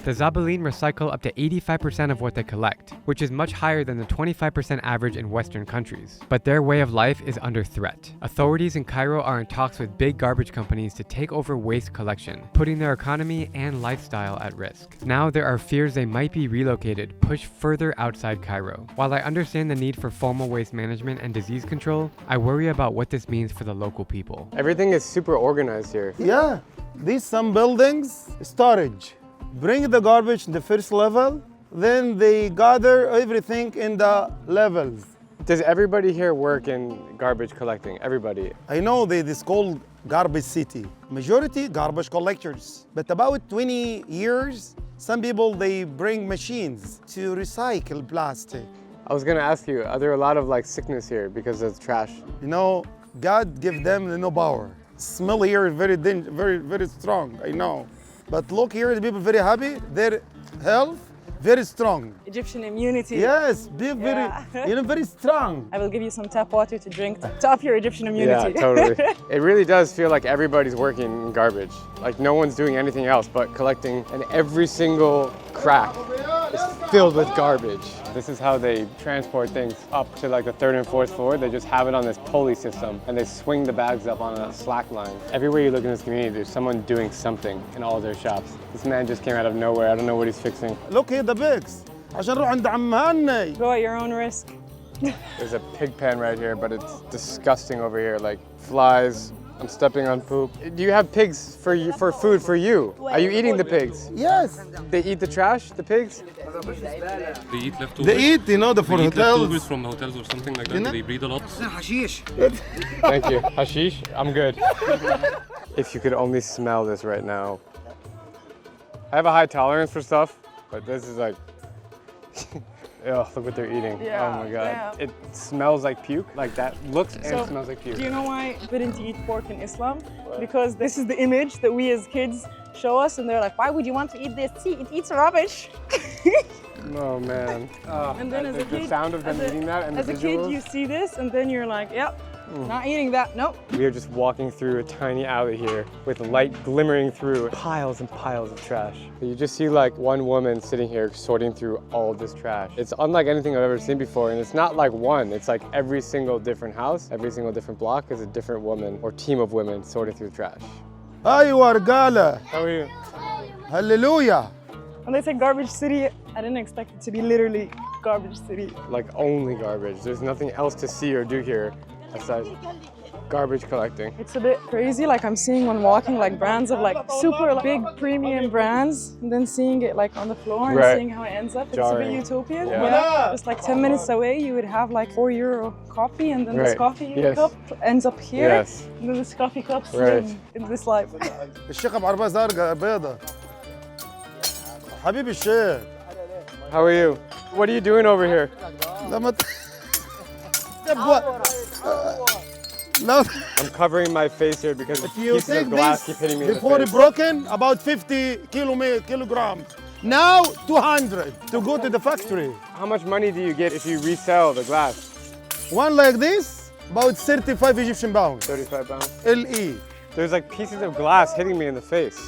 Speaker 1: The Zabalin recycle up to 85% of what they collect, which is much higher than the 25% average in Western countries. But their way of life is under threat. Authorities in Cairo are in talks with big garbage companies to take over waste collection, putting their economy and lifestyle at risk. Now there are fears they might be relocated, pushed further outside Cairo. While I understand the need for formal waste management and disease control, I worry about what this means for the local people. Everything is super organized here.
Speaker 8: Yeah, these some buildings, storage. Bring the garbage in the first level, then they gather everything in the levels.
Speaker 1: Does everybody here work in garbage collecting? Everybody?
Speaker 8: I know this called Garbage City. Majority garbage collectors. But about 20 years, some people, they bring machines to recycle plastic.
Speaker 1: I was gonna ask you, are there a lot of like sickness here because of trash?
Speaker 8: You know, God give them no power. Smell here is very strong, I know. But look here, the people very happy, their health very strong.
Speaker 5: Egyptian immunity.
Speaker 8: Yes, very strong.
Speaker 5: I will give you some tap water to drink to up your Egyptian immunity.
Speaker 1: Yeah, totally. It really does feel like everybody's working in garbage. Like no one's doing anything else but collecting, and every single crack is filled with garbage. This is how they transport things up to like the 3rd and 4th floor. They just have it on this pulley system and they swing the bags up on a slack line. Everywhere you look in this community, there's someone doing something in all of their shops. This man just came out of nowhere. I don't know what he's fixing.
Speaker 8: Look here, the pigs. عشان نروح عند عم هاني.
Speaker 5: Go at your own risk.
Speaker 1: There's a pig pen right here, but it's disgusting over here. Like flies. I'm stepping on poop. Do you have pigs for food for you? Are you eating the pigs?
Speaker 8: Yes.
Speaker 1: They eat the trash, the pigs?
Speaker 7: They eat leftovers.
Speaker 8: They eat, you know, for
Speaker 7: they eat
Speaker 8: hotels.
Speaker 7: leftovers from hotels or something like that.
Speaker 8: You know?
Speaker 7: They breed a lot.
Speaker 1: Thank you. Hashish? I'm good. If you could only smell this right now. I have a high tolerance for stuff, but this is like, oh, look what they're eating.
Speaker 5: Yeah,
Speaker 1: oh my God.
Speaker 5: yeah.
Speaker 1: It smells like puke. Like that looks and smells like puke.
Speaker 5: Do you know why we didn't eat pork in Islam? Because this is the image that we as kids show us and they're like, why would you want to eat this? See, it eats rubbish.
Speaker 1: Oh man.
Speaker 5: And then as a kid,
Speaker 1: the sound of them eating that and
Speaker 5: as
Speaker 1: the
Speaker 5: a kid
Speaker 1: visuals.
Speaker 5: you see this and then you're like, yep, not eating that, nope.
Speaker 1: We are just walking through a tiny alley here with light glimmering through piles and piles of trash. You just see like one woman sitting here sorting through all of this trash. It's unlike anything I've ever seen before, and it's not like one. It's like every single different house, every single different block is a different woman or team of women sorting through trash.
Speaker 8: أيوة رجالة.
Speaker 1: How are you?
Speaker 8: Hallelujah.
Speaker 5: When they say garbage city, I didn't expect it to be literally garbage city.
Speaker 1: Like only garbage. There's nothing else to see or do here aside garbage collecting.
Speaker 5: It's a bit crazy, like I'm seeing when walking like brands of like super big premium brands and then seeing it like on the floor and seeing how it ends up.
Speaker 1: Jarring.
Speaker 5: It's a bit utopian.
Speaker 1: Yeah.
Speaker 5: Just like 10 minutes away you would have like €4 coffee and then this coffee cup ends up here and then this coffee cup in this life.
Speaker 8: الشيخ بعربية زرقاء بيضة. حبيبي الشيخ.
Speaker 1: How are you? What are you doing over here?
Speaker 8: No.
Speaker 1: I'm covering my face here because
Speaker 8: You
Speaker 1: pieces
Speaker 8: take
Speaker 1: of glass
Speaker 8: this
Speaker 1: keep hitting me in the
Speaker 8: before
Speaker 1: face.
Speaker 8: it broken, about 50 kilograms. Now 200 to go to the factory.
Speaker 1: How much money do you get if you resell the glass?
Speaker 8: One like this, about 35 Egyptian pounds.
Speaker 1: 35 pounds?
Speaker 8: LE.
Speaker 1: There's like pieces of glass hitting me in the face.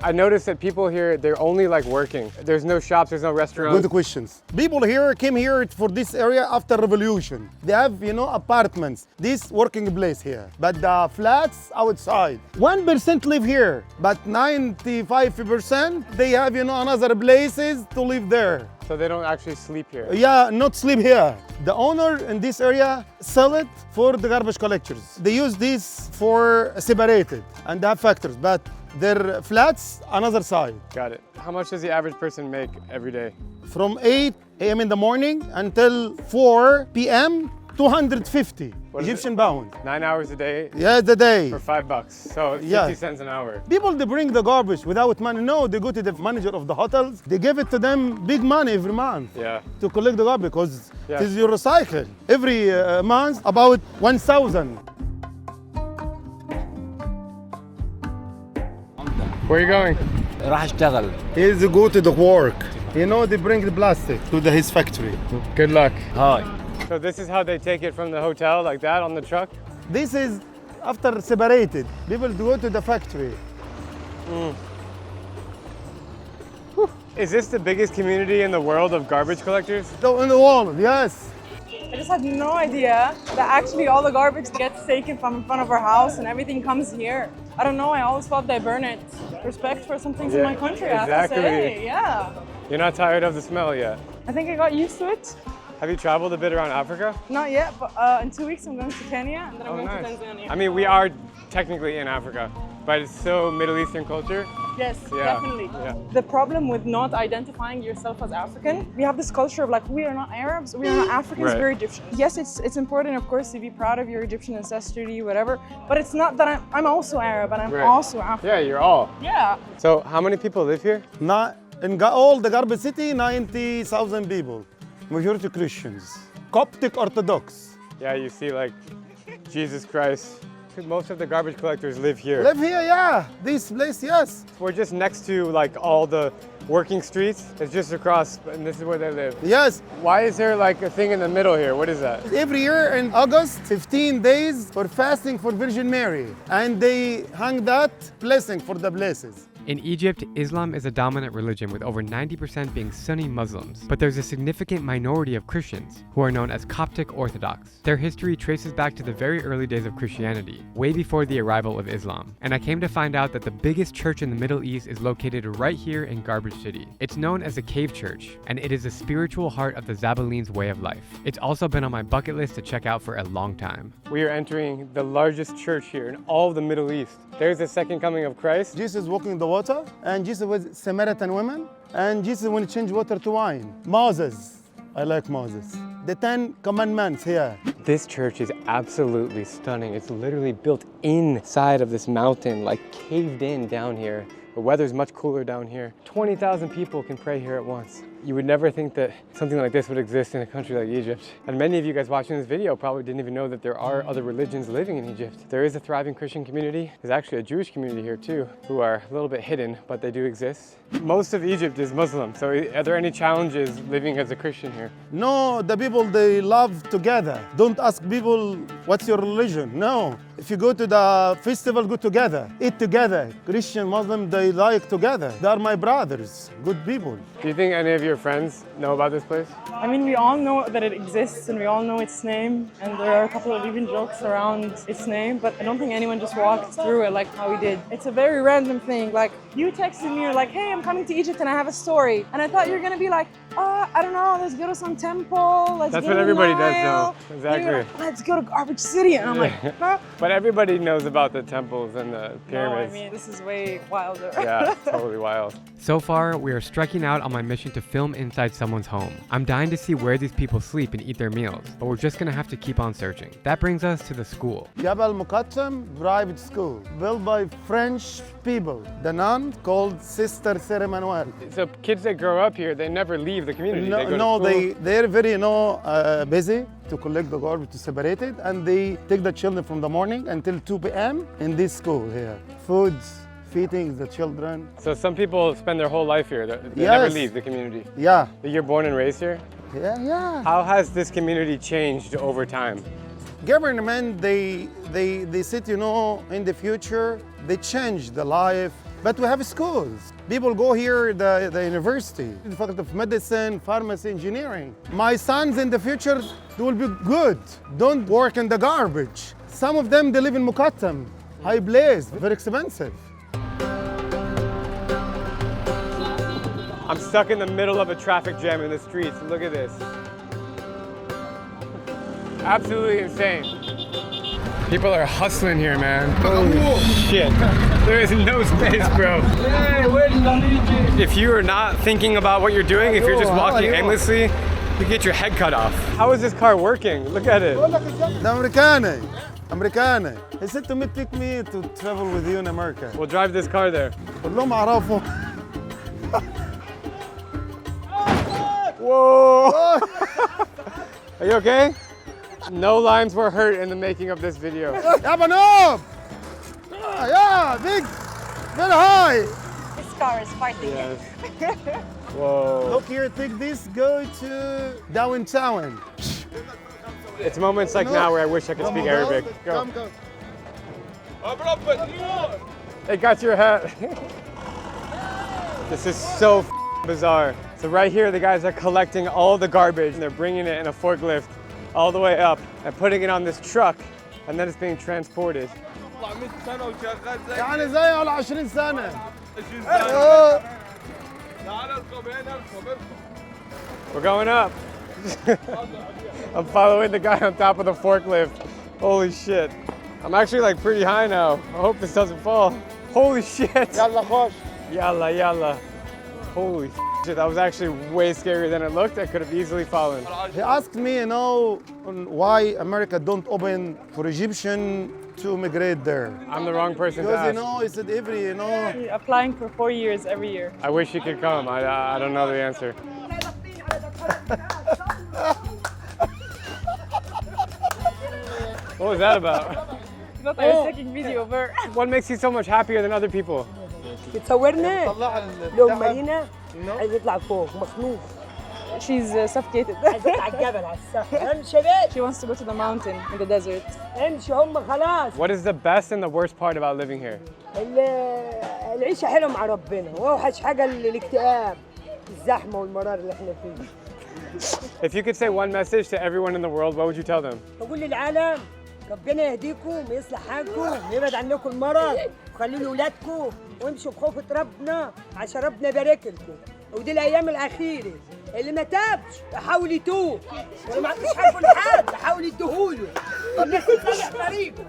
Speaker 1: I noticed that people here, they're only like working. There's no shops, there's no restaurants.
Speaker 8: Good questions. People here came here for this area after revolution. They have, you know, apartments, this working place here. But the flats outside. 1% live here, but 95% they have, you know, another places to live there.
Speaker 1: So they don't actually sleep here?
Speaker 8: Yeah, not sleep here. The owner in this area sell it for the garbage collectors. They use this for separated and they have factories, but their flats another side.
Speaker 1: Got it. How much does the average person make every day?
Speaker 8: From 8 a.m. in the morning until 4 p.m., 250 Egyptian pounds.
Speaker 1: 9 hours a day?
Speaker 8: Yeah, the day.
Speaker 1: For $5. So 50 cents an hour.
Speaker 8: People, they bring the garbage without money. No, they go to the manager of the hotels. They give it to them big money every month.
Speaker 1: Yeah.
Speaker 8: To collect the garbage because it is your recycle. Every month, about 1,000.
Speaker 1: Where are you going?
Speaker 8: راح اشتغل. He's go to the work. You know, they bring the plastic to his factory.
Speaker 1: Good luck.
Speaker 8: Hi.
Speaker 1: So this is how they take it from the hotel, like that, on the truck?
Speaker 8: This is after separated. People go to the factory.
Speaker 1: Is this the biggest community in the world of garbage collectors?
Speaker 8: In the world, yes.
Speaker 5: I just had no idea that actually all the garbage gets taken from in front of our house and everything comes here. I don't know, I always thought they burn it. Respect for some things in my country, I have to say. Yeah.
Speaker 1: You're not tired of the smell yet?
Speaker 5: I think I got used to it.
Speaker 1: Have you traveled a bit around Africa?
Speaker 5: Not yet, but in 2 weeks I'm going to Kenya and then I'm going to Tanzania.
Speaker 1: I mean, we are technically in Africa, but it's so Middle Eastern culture.
Speaker 5: Yes,
Speaker 1: Yeah.
Speaker 5: definitely.
Speaker 1: Yeah.
Speaker 5: The problem with not identifying yourself as African, we have this culture of like, we are not Arabs, we are not Africans, we're Egyptian. Yes, it's important, of course, to be proud of your Egyptian ancestry, whatever, but it's not that I'm also Arab and I'm also African.
Speaker 1: Yeah, you're all.
Speaker 5: Yeah.
Speaker 1: So how many people live here?
Speaker 8: Not in all the garbage city, 90,000 people. Majority Christians. Coptic Orthodox.
Speaker 1: Yeah, you see like Jesus Christ. Most of the garbage collectors live here.
Speaker 8: Live here, yeah. This place, yes.
Speaker 1: We're just next to like all the working streets. It's just across, and this is where they live.
Speaker 8: Yes.
Speaker 1: Why is there like a thing in the middle here? What is that?
Speaker 8: Every year in August, 15 days for fasting for Virgin Mary. And they hang that blessing for the blessings.
Speaker 1: In Egypt, Islam is a dominant religion with over 90% being Sunni Muslims, but there's a significant minority of Christians who are known as Coptic Orthodox. Their history traces back to the very early days of Christianity, way before the arrival of Islam. And I came to find out that the biggest church in the Middle East is located right here in Garbage City. It's known as a cave church, and it is the spiritual heart of the Zabalines' way of life. It's also been on my bucket list to check out for a long time. We are entering the largest church here in all of the Middle East. There's the second coming of Christ.
Speaker 8: Jesus walking the water, and Jesus was Samaritan woman, and Jesus when he changed water to wine. Moses, I like Moses. The 10 Commandments here.
Speaker 1: This church is absolutely stunning. It's literally built inside of this mountain, like caved in down here. The weather's much cooler down here. 20,000 people can pray here at once. You would never think that something like this would exist in a country like Egypt. And many of you guys watching this video probably didn't even know that there are other religions living in Egypt. There is a thriving Christian community. There's actually a Jewish community here too, who are a little bit hidden, but they do exist. Most of Egypt is Muslim, so are there any challenges living as a Christian here?
Speaker 8: No, the people, they love together. Don't ask people, what's your religion? No. If you go to the festival, go together, eat together. Christian, Muslim, they like together. They are my brothers, good people.
Speaker 1: Do you think any of your friends know about this place?
Speaker 5: I mean, we all know that it exists and we all know its name, and there are a couple of even jokes around its name, but I don't think anyone just walked through it like how we did. It's a very random thing. Like, you texted me, you're like, hey, I'm coming to Egypt and I have a story. And I thought you were gonna be like, I don't know, let's go to some temple, let's
Speaker 1: That's
Speaker 5: go
Speaker 1: what
Speaker 5: to
Speaker 1: everybody
Speaker 5: Nile.
Speaker 1: does though, exactly.
Speaker 5: Like, let's go to Garbage City. And I'm like, huh?
Speaker 1: But everybody knows about the temples and the
Speaker 5: No, I
Speaker 1: pyramids.
Speaker 5: mean, this is way wilder.
Speaker 1: Yeah, totally wild. So far, we are striking out on my mission to film inside someone's home. I'm dying to see where these people sleep and eat their meals, but we're just gonna have to keep on searching. That brings us to the school.
Speaker 8: Jabal Muqattam private school, built by French people. The nun called Sister Sarah Manuel.
Speaker 1: So kids that grow up here, they never leave the community. They go
Speaker 8: No,
Speaker 1: to school.
Speaker 8: they're very busy to collect the garbage, to separate it, and they take the children from the morning until 2 p.m. in this school here. Foods, feeding the children.
Speaker 1: So some people spend their whole life here. They
Speaker 8: Yes.
Speaker 1: never leave the community.
Speaker 8: Yeah.
Speaker 1: You're born and raised here?
Speaker 8: Yeah.
Speaker 1: How has this community changed over time?
Speaker 8: Government, they said, in the future, they change the life, but we have schools. People go here, the university, the Faculty of Medicine, Pharmacy, Engineering. My sons in the future, they will be good. Don't work in the garbage. Some of them, they live in Muqattam, high place, very expensive.
Speaker 1: I'm stuck in the middle of a traffic jam in the streets. Look at this. Absolutely insane. People are hustling here, man. Holy shit. There is no space, bro. If you are not thinking about what you're doing, if you're just walking aimlessly, you get your head cut off. How is this car working? Look at it.
Speaker 8: The Americana. He said to me, take me to travel with you in America.
Speaker 1: We'll drive this car there.
Speaker 8: كلهم أعرفه.
Speaker 1: Whoa! Are you okay? No limes were hurt in the making of this video.
Speaker 8: يا بنوب! Yeah, big, very high.
Speaker 5: This car is fighting.
Speaker 1: Yes. Whoa.
Speaker 8: Look here, take this, go to downtown.
Speaker 1: It's moments like now where I wish I could speak Arabic. Go. They got your hat. This is so bizarre. So right here, the guys are collecting all the garbage and they're bringing it in a forklift all the way up and putting it on this truck, and then it's being transported.
Speaker 8: يعني زي على 20 سنة.
Speaker 1: We're going up. I'm following the guy on top of the forklift. Holy shit. I'm actually like pretty high now. I hope this doesn't fall. Holy shit.
Speaker 8: يلا خوش.
Speaker 1: Yalla, yalla. Holy shit, that was actually way scarier than it looked. I could have easily fallen.
Speaker 8: He asked me, why America don't open for Egyptian to immigrate there.
Speaker 1: I'm the wrong person to
Speaker 8: because,
Speaker 1: ask.
Speaker 8: he said every,
Speaker 5: Applying for 4 years every year.
Speaker 1: I wish you could come. I don't know the answer. What was that about?
Speaker 5: I thought I was taking video of her.
Speaker 1: What makes you so much happier than other people?
Speaker 3: تصورنا لو مارينا عايز يطلع فوق مخنوق.
Speaker 5: She's suffocated.
Speaker 3: عايز يطلع الجبل على السقف. امشي بس.
Speaker 5: She wants to go to the mountain in the desert.
Speaker 3: امشي هم خلاص.
Speaker 1: What is the best and the worst part about living here?
Speaker 3: العيشة حلوة مع ربنا واوحش حاجة الاكتئاب الزحمة والمرار اللي احنا فيه.
Speaker 1: If you could say one message to everyone in the world, what would you tell them?
Speaker 3: بقول للعالم ربنا يهديكم ويصلح حالكم ويبعد عنكم المرض وخلوا لاولادكم وامشوا بخوفة ربنا عشان ربنا يبارك لكم. ودي الايام الاخيره اللي ما تابش يحاول يتوب واللي ما عندوش حاجه لحد يحاول يديهوله والناس تصلح طريقه.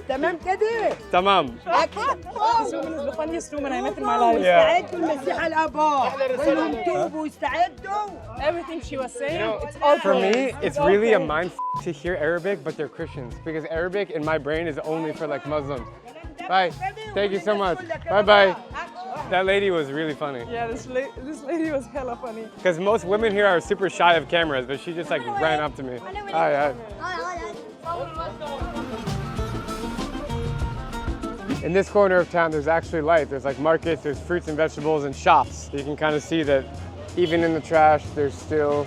Speaker 3: تمام كده؟
Speaker 1: تمام.
Speaker 5: This woman is the funniest woman I met in my life.
Speaker 3: استعدوا المسيح الاباء كلهم توبوا واستعدوا.
Speaker 5: Everything she was saying, it's all
Speaker 1: For me, it's really a mind to hear Arabic, but they're Christians. Because Arabic in my brain is only for like Muslims. Bye. Thank you so much. Bye bye. That lady was really funny.
Speaker 5: Yeah, this lady was hella funny.
Speaker 1: Because most women here are super shy of cameras, but she just like ran up to me. Hi, hi. In this corner of town, there's actually life. There's like markets, there's fruits and vegetables and shops. You can kind of see that even in the trash, there's still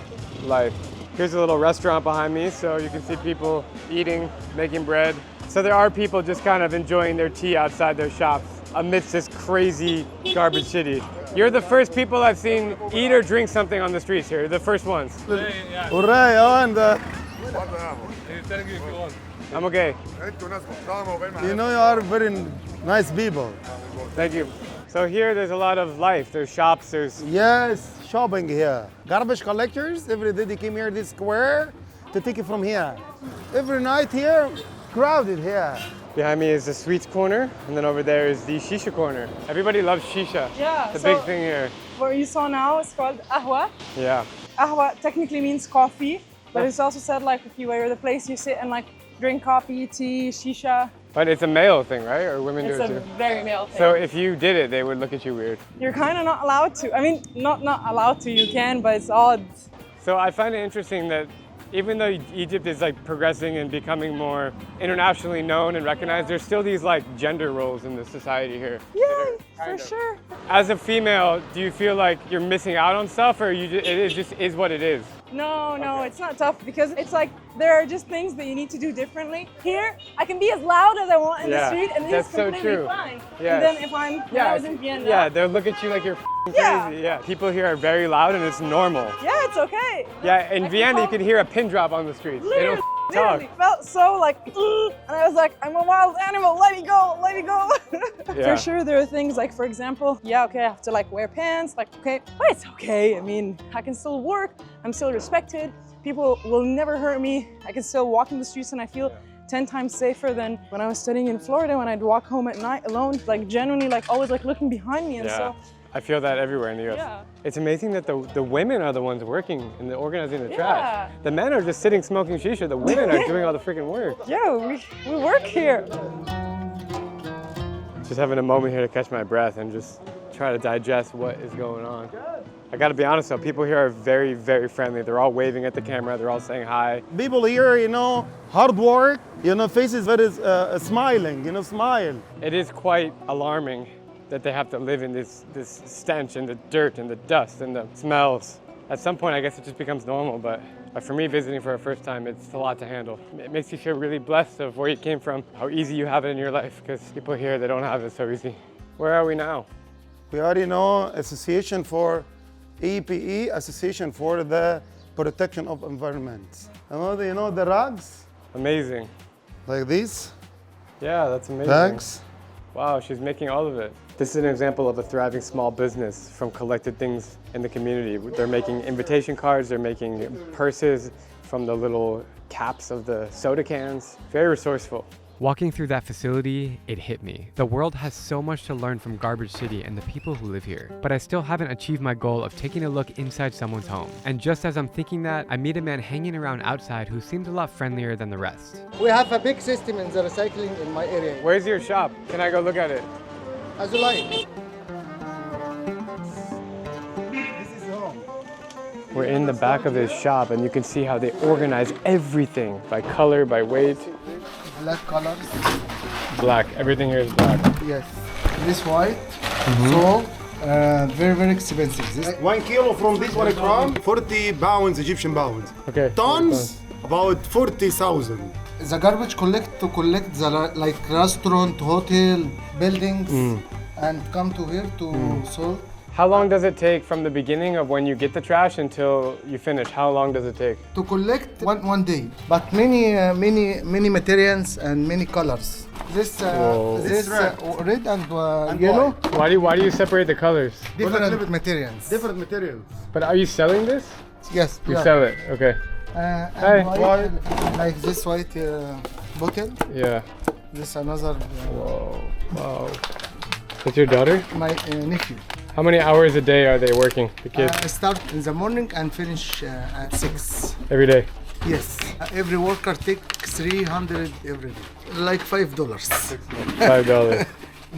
Speaker 1: life. Here's a little restaurant behind me, so you can see people eating, making bread. So there are people just kind of enjoying their tea outside their shops amidst this crazy garbage city. You're the first people I've seen eat or drink something on the streets here. You're the first ones. I'm okay.
Speaker 8: You know, you are very nice people.
Speaker 1: Thank you. So here there's a lot of life. There's shops, there's...
Speaker 8: Yes, shopping here. Garbage collectors, every day they came here this square to take it from here. Every night here, crowded here.
Speaker 1: Behind me is the sweets corner, and then over there is the shisha corner. Everybody loves shisha.
Speaker 5: Yeah.
Speaker 1: It's a big thing here.
Speaker 5: What you saw now is called ahwa.
Speaker 1: Yeah.
Speaker 5: Ahwa technically means coffee, but it's also said like if you were the place you sit and like drink coffee, tea, shisha.
Speaker 1: But it's a male thing, right? Or women do it too?
Speaker 5: It's a very male thing.
Speaker 1: So if you did it, they would look at you weird.
Speaker 5: You're kind of not allowed to. I mean, not allowed to, you can, but it's odd.
Speaker 1: So I find it interesting that even though Egypt is like progressing and becoming more internationally known and recognized, there's still these like gender roles in the society here.
Speaker 5: Yeah, for sure.
Speaker 1: As a female, do you feel like you're missing out on stuff, or it just is what it is?
Speaker 5: No, it's not tough because it's like there are just things that you need to do differently. Here, I can be as loud as I want in the street, and it's completely fine.
Speaker 1: Yes.
Speaker 5: And then if when I was in Vienna,
Speaker 1: they'll look at you like you're crazy. Yeah, people here are very loud, and it's normal.
Speaker 5: Yeah, it's okay.
Speaker 1: Yeah, in Vienna, you can hear a pin drop on the streets. They don't talk.
Speaker 5: Literally felt so like, and I was like, I'm a wild animal. Let me go, let me go. For sure, there are things like, for example, okay, I have to like wear pants, like okay, but it's okay. I mean, I can still work. I'm still respected. People will never hurt me. I can still walk in the streets, and I feel 10 times safer than when I was studying in Florida. When I'd walk home at night alone, like genuinely, like always like looking behind me, and so.
Speaker 1: I feel that everywhere in the US.
Speaker 5: Yeah.
Speaker 1: It's amazing that the women are the ones working and organizing the trash. The men are just sitting smoking shisha. The women are doing all the freaking work.
Speaker 5: Yeah, we work here.
Speaker 1: Just having a moment here to catch my breath and just try to digest what is going on. I gotta be honest though, people here are very, very friendly. They're all waving at the camera. They're all saying hi.
Speaker 8: People here, you know, hard work, you know, faces very smiling, you know, smile.
Speaker 1: It is quite alarming that they have to live in this stench and the dirt and the dust and the smells. At some point, I guess it just becomes normal, but for me, visiting for the first time, it's a lot to handle. It makes you feel really blessed of where you came from, how easy you have it in your life, because people here, they don't have it so easy. Where are we now?
Speaker 8: We are, you know, Association for EPE, Association for the Protection of Environment. You know the rugs?
Speaker 1: Amazing.
Speaker 8: Like this?
Speaker 1: Yeah, that's amazing.
Speaker 8: Thanks.
Speaker 1: Wow, she's making all of it. This is an example of a thriving small business from collected things in the community. They're making invitation cards, they're making purses from the little caps of the soda cans. Very resourceful. Walking through that facility, it hit me. The world has so much to learn from Garbage City and the people who live here. But I still haven't achieved my goal of taking a look inside someone's home. And just as I'm thinking that, I meet a man hanging around outside who seems a lot friendlier than the rest.
Speaker 6: We have a big system in the recycling in my area.
Speaker 1: Where's your shop? Can I go look at it?
Speaker 6: As you like.
Speaker 8: This is home.
Speaker 1: We're in the back of his shop and you can see how they organize everything by color, by weight.
Speaker 6: Black colors.
Speaker 1: Black, everything here is black.
Speaker 6: Yes. This white. So, very, very expensive. This
Speaker 8: 1 kilo from this one from 40 pounds, Egyptian pounds.
Speaker 1: Okay.
Speaker 8: Tons, about 40,000.
Speaker 6: The garbage collect the like restaurant, hotel, buildings, and come to here to sort.
Speaker 1: How long does it take from the beginning of when you get the trash until you finish? How long does it take?
Speaker 6: To collect one day, but many materials and many colors. This red and yellow.
Speaker 1: Why do you separate the colors?
Speaker 6: Different materials.
Speaker 8: Different materials.
Speaker 1: But are you selling this?
Speaker 6: Yes.
Speaker 1: You sell it. Okay.
Speaker 6: And white, like this white bottle.
Speaker 1: Yeah.
Speaker 6: This another.
Speaker 1: Whoa. Wow. That's your daughter?
Speaker 6: My nephew.
Speaker 1: How many hours a day are they working, the kids?
Speaker 6: Start in the morning and finish at 6.
Speaker 1: Every day?
Speaker 6: Yes. Every worker takes 300 every day. Like $5.
Speaker 1: $5.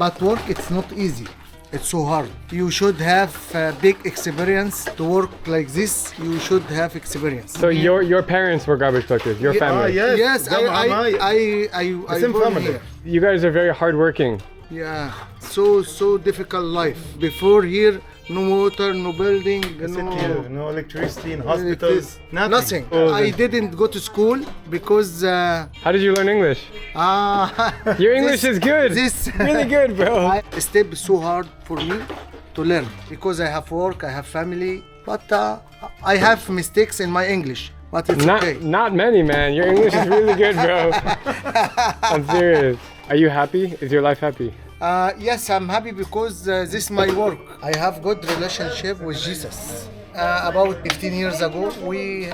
Speaker 6: But work, it's not easy. It's so hard. You should have big experience to work like this. You should have experience.
Speaker 1: So your parents were garbage collectors, your family?
Speaker 6: Yes, I born here.
Speaker 1: You guys are very hardworking.
Speaker 6: Yeah, so difficult life. Before here, no water, no building,
Speaker 8: no electricity in hospitals,
Speaker 6: nothing. I didn't go to school because.
Speaker 1: How did you learn English? Your English is good. This really good, bro.
Speaker 6: Step is so hard for me to learn because I have work, I have family, but I have mistakes in my English. But it's okay.
Speaker 1: Not many, man. Your English is really good, bro. I'm serious. Are you happy? Is your life happy?
Speaker 6: Yes, I'm happy because this is my work. I have good relationship with Jesus. About 15 years ago, we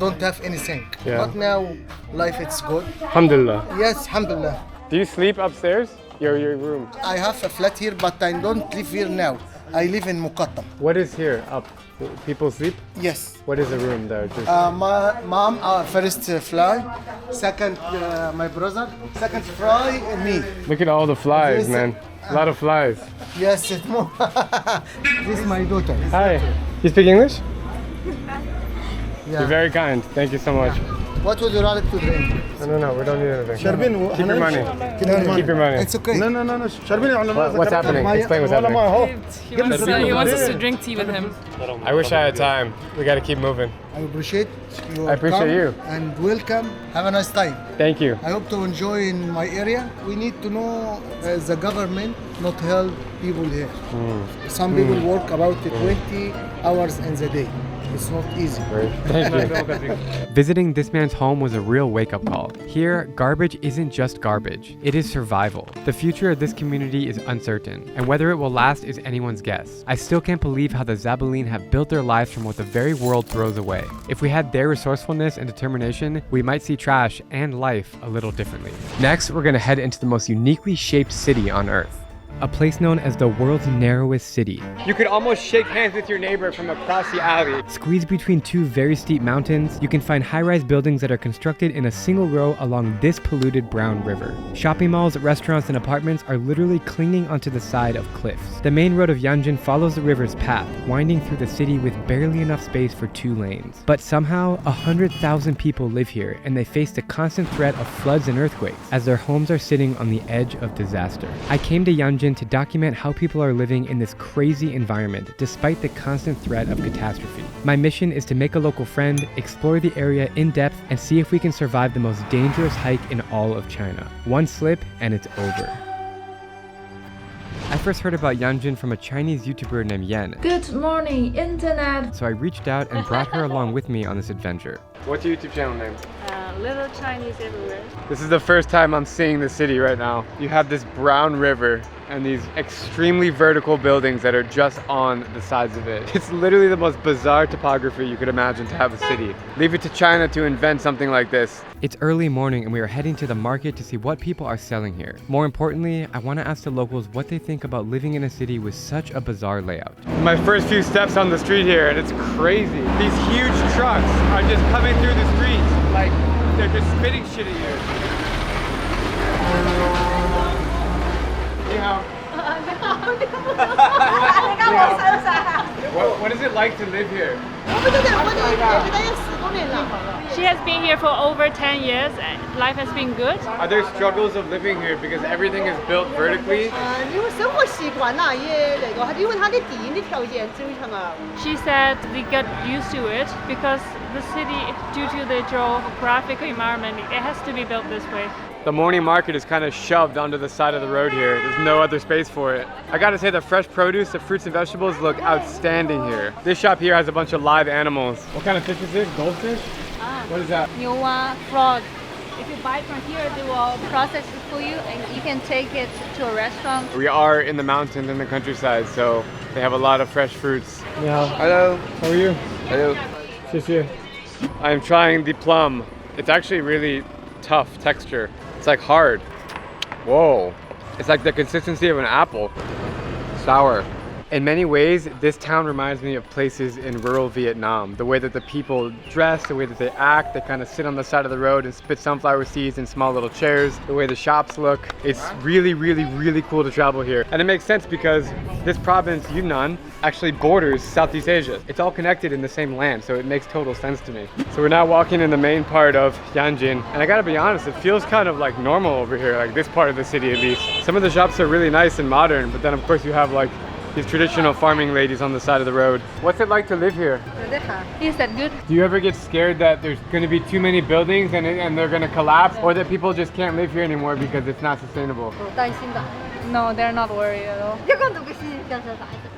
Speaker 6: don't have anything.
Speaker 1: Yeah.
Speaker 6: But now, life is good.
Speaker 1: Alhamdulillah.
Speaker 6: Yes, alhamdulillah.
Speaker 1: Do you sleep upstairs? Your room?
Speaker 6: I have a flat here, but I don't live here now. I live in Muqattam.
Speaker 1: What is here up? People sleep?
Speaker 6: Yes.
Speaker 1: What is the room there?
Speaker 6: My mom, first fly, second my brother, second fly, me.
Speaker 1: Look at all the flies, man. A lot of flies.
Speaker 6: Yes, it's more. This is my daughter.
Speaker 1: Hi. You speak English?
Speaker 6: Yeah.
Speaker 1: You're very kind. Thank you so much.
Speaker 6: What would you like to drink?
Speaker 1: No, we don't need anything.
Speaker 8: Sharbin,
Speaker 1: keep your money. Keep your money.
Speaker 6: It's okay.
Speaker 8: No. Sharbin,
Speaker 1: what's happening? Explain what's happening.
Speaker 22: He wants us to drink tea with him.
Speaker 1: I wish I had time. We gotta keep moving.
Speaker 6: I appreciate you.
Speaker 1: I appreciate you.
Speaker 6: And welcome. Have a nice time.
Speaker 1: Thank you.
Speaker 6: I hope to enjoy in my area. We need to know the government not help people here. Some people work about 20 hours in the day. It's not easy.
Speaker 1: Thank you. Visiting this man's home was a real wake-up call. Here, garbage isn't just garbage. It is survival. The future of this community is uncertain, and whether it will last is anyone's guess. I still can't believe how the Zabaleen have built their lives from what the very world throws away. If we had their resourcefulness and determination, we might see trash and life a little differently. Next, we're gonna head into the most uniquely shaped city on Earth. A place known as the world's narrowest city. You could almost shake hands with your neighbor from across the alley. Squeezed between two very steep mountains, you can find high-rise buildings that are constructed in a single row along this polluted brown river. Shopping malls, restaurants, and apartments are literally clinging onto the side of cliffs. The main road of Yanjin follows the river's path, winding through the city with barely enough space for 2 lanes. But somehow, 100,000 people live here, and they face the constant threat of floods and earthquakes, as their homes are sitting on the edge of disaster. I came to Yanjin to document how people are living in this crazy environment despite the constant threat of catastrophe. My mission is to make a local friend, explore the area in depth, and see if we can survive the most dangerous hike in all of China. One slip and it's over. I first heard about Yanjin from a Chinese YouTuber named Yan.
Speaker 9: Good morning, Internet!
Speaker 1: So I reached out and brought her along with me on this adventure. What's your YouTube channel name?
Speaker 9: Little Chinese everywhere.
Speaker 1: This is the first time I'm seeing the city right now. You have this brown river and these extremely vertical buildings that are just on the sides of it. It's literally the most bizarre topography you could imagine to have a city. Leave it to China to invent something like this. It's early morning and we are heading to the market to see what people are selling here. More importantly, I want to ask the locals what they think about living in a city with such a bizarre layout. My first few steps on the street here and it's crazy. These huge trucks are just coming through the streets like they're just spitting shit at you. What is it like to live here?
Speaker 9: She has been here for over 10 years and life has been good.
Speaker 1: Are there struggles of living here because everything is built vertically?
Speaker 9: She said they got used to it because the city, due to the geographic environment, it has to be built this way.
Speaker 1: The morning market is kind of shoved onto the side of the road here. There's no other space for it. I gotta say the fresh produce, the fruits and vegetables look outstanding here. This shop here has a bunch of live animals. What kind of fish is this? Goldfish? What is that?
Speaker 4: Frog. If you buy from here, they will process it for you and you can take it to a restaurant.
Speaker 1: We are in the mountains in the countryside, so they have a lot of fresh fruits. Yeah. Hello. How are you? Hello. Xie. I'm trying the plum. It's actually really tough texture. It's like hard. Whoa. It's like the consistency of an apple. Sour. In many ways, this town reminds me of places in rural Vietnam. The way that the people dress, the way that they act, they kind of sit on the side of the road and spit sunflower seeds in small little chairs, the way the shops look. It's really, really, really cool to travel here. And it makes sense because this province, Yunnan, actually borders Southeast Asia. It's all connected in the same land, so it makes total sense to me. So we're now walking in the main part of Yanjin, and I gotta be honest, it feels kind of like normal over here, like this part of the city at least. Some of the shops are really nice and modern, but then of course you have like these traditional farming ladies on the side of the road. What's it like to live here?
Speaker 4: Is that good?
Speaker 1: Do you ever get scared that there's going to be too many buildings and they're going to collapse, or that people just can't live here anymore because it's not sustainable?
Speaker 4: No, they're not worried at all.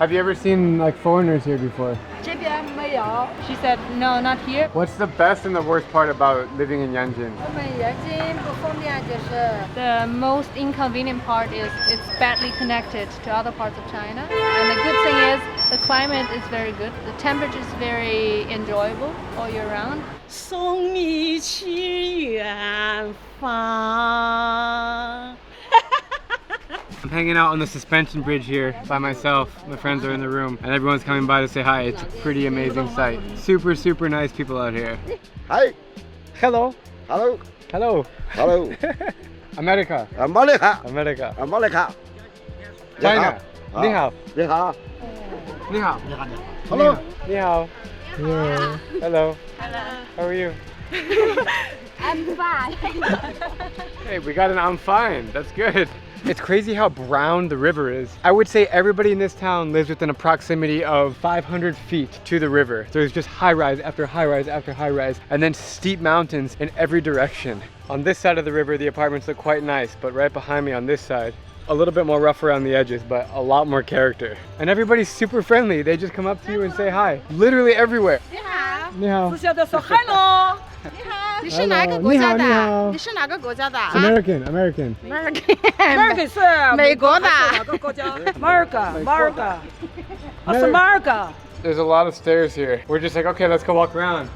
Speaker 1: Have you ever seen like foreigners here before?
Speaker 4: She said, no, not here.
Speaker 1: What's the best and the worst part about living in Yanjin?
Speaker 4: The most inconvenient part is it's badly connected to other parts of China. And the good thing is the climate is very good. The temperature is very enjoyable all year round.
Speaker 10: 送你去远方。
Speaker 1: I'm hanging out on the suspension bridge here by myself. My friends are in the room and everyone's coming by to say hi. It's a pretty amazing sight. Super, super nice people out here. Hi. Hello. Hello. Hello. Hello. America. America. America. America. China. Ni hao. Ni hao. Ni hao. Hello. Ni hao. Yeah. Hello. Hello. How are you?
Speaker 12: I'm fine.
Speaker 1: Hey, we got an I'm fine. That's good. It's crazy how brown the river is. I would say everybody in this town lives within a proximity of 500 feet to the river. So there's just high rise after high rise after high rise, and then steep mountains in every direction. On this side of the river, the apartments look quite nice, but right behind me on this side, a little bit more rough around the edges, but a lot more character. And everybody's super friendly. They just come up to you and say hi. Literally everywhere. Ni hao. Ni hao.
Speaker 10: Hello. 你是哪个国家的？你是哪个国家的
Speaker 1: American. American.
Speaker 10: American 是美国的。哪个国家 ？America.
Speaker 3: That's America.
Speaker 1: There's a lot of stairs here. We're just like, okay, let's go walk around.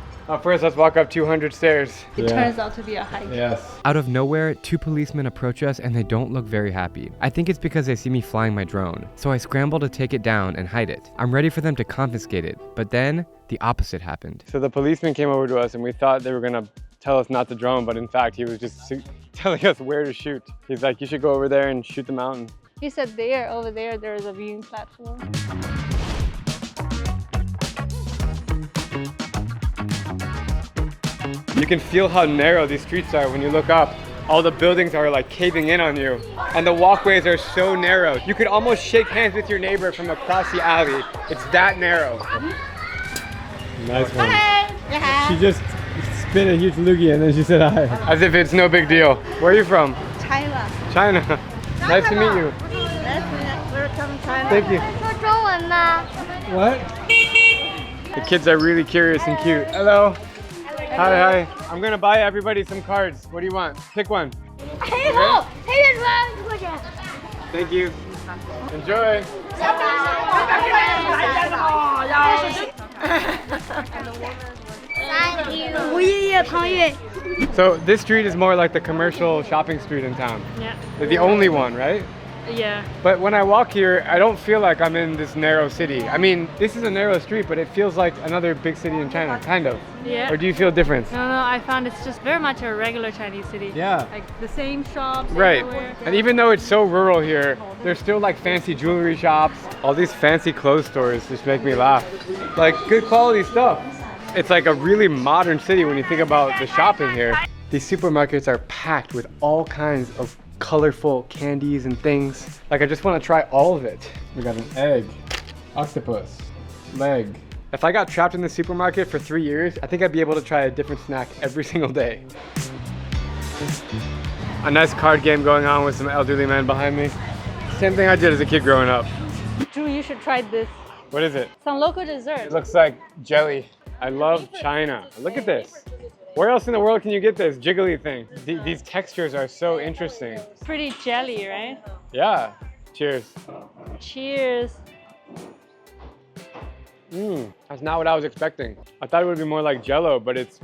Speaker 1: First, let's walk up 200 stairs.
Speaker 4: It turns out to be a hike.
Speaker 1: Yes. Out of nowhere, two policemen approach us and they don't look very happy. I think it's because they see me flying my drone. So I scramble to take it down and hide it. I'm ready for them to confiscate it. But then the opposite happened. So the policeman came over to us and we thought they were gonna tell us not to drone, but in fact, he was just telling us where to shoot. He's like, you should go over there and shoot the mountain.
Speaker 4: He said over there is a viewing platform.
Speaker 1: You can feel how narrow these streets are when you look up. All the buildings are like caving in on you. And the walkways are so narrow. You could almost shake hands with your neighbor from across the alley. It's that narrow. Nice one. Hi. She just spit a huge loogie and then she said hi. As if it's no big deal. Where are you from?
Speaker 12: China.
Speaker 1: China. Nice to meet you.
Speaker 12: Welcome China.
Speaker 1: Thank you. What? The kids are really curious and cute. Hello. Hi. I'm gonna buy everybody some cards. What do you want? Pick one. Okay? Thank you. Enjoy. So this street is more like the commercial shopping street in town.
Speaker 9: Yeah.
Speaker 1: The only one, right?
Speaker 9: Yeah.
Speaker 1: But when I walk here, I don't feel like I'm in this narrow city. I mean, this is a narrow street, but it feels like another big city in China, kind of.
Speaker 9: Yeah.
Speaker 1: Or do you feel different?
Speaker 9: No, I found it's just very much a regular Chinese city.
Speaker 1: Yeah.
Speaker 9: Like the same shops
Speaker 1: Right.
Speaker 9: everywhere.
Speaker 1: And even though it's so rural here, there's still like fancy jewelry shops. All these fancy clothes stores just make me laugh. Like good quality stuff. It's like a really modern city when you think about the shopping here. These supermarkets are packed with all kinds of colorful candies and things. Like I just want to try all of it. We got an egg, octopus, leg. If I got trapped in the supermarket for 3 years, I think I'd be able to try a different snack every single day. A nice card game going on with some elderly men behind me. Same thing I did as a kid growing up.
Speaker 13: Drew, you should try this.
Speaker 1: What is it?
Speaker 13: Some local dessert.
Speaker 1: It looks like jelly. I love China. Look at this. Where else in the world can you get this jiggly thing? These textures are so interesting.
Speaker 13: Pretty jelly, right?
Speaker 1: Yeah. Cheers.
Speaker 13: Cheers.
Speaker 1: That's not what I was expecting. I thought it would be more like Jell-O, but it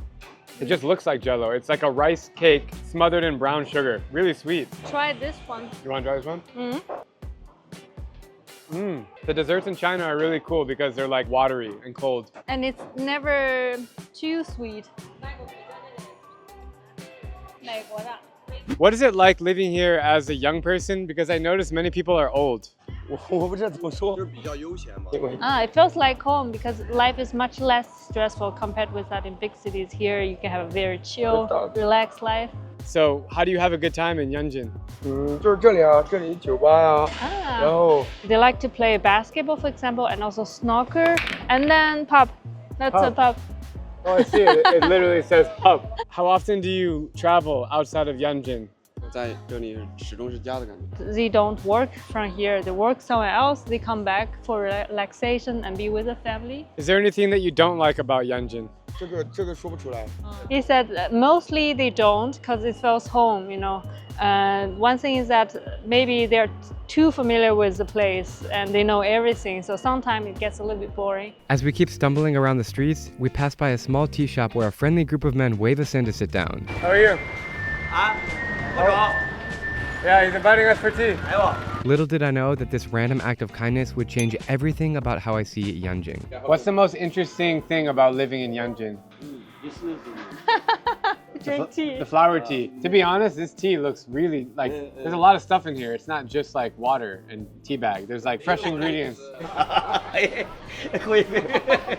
Speaker 1: just looks like Jell-O. It's like a rice cake smothered in brown sugar. Really sweet.
Speaker 13: Try this one.
Speaker 1: You want to try this one?
Speaker 13: Mm-hmm.
Speaker 1: The desserts in China are really cool because they're like watery and cold.
Speaker 13: And it's never too sweet.
Speaker 1: What is it like living here as a young person? Because I notice many people are old.
Speaker 13: It feels like home because life is much less stressful compared with that in big cities. Here you can have a very chill, relaxed life.
Speaker 1: So how do you have a good time in Yanjin?
Speaker 13: They like to play basketball, for example, and also snooker, and then pub. That's a pub.
Speaker 1: Oh, I see it. It literally says pub. How often do you travel outside of Yanjin?
Speaker 13: They don't work from here. They work somewhere else. They come back for relaxation and be with the family.
Speaker 1: Is there anything that you don't like about Yanjin?
Speaker 13: He said mostly they don't because it feels home, you know. One thing is that maybe they're too familiar with the place and they know everything, so sometimes it gets a little bit boring.
Speaker 1: As we keep stumbling around the streets, we pass by a small tea shop where a friendly group of men wave us in to sit down. How are you? Yeah, he's inviting us for tea. Little did I know that this random act of kindness would change everything about how I see Yanjin. What's the most interesting thing about living in Yanjin?
Speaker 13: Drink tea.
Speaker 1: The flower tea. To be honest, this tea looks really like, there's a lot of stuff in here. It's not just like water and tea bag. There's like fresh ingredients.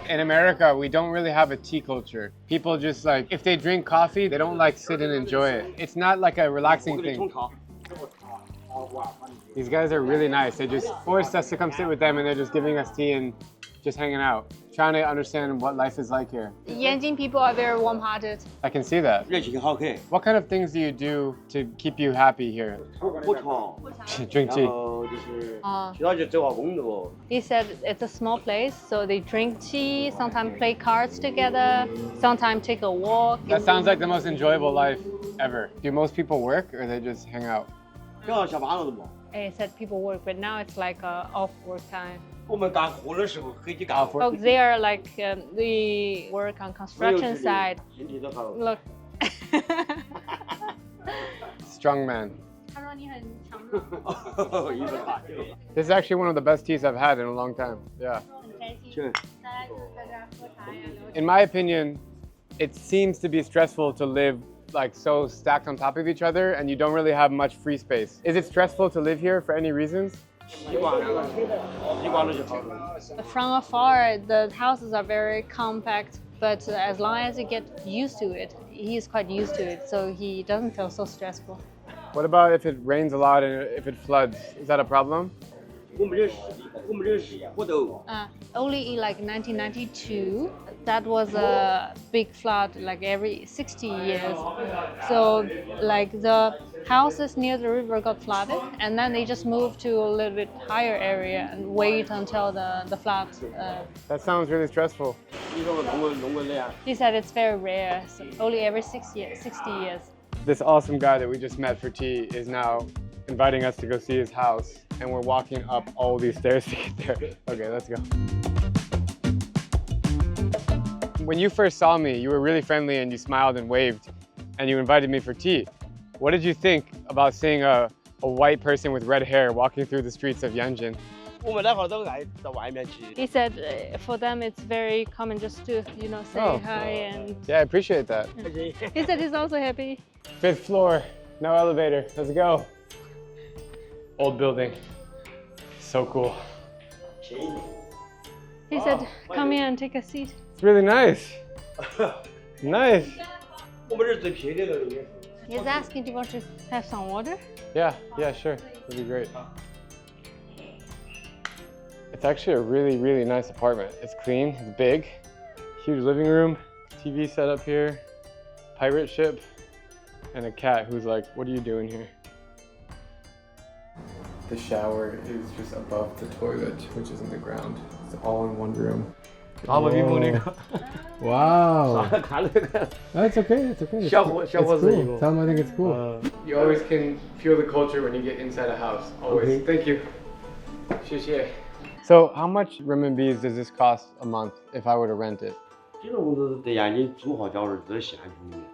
Speaker 1: In America, we don't really have a tea culture. People just like, if they drink coffee, they don't like sit and enjoy it. It's not like a relaxing thing. These guys are really nice. They just forced us to come sit with them and they're just giving us tea and just hanging out, trying to understand what life is like here.
Speaker 13: Yanjin people are very warm-hearted.
Speaker 1: I can see that. What kind of things do you do to keep you happy here? Drink tea.
Speaker 13: He said it's a small place, so they drink tea, sometimes play cards together, sometimes take a walk.
Speaker 1: That sounds like the most enjoyable life ever. Do most people work or they just hang out?
Speaker 13: He said people work, but now it's like off work time.
Speaker 1: Oh,
Speaker 13: they are like, they work on construction side. Look.
Speaker 1: Strong man. This is actually one of the best teas I've had in a long time. Yeah. In my opinion, it seems to be stressful to live like so stacked on top of each other and you don't really have much free space. Is it stressful to live here for any reasons?
Speaker 13: From afar, the houses are very compact, but as long as you get used to it, he's quite used to it, so he doesn't feel so stressful.
Speaker 1: What about if it rains a lot and if it floods? Is that a problem?
Speaker 13: Only in like 1992, that was a big flood like every 60 years. So like the houses near the river got flooded and then they just moved to a little bit higher area and wait until the flood.
Speaker 1: That sounds really stressful.
Speaker 13: He said it's very rare, so only every 60 years.
Speaker 1: This awesome guy that we just met for tea is now inviting us to go see his house, and we're walking up all these stairs to get there. Okay, let's go. When you first saw me, you were really friendly and you smiled and waved, and you invited me for tea. What did you think about seeing a white person with red hair walking through the streets of Yanjin?
Speaker 13: He said for them it's very common just to, you know, say hi and...
Speaker 1: Yeah, I appreciate that.
Speaker 13: He said he's also happy.
Speaker 1: 5th floor, no elevator, let's go. Old building, so cool.
Speaker 13: He said, come here and take a seat.
Speaker 1: It's really nice. Nice.
Speaker 13: He's asking, do you want to have some water?
Speaker 1: Yeah, sure, that'd be great. It's actually a really, really nice apartment. It's clean, it's big, huge living room, TV set up here, pirate ship, and a cat who's like, what are you doing here? The shower is just above the toilet, which is in the ground. It's all in one room. Whoa. Wow. That's okay, it's okay. It's cool. It's cool. Tell them I think it's cool. You always can feel the culture when you get inside a house. Always. Okay. Thank you. 谢谢. So how much renminbi does this cost a month if I were to rent it?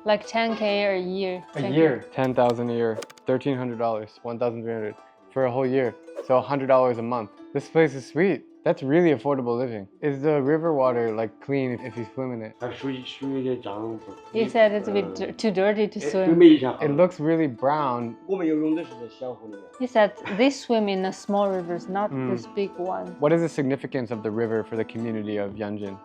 Speaker 13: Like 10K a year.
Speaker 1: A year? 10,000 a year. $1,300. 1,300 for a whole year. So $100 a month. This place is sweet. That's really affordable living. Is the river water like clean if you swim in it?
Speaker 13: He said it's a bit too dirty to swim.
Speaker 1: It looks really brown.
Speaker 13: He said they swim in the small rivers, not this big one.
Speaker 1: What is the significance of the river for the community of Yanjin?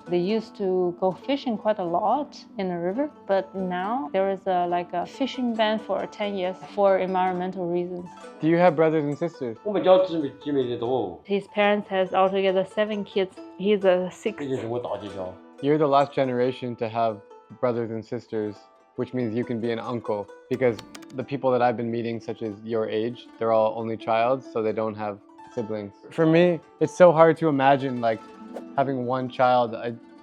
Speaker 13: They used to go fishing quite a lot in the river, but now there is like a fishing ban for 10 years for environmental reasons.
Speaker 1: Do you have brothers and sisters?
Speaker 13: His parents has altogether 7 kids. He's a 6th.
Speaker 1: You're the last generation to have brothers and sisters, which means you can be an uncle, because the people that I've been meeting, such as your age, they're all only child, so they don't have siblings. For me, it's so hard to imagine like having one child.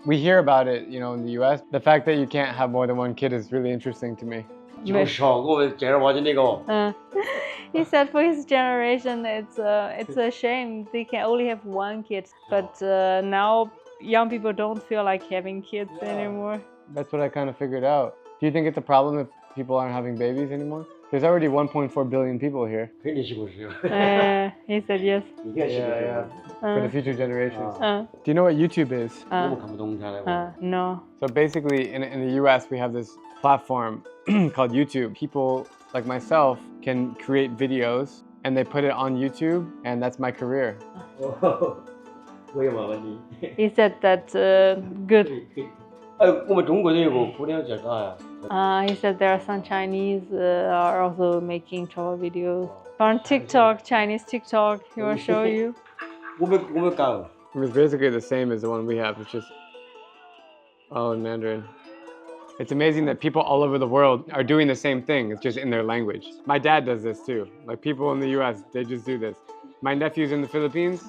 Speaker 1: We hear about it, you know, in the US. The fact that you can't have more than one kid is really interesting to me.
Speaker 13: He said for his generation, it's a shame they can only have one kid. But now young people don't feel like having kids anymore.
Speaker 1: That's what I kind of figured out. Do you think it's a problem if people aren't having babies anymore? There's already 1.4 billion people here.
Speaker 13: He said yes.
Speaker 1: Yeah. For the future generations. Do you know what YouTube is?
Speaker 13: No.
Speaker 1: So basically, in the US, we have this platform called YouTube. People like myself can create videos and they put it on YouTube, and that's my career.
Speaker 13: He said that good. He said there are some Chinese are also making travel videos. On TikTok, Chinese TikTok, he will show you.
Speaker 1: It's basically the same as the one we have, it's just all in Mandarin. It's amazing that people all over the world are doing the same thing, it's just in their language. My dad does this too. Like people in the US, they just do this. My nephew's in the Philippines,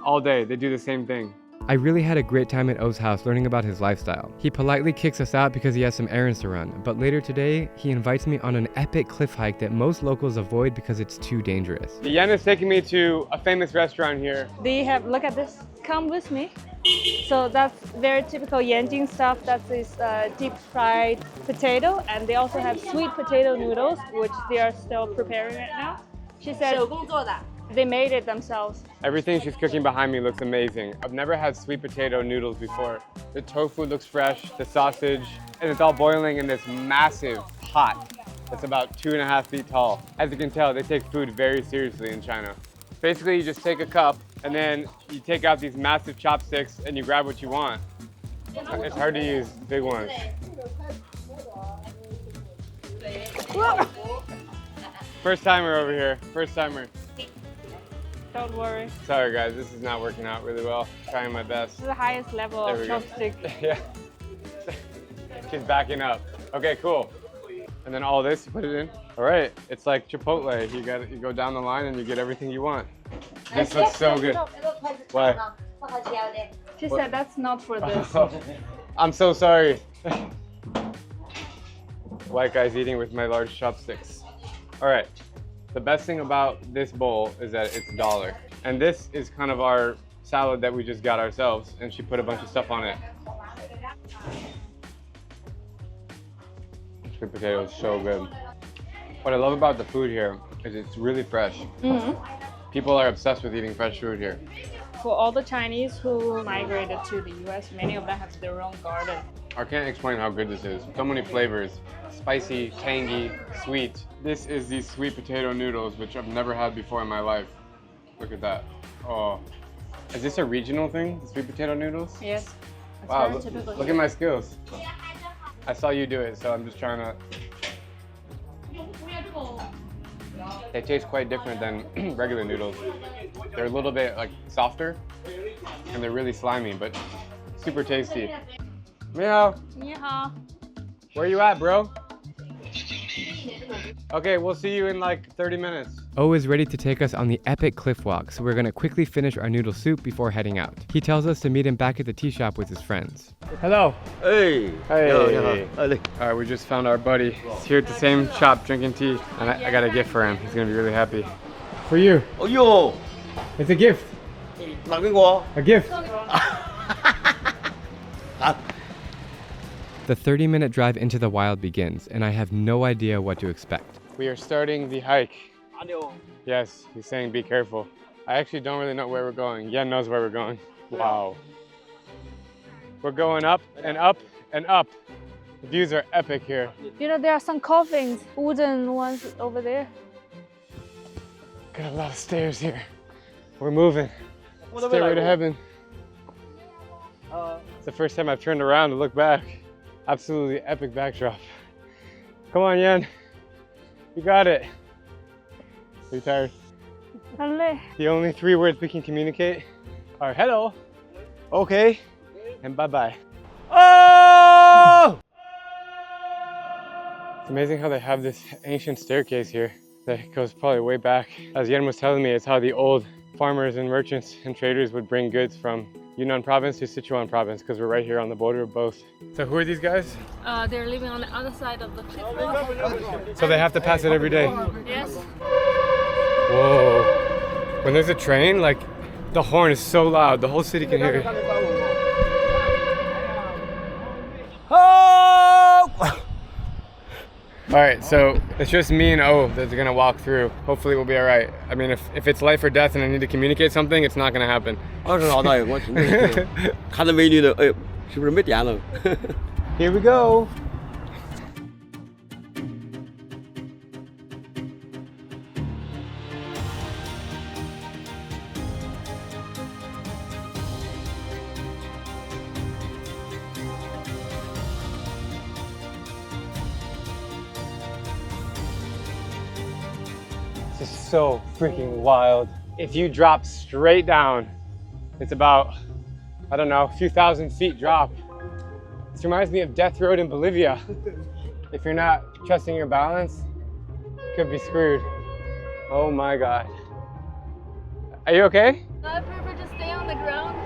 Speaker 1: all day, they do the same thing. I really had a great time at O's house learning about his lifestyle. He politely kicks us out because he has some errands to run, but later today, he invites me on an epic cliff hike that most locals avoid because it's too dangerous. Yen is taking me to a famous restaurant here.
Speaker 13: They have, look at this, come with me. So that's very typical Yanjin stuff. That's this deep fried potato, and they also have sweet potato noodles, which they are still preparing right now. She said they made it themselves.
Speaker 1: Everything she's cooking behind me looks amazing. I've never had sweet potato noodles before. The tofu looks fresh, the sausage, and it's all boiling in this massive pot that's about 2.5 feet tall. As you can tell, they take food very seriously in China. Basically, you just take a cup and then you take out these massive chopsticks and you grab what you want. It's hard to use big ones. First timer over here, first timer.
Speaker 13: Don't worry.
Speaker 1: Sorry guys, this is not working out really well. Trying my best.
Speaker 13: This is the highest level of chopstick.
Speaker 1: Yeah. She's backing up. Okay, cool. And then all this, you put it in. All right, it's like Chipotle. You go down the line and you get everything you want. This looks so good. Why?
Speaker 13: She said that's not for this.
Speaker 1: I'm so sorry. White guy's eating with my large chopsticks. All right. The best thing about this bowl is that it's $1. And this is kind of our salad that we just got ourselves, and she put a bunch of stuff on it. Sweet potato is so good. What I love about the food here is it's really fresh. People are obsessed with eating fresh food here.
Speaker 13: For all the Chinese who migrated to the US, many of them have their own garden.
Speaker 1: I can't explain how good this is. So many flavors. Spicy, tangy, sweet. This is these sweet potato noodles, which I've never had before in my life. Look at that. Oh. Is this a regional thing, the sweet potato noodles?
Speaker 13: Yes.
Speaker 1: Wow, look at my skills. I saw you do it, so I'm just trying to... They taste quite different than regular noodles. They're a little bit like softer, and they're really slimy, but super tasty. 你好。
Speaker 13: 你好。
Speaker 1: Where you at, bro? Okay, we'll see you in like 30 minutes. O is ready to take us on the epic cliff walk, so we're gonna quickly finish our noodle soup before heading out. He tells us to meet him back at the tea shop with his friends. Hello.
Speaker 2: Hey.
Speaker 1: Hey. Alright, we just found our buddy. He's here at the same shop drinking tea, and I got a gift for him. He's gonna be really happy. For you.
Speaker 2: Oh, yo.
Speaker 1: It's a gift. A gift. The 30-minute drive into the wild begins, and I have no idea what to expect. We are starting the hike. Yes, he's saying be careful. I actually don't really know where we're going. Yan knows where we're going. Wow. We're going up and up and up. The views are epic here.
Speaker 14: You know, there are some coffins, wooden ones over there.
Speaker 1: Got a lot of stairs here. We're moving. Stairway to heaven. It's the first time I've turned around to look back. Absolutely epic backdrop. Come on, Yan. You got it. Are you tired? The only 3 words we can communicate are hello, okay, and bye-bye. Oh! It's amazing how they have this ancient staircase here that goes probably way back. As Yan was telling me, it's how the old farmers and merchants and traders would bring goods from Yunnan province to Sichuan province, because we're right here on the border of both. So who are these guys?
Speaker 9: They're living on the other side of the cliff.
Speaker 1: So they have to pass it every day?
Speaker 9: Yes.
Speaker 1: Whoa. When there's a train, like, the horn is so loud, the whole city can hear it. Oh! All right, so it's just me and O that's gonna walk through. Hopefully we'll be all right. I mean, if it's life or death and I need to communicate something, it's not gonna happen. Here we go. This is so freaking wild. If you drop straight down, it's about, I don't know, a few thousand feet drop. This reminds me of Death Road in Bolivia. If you're not trusting your balance, you could be screwed. Oh my God. Are you okay?
Speaker 9: I prefer to stay on the ground.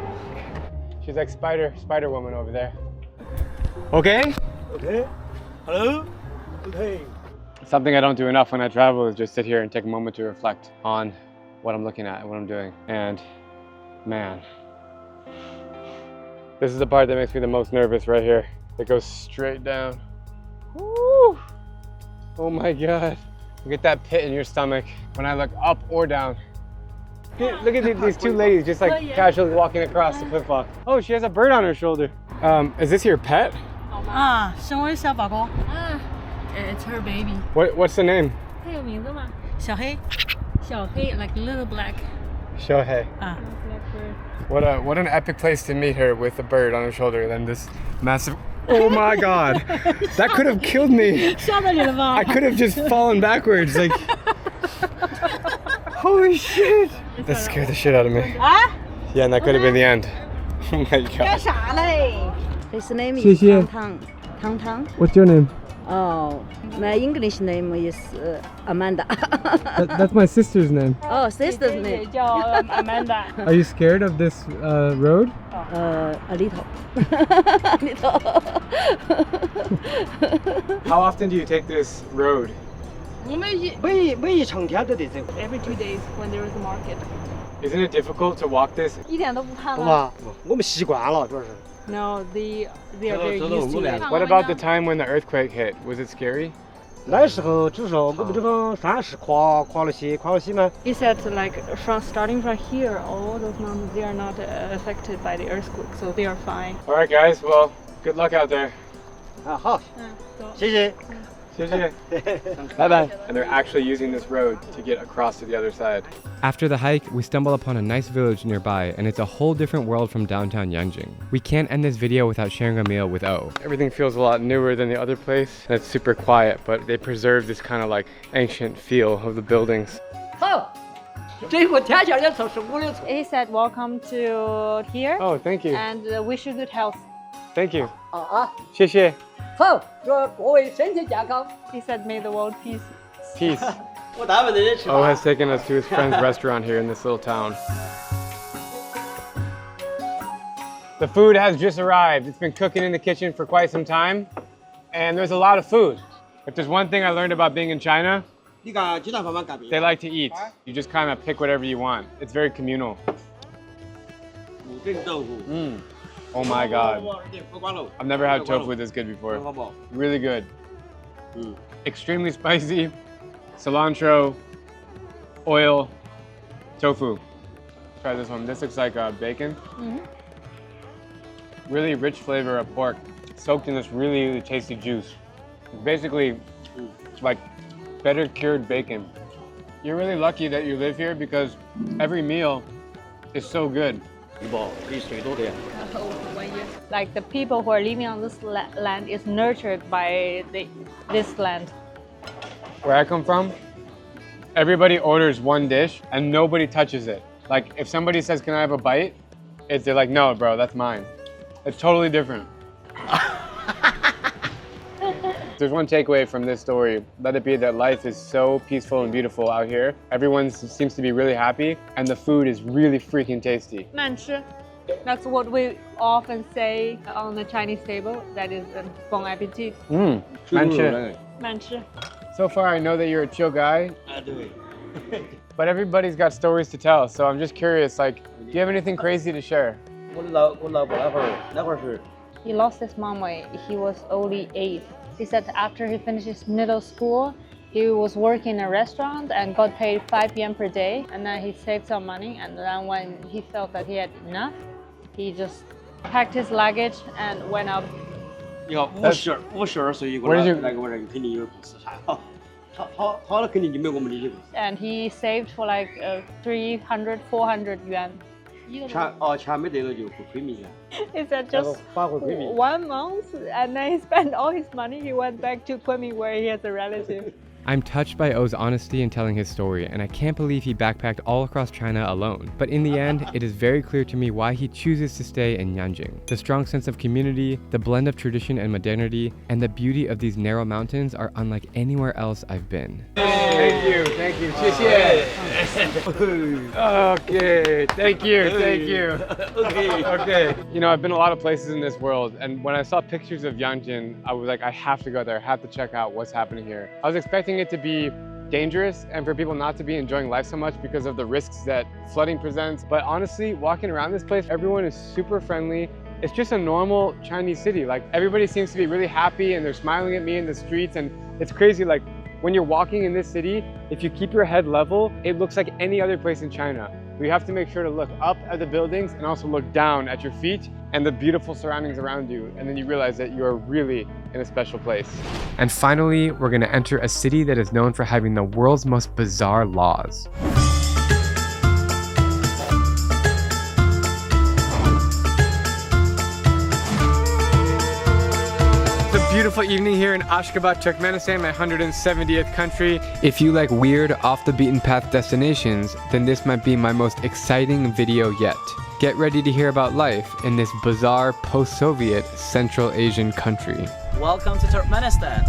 Speaker 1: She's like Spider Woman over there. Okay?
Speaker 2: Okay. Hello? Okay.
Speaker 1: Something I don't do enough when I travel is just sit here and take a moment to reflect on what I'm looking at and what I'm doing. And man, this is the part that makes me the most nervous right here. It goes straight down. Woo! Oh my God. You get that pit in your stomach when I look up or down. Look at these 2 ladies just like casually walking across the cliff walk. Oh, she has a bird on her shoulder. Is this your pet?
Speaker 9: It's her baby.
Speaker 1: What's the name?
Speaker 9: 它有名字吗？小黑，小黑 like little black.
Speaker 1: Shohei. What an epic place to meet her with a bird on her shoulder and then this massive. Oh my God, that could have killed me. I could have just fallen backwards. Like, holy shit! That scared the shit out of me. Yeah, and that could have been the end. Oh my God.
Speaker 10: His name
Speaker 1: is
Speaker 10: Tang Tang.
Speaker 1: What's your name?
Speaker 10: Oh, my English name is Amanda.
Speaker 1: That's my sister's name.
Speaker 10: Oh, sister's name.
Speaker 9: Amanda.
Speaker 1: Are you scared of this road?
Speaker 10: A little.
Speaker 1: How often do you take this road?
Speaker 9: Every 2 days when there is a market.
Speaker 1: Isn't it difficult to walk this?
Speaker 9: 一点都不怕吗？No, they are very used to it.
Speaker 1: What about the time when the earthquake hit? Was it scary?
Speaker 9: He said like starting from here, all those mountains, they are not affected by the earthquake, so they are fine.
Speaker 1: All right, guys. Well, good luck out there.
Speaker 2: 好，谢谢。
Speaker 1: Bye-bye. And they're actually using this road to get across to the other side. After the hike, we stumble upon a nice village nearby, and it's a whole different world from downtown Yanjin. We can't end this video without sharing a meal with O. Everything feels a lot newer than the other place, and it's super quiet, but they preserve this kind of like ancient feel of the buildings.
Speaker 14: He said, welcome to here.
Speaker 1: Oh, thank you.
Speaker 14: And wish you good health.
Speaker 1: Thank you. 谢谢.
Speaker 3: 好，祝各位身体健康。
Speaker 13: He said, "May the world peace."
Speaker 1: Peace. O has taken us to his friend's restaurant here in this little town. The food has just arrived. It's been cooking in the kitchen for quite some time, and there's a lot of food. If there's one thing I learned about being in China, they like to eat. You just kind of pick whatever you want. It's very communal. Oh my God. I've never had tofu this good before. Really good. Extremely spicy. Cilantro, oil, tofu. Try this one. This looks like bacon. Really rich flavor of pork, soaked in this really, really tasty juice. It's basically like better cured bacon. You're really lucky that you live here because every meal is so good.
Speaker 13: Like the people who are living on this land is nurtured by this land.
Speaker 1: Where I come from, everybody orders one dish and nobody touches it. Like if somebody says, "Can I have a bite?" They're like, "No, bro, that's mine." It's totally different. There's one takeaway from this story. Let it be that life is so peaceful and beautiful out here. Everyone seems to be really happy and the food is really freaking tasty.
Speaker 13: 慢吃. That's what we often say on the Chinese table. That is bon appetit.
Speaker 1: 慢吃.
Speaker 13: 慢吃.
Speaker 1: So far, I know that you're a chill guy. But everybody's got stories to tell, so I'm just curious, like, do you have anything crazy to share?
Speaker 13: He lost his mom when he was only 8. He said after he finished his middle school, he was working in a restaurant and got paid 5 p.m. per day. And then he saved some money. And then when he felt that he had enough, he just packed his luggage and went out.
Speaker 1: Where did you?
Speaker 13: And he saved for like 300, 400 yuan. He said just 1 month, and then he spent all his money. He went back to Kunming where he has a relative.
Speaker 1: I'm touched by O's honesty in telling his story, and I can't believe he backpacked all across China alone. But in the end, it is very clear to me why he chooses to stay in Yanjin. The strong sense of community, the blend of tradition and modernity, and the beauty of these narrow mountains are unlike anywhere else I've been. Thank you. 谢谢. Okay, thank you. Okay. You know, I've been a lot of places in this world, and when I saw pictures of Yanjin, I was like, I have to go there, I have to check out what's happening here. I was expecting it to be dangerous and for people not to be enjoying life so much because of the risks that flooding presents. But honestly, walking around this place, everyone is super friendly. It's just a normal Chinese city. Like everybody seems to be really happy and they're smiling at me in the streets, and it's crazy. Like when you're walking in this city, if you keep your head level, it looks like any other place in China. You have to make sure to look up at the buildings and also look down at your feet and the beautiful surroundings around you, and then you realize that you are really in a special place. And finally, we're gonna enter a city that is known for having the world's most bizarre laws. Beautiful evening here in Ashgabat, Turkmenistan, my 170th country. If you like weird, off-the-beaten-path destinations, then this might be my most exciting video yet. Get ready to hear about life in this bizarre post-Soviet Central Asian country.
Speaker 16: Welcome to Turkmenistan.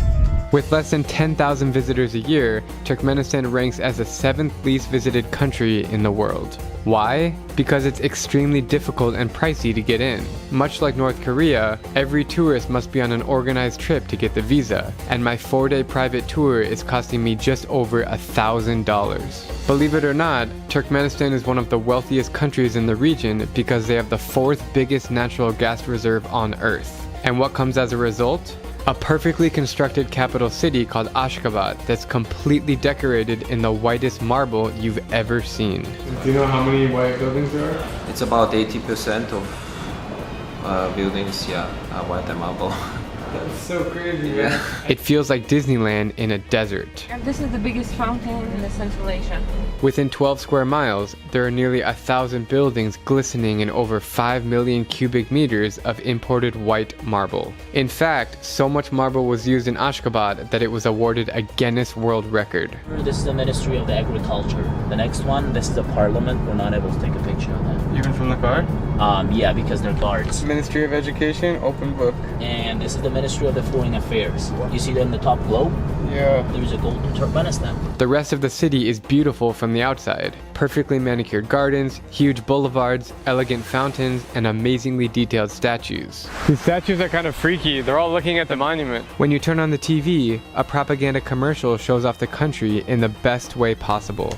Speaker 1: With less than 10,000 visitors a year, Turkmenistan ranks as the 7th least visited country in the world. Why? Because it's extremely difficult and pricey to get in. Much like North Korea, every tourist must be on an organized trip to get the visa, and my 4-day private tour is costing me just over $1,000. Believe it or not, Turkmenistan is one of the wealthiest countries in the region because they have the 4th biggest natural gas reserve on Earth. And what comes as a result? A perfectly constructed capital city called Ashgabat that's completely decorated in the whitest marble you've ever seen. Do you know how many white buildings there are?
Speaker 17: It's about 80% of buildings, are white and marble.
Speaker 1: That's so crazy, man. It feels like Disneyland in a desert.
Speaker 14: And this is the biggest fountain in the Central Asia.
Speaker 1: Within 12 square miles, there are nearly 1,000 buildings glistening in over 5 million cubic meters of imported white marble. In fact, so much marble was used in Ashgabat that it was awarded a Guinness World Record.
Speaker 16: This is the Ministry of the Agriculture. The next one, this is the Parliament. We're not able to take a picture of that.
Speaker 1: Even from the car?
Speaker 16: Yeah, because they're guards.
Speaker 1: Ministry of Education, open book.
Speaker 16: And this is the Ministry of the Foreign Affairs. You see that in the top globe?
Speaker 1: Yeah.
Speaker 16: There's a golden Turkmenistan.
Speaker 1: The rest of the city is beautiful from the outside. Perfectly manicured gardens, huge boulevards, elegant fountains, and amazingly detailed statues. These statues are kind of freaky. They're all looking at the monument. When you turn on the TV, a propaganda commercial shows off the country in the best way possible.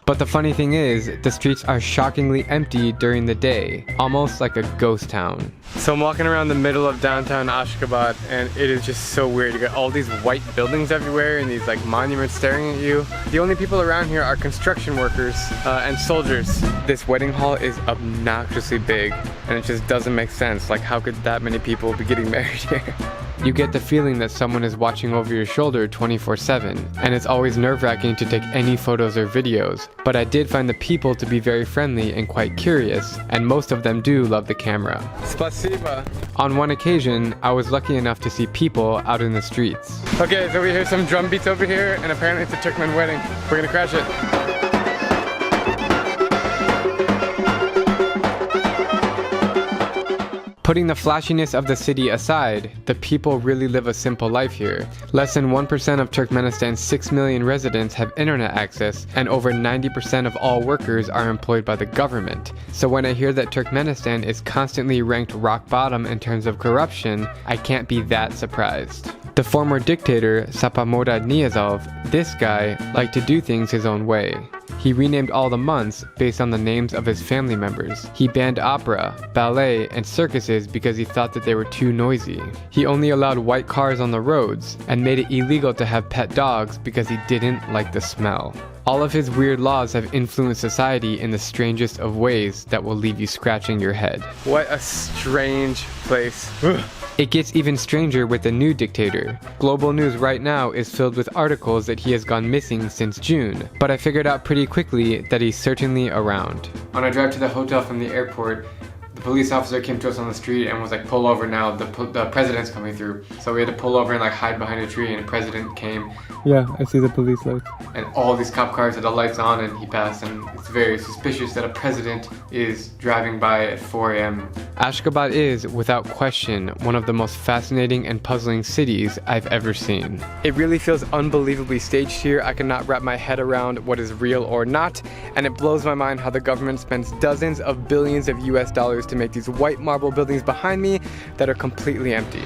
Speaker 1: But the funny thing is, the streets are shockingly empty during the day, almost like a ghost town. So I'm walking around the middle of downtown Ashgabat, and it is just so weird. You got all these white buildings everywhere and these like monuments staring at you. The only people around here are construction workers and soldiers. This wedding hall is obnoxiously big, and it just doesn't make sense. Like, how could that many people be getting married here? You get the feeling that someone is watching over your shoulder 24/7, and it's always nerve-wracking to take any photos or videos. But I did find the people to be very friendly and quite curious, and most of them do love the camera. Spasiba. On one occasion, I was lucky enough to see people out in the streets. Okay, so we hear some drum beats over here, and apparently it's a Turkmen wedding. We're gonna crash it. Putting the flashiness of the city aside, the people really live a simple life here. Less than 1% of Turkmenistan's 6 million residents have internet access, and over 90% of all workers are employed by the government. So when I hear that Turkmenistan is constantly ranked rock bottom in terms of corruption, I can't be that surprised. The former dictator, Sapamorad Niyazov, this guy liked to do things his own way. He renamed all the months based on the names of his family members. He banned opera, ballet, and circuses because he thought that they were too noisy. He only allowed white cars on the roads and made it illegal to have pet dogs because he didn't like the smell. All of his weird laws have influenced society in the strangest of ways that will leave you scratching your head. What a strange place. It gets even stranger with the new dictator. Global news right now is filled with articles that he has gone missing since June, but I figured out pretty quickly that he's certainly around. On our drive to the hotel from the airport, the police officer came to us on the street and was like, pull over now, the president's coming through. So we had to pull over and like hide behind a tree, and the president came. Yeah, I see the police lights. And all these cop cars had the lights on, and he passed, and it's very suspicious that a president is driving by at 4 a.m. Ashgabat is, without question, one of the most fascinating and puzzling cities I've ever seen. It really feels unbelievably staged here. I cannot wrap my head around what is real or not, and it blows my mind how the government spends dozens of billions of US dollars to make these white marble buildings behind me that are completely empty.